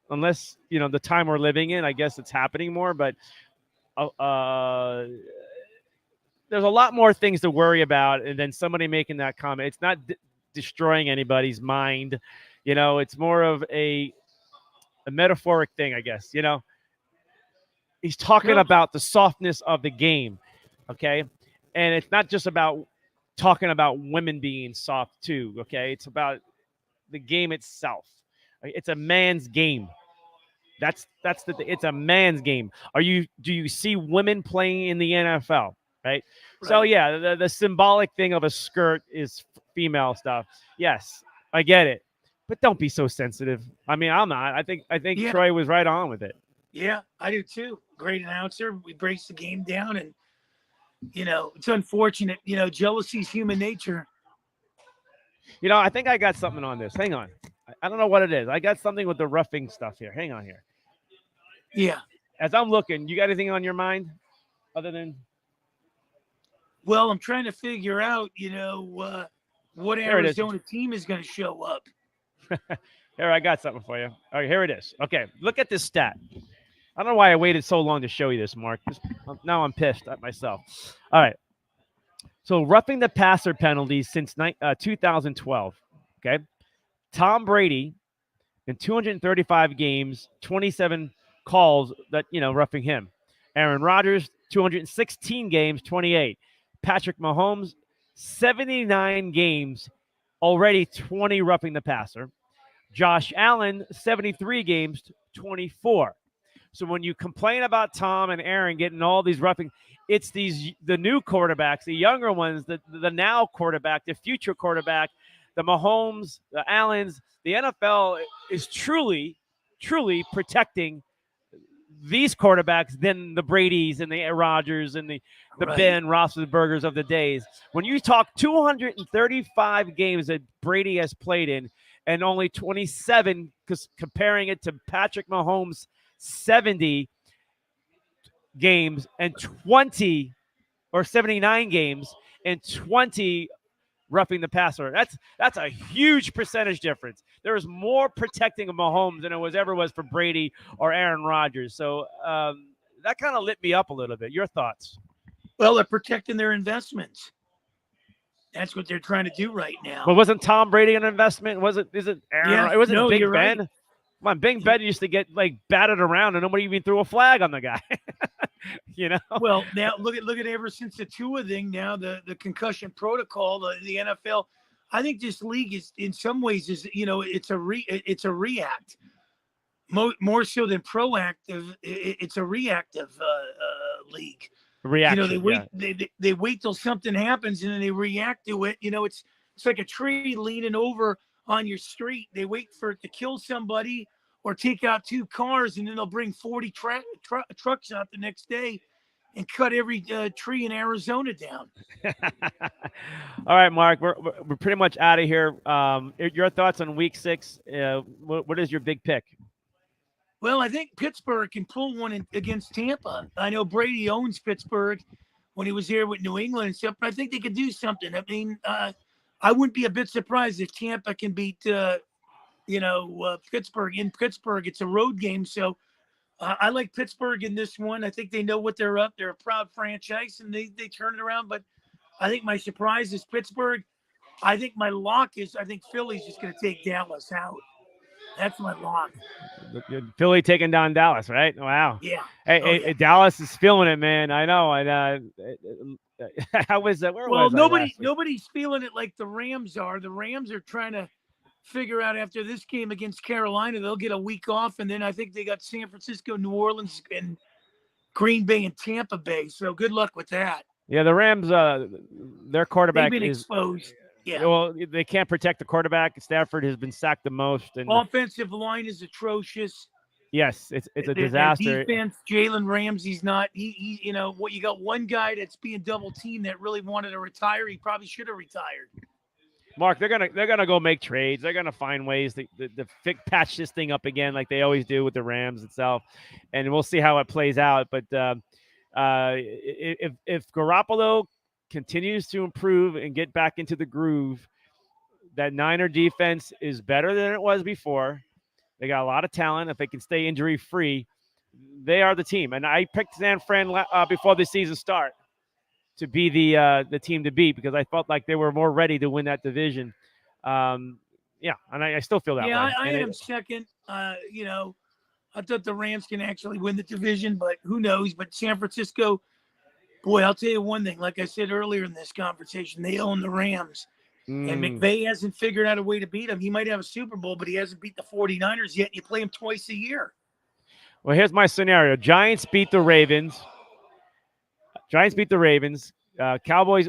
S1: unless, the time we're living in, I guess it's happening more, but there's a lot more things to worry about than somebody making that comment. It's not destroying anybody's mind. It's more of a metaphoric thing, I guess. He's talking about the softness of the game, okay? And it's not just about talking about women being soft too, okay? It's about the game itself. It's a man's game. That's the thing. It's a man's game. Do you see women playing in the NFL? Right. So yeah, the symbolic thing of a skirt is female stuff. Yes, I get it, but don't be so sensitive. I mean, I'm not. I think Troy was right on with it.
S3: Yeah, I do too. Great announcer. We breaks the game down, and it's unfortunate. Jealousy's human nature.
S1: I think I got something on this. Hang on. I don't know what it is. I got something with the roughing stuff here. Hang on here.
S3: Yeah.
S1: As I'm looking, you got anything on your mind other than?
S3: Well, I'm trying to figure out, what Arizona team is going to show up.
S1: Here, I got something for you. All right, here it is. Okay, look at this stat. I don't know why I waited so long to show you this, Mark. Now I'm pissed at myself. All right. So roughing the passer penalties since 2012. Okay. Tom Brady in 235 games, 27 calls that, roughing him. Aaron Rodgers, 216 games, 28. Patrick Mahomes, 79 games, already 20 roughing the passer. Josh Allen, 73 games, 24. So when you complain about Tom and Aaron getting all these roughing, it's the new quarterbacks, the younger ones, the now quarterback, the future quarterback, the Mahomes, the Allens. The NFL is truly, truly protecting these quarterbacks than the Bradys and the Rodgers and the
S3: Right.
S1: Ben Roethlisbergers of the days. When you talk 235 games that Brady has played in and only 27, because comparing it to Patrick Mahomes' 70 games and 20 or 79 games and 20 roughing the passer. That's a huge percentage difference. There is more protecting of Mahomes than it ever was for Brady or Aaron Rodgers. So that kind of lit me up a little bit. Your thoughts?
S3: Well, they're protecting their investments. That's what they're trying to do right now.
S1: But wasn't Tom Brady an investment? Is it Aaron?
S3: Yeah,
S1: It wasn't
S3: no,
S1: Big
S3: you're
S1: Ben.
S3: right.
S1: Come on, Big Ben used to get batted around and nobody even threw a flag on the guy. You know.
S3: Well, now look at ever since the Tua thing. Now the concussion protocol, the NFL. I think this league is in some ways it's a react more so than proactive. It's a reactive league.
S1: Reaction.
S3: They wait till something happens and then they react to it. It's like a tree leaning over on your street. They wait for it to kill somebody or take out 2 cars, and then they'll bring 40 trucks out the next day and cut every tree in Arizona down.
S1: All right, Mark, we're pretty much out of here. Your thoughts on Week 6? What is your big pick?
S3: Well, I think Pittsburgh can pull one against Tampa. I know Brady owns Pittsburgh when he was here with New England and stuff, but I think they could do something. I mean, I wouldn't be a bit surprised if Tampa can beat Pittsburgh. In Pittsburgh, it's a road game, so I like Pittsburgh in this one. I think they know what they're up. They're a proud franchise, and they turn it around. But I think my surprise is Pittsburgh. I think my lock is Philly's just going to take Dallas out. That's my lock.
S1: Philly taking down Dallas, right? Wow.
S3: Yeah.
S1: Hey, Dallas is feeling it, man. I know. And how was that?
S3: Well, nobody's feeling it like the Rams are. The Rams are trying to figure out after this game against Carolina, they'll get a week off, and then I think they got San Francisco, New Orleans, and Green Bay and Tampa Bay. So good luck with that.
S1: Yeah, the Rams, their quarterback
S3: is
S1: exposed.
S3: Yeah.
S1: Well, they can't protect the quarterback. Stafford has been sacked the most, and
S3: offensive line is atrocious.
S1: Yes, it's a disaster.
S3: Defense, Jalen Ramsey's not. He you got one guy that's being double teamed that really wanted to retire. He probably should have retired.
S1: Mark, they're gonna go make trades. They're gonna find ways to patch this thing up again, like they always do with the Rams itself, and we'll see how it plays out. But if Garoppolo continues to improve and get back into the groove, that Niner defense is better than it was before. They got a lot of talent. If they can stay injury free, they are the team. And I picked San Fran before the season start to be the team to beat because I felt like they were more ready to win that division. And I still feel that way.
S3: Yeah, I am second. I thought the Rams can actually win the division, but who knows? But San Francisco, boy, I'll tell you one thing. Like I said earlier in this conversation, they own the Rams. And McVay hasn't figured out a way to beat them. He might have a Super Bowl, but he hasn't beat the 49ers yet. You play him twice a year.
S1: Well, here's my scenario. Giants beat the Ravens. Cowboys,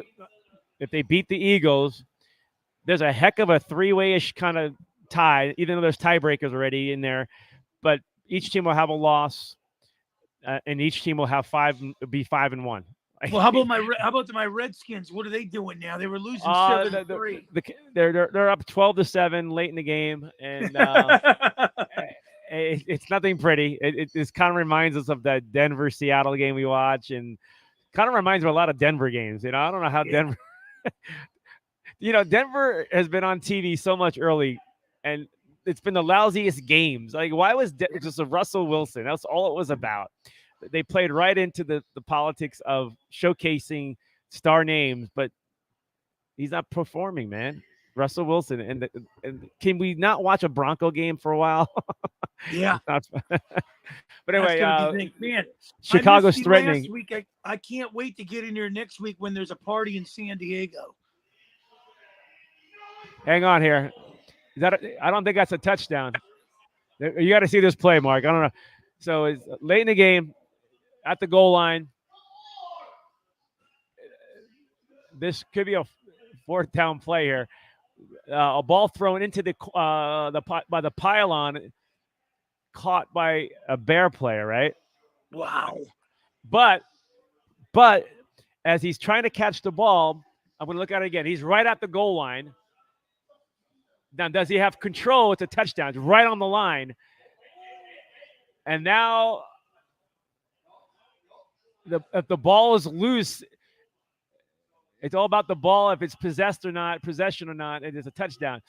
S1: if they beat the Eagles, there's a heck of a three-way-ish kind of tie, even though there's tiebreakers already in there. But each team will have a loss, and each team will have be 5-1.
S3: Well, how about my Redskins? What are they doing now? They were losing 7-3.
S1: They're up 12-7 late in the game, and it's nothing pretty. It kind of reminds us of that Denver-Seattle game we watch, and kind of reminds me of a lot of Denver games. I don't know how Denver. Denver has been on TV so much early, and it's been the lousiest games. Like, why was just a Russell Wilson? That's all it was about. They played right into the politics of showcasing star names, but he's not performing, man. Russell Wilson. And can we not watch a Bronco game for a while?
S3: Yeah.
S1: But anyway,
S3: man,
S1: Chicago's threatening.
S3: Last week, I can't wait to get in here next week when there's a party in San Diego.
S1: Hang on here. I don't think that's a touchdown. You got to see this play, Mark. I don't know. So it's late in the game. At the goal line, this could be a fourth down play here. A ball thrown into by the pylon, caught by a Bear player, right?
S3: Wow.
S1: But as he's trying to catch the ball, I'm going to look at it again. He's right at the goal line. Now, does he have control? It's a touchdown. It's right on the line. And now, if the ball is loose, it's all about the ball. If it's possession or not, it is a touchdown.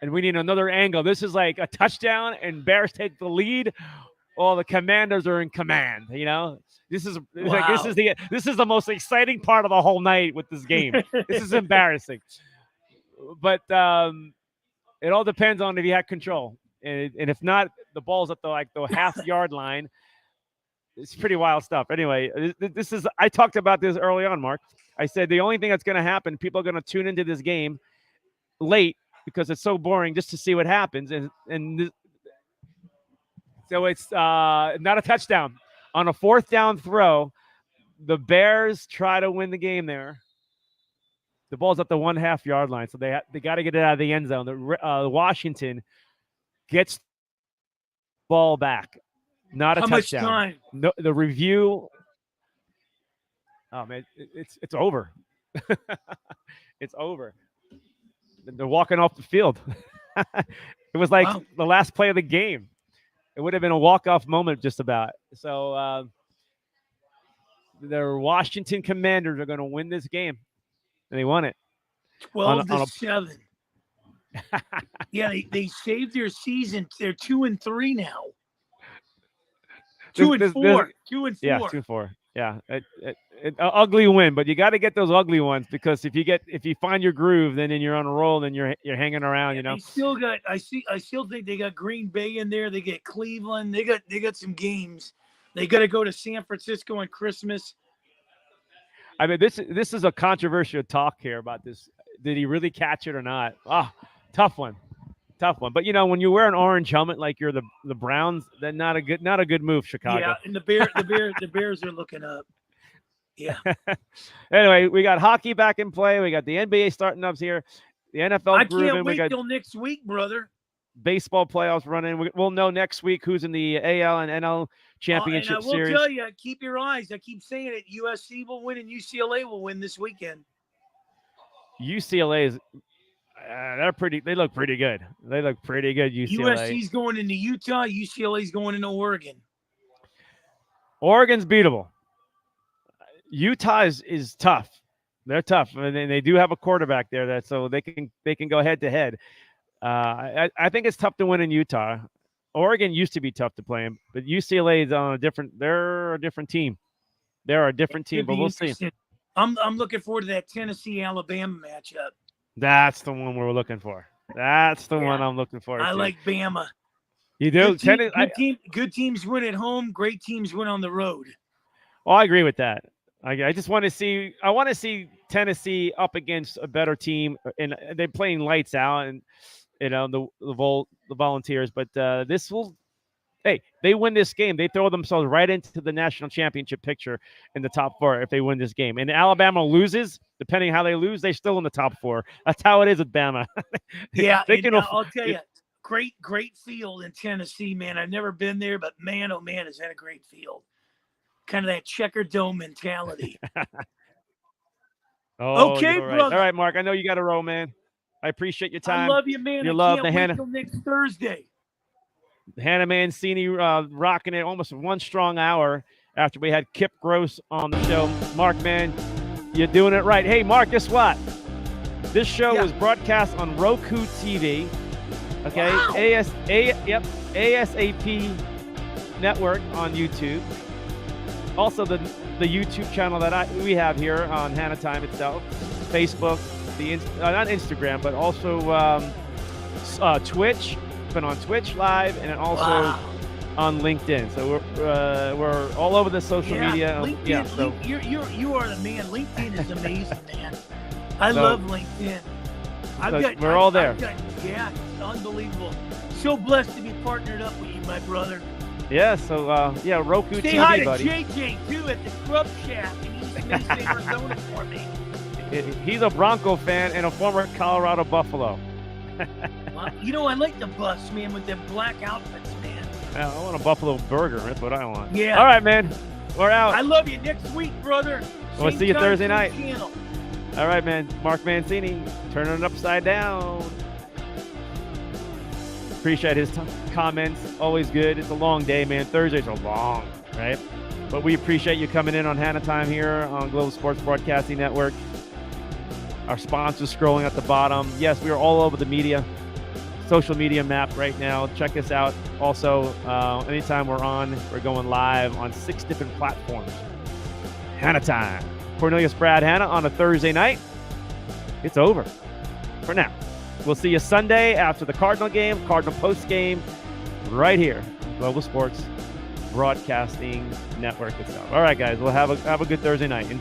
S1: And we need another angle. This is like a touchdown, and Bears take the lead. Well, the Commanders are in command. This is like this is the most exciting part of the whole night with this game. This is embarrassing, but it all depends on if you have control, and if not, the ball's at the half-yard line. It's pretty wild stuff. Anyway, this is. I talked about this early on, Mark. I said the only thing that's going to happen, people are going to tune into this game late because it's so boring just to see what happens, and so it's not a touchdown. On a 4th down throw, the Bears try to win the game there. The ball's at the 1.5 yard line, so they got to get it out of the end zone. Washington gets the ball back. Not a touchdown.
S3: How much time?
S1: No, the review. Oh man, it's over. It's over. They're walking off the field. It was like the last play of the game. It would have been a walk-off moment just about. So the Washington Commanders are going to win this game. And they won it.
S3: 12-7. Yeah, they saved their season. They're 2-3 now. 2-4. 2-4.
S1: Yeah, 2-4. Yeah, ugly win, but you got to get those ugly ones because if you find your groove, then you're on a roll, then you're hanging around.
S3: They still got. I still think they got Green Bay in there. They get Cleveland. They got some games. They got to go to San Francisco on Christmas.
S1: I mean, this is a controversial talk here about this. Did he really catch it or not? Tough one. But when you wear an orange helmet like you're the Browns, then not a good move, Chicago.
S3: Yeah, and the Bears are looking up. Yeah.
S1: Anyway, we got hockey back in play. We got the NBA starting up here. The NFL.
S3: I can't wait till next week, brother.
S1: Baseball playoffs running. We'll know next week who's in the AL and NL championship series.
S3: And I will tell you, keep your eyes. I keep saying it. USC will win and UCLA will win this weekend.
S1: UCLA is. They look pretty good. UCLA.
S3: USC's going into Utah. UCLA's going into Oregon.
S1: Oregon's beatable. Utah is tough. They're tough, and they do have a quarterback there so they can go head to head. I think it's tough to win in Utah. Oregon used to be tough to play in, but UCLA is on they're a different team. They're a different team, but we'll see.
S3: I'm looking forward to that Tennessee-Alabama matchup.
S1: That's the one we're looking for. That's the one I'm looking for.
S3: I like Bama.
S1: You do?
S3: Good teams win at home. Great teams win on the road.
S1: Well, I agree with that. I just want to see. I want to see Tennessee up against a better team, and they're playing lights out, and the Volunteers. But this will. Hey, they win this game, they throw themselves right into the national championship picture in the top 4 if they win this game. And Alabama loses, depending how they lose, they're still in the top 4. That's how it is with Bama.
S3: Yeah, I'll tell you, great field in Tennessee, man. I've never been there, but man, oh man, is that a great field. Kind of that checker dome mentality. Okay, brother.
S1: All right, Mark, I know you got to roll, man. I appreciate your time.
S3: I love you, man.
S1: I
S3: can't wait till next Thursday.
S1: Hanna Mancini rocking it almost 1 strong hour after we had Kip Cross on the show. Mark, man, you're doing it right. Hey, Mark, guess what? This show was broadcast on Roku TV. Okay,
S3: wow.
S1: ASAP network on YouTube. Also, the YouTube channel that we have here on Hanna Time itself, Facebook, not Instagram, but also Twitch. Been on Twitch Live and also on LinkedIn. So we're all over the social media.
S3: LinkedIn, so you are the man. LinkedIn is amazing, man. I love LinkedIn.
S1: We're all there.
S3: Yeah, unbelievable. So blessed to be partnered up with you, my brother.
S1: Yeah. So Roku
S3: Say
S1: TV,
S3: hi to
S1: buddy.
S3: JJ too at the Grub Shack in East Mesa, Arizona for me.
S1: He's a Bronco fan and a former Colorado Buffalo.
S3: I like the bus, man, with them black outfits, man.
S1: I want a buffalo burger. That's what I want.
S3: Yeah.
S1: All right, man. We're out.
S3: I love you. Next week, brother.
S1: We'll
S3: Same
S1: see you
S3: time,
S1: Thursday
S3: same
S1: night.
S3: channel.
S1: All right, man. Mark Mancini turning it upside down. Appreciate his comments. Always good. It's a long day, man. Thursdays are long, right? But we appreciate you coming in on Hanna Time here on Global Sports Broadcasting Network. Our sponsors scrolling at the bottom. Yes, we are all over the media, social media map right now. Check us out. Also, anytime we're on, we're going live on 6 different platforms. Hanna Time. Cornelius Brad Hanna on a Thursday night. It's over for now. We'll see you Sunday after the Cardinal game, Cardinal post game, right here, Global Sports Broadcasting Network itself. All right, guys, we'll have a good Thursday night.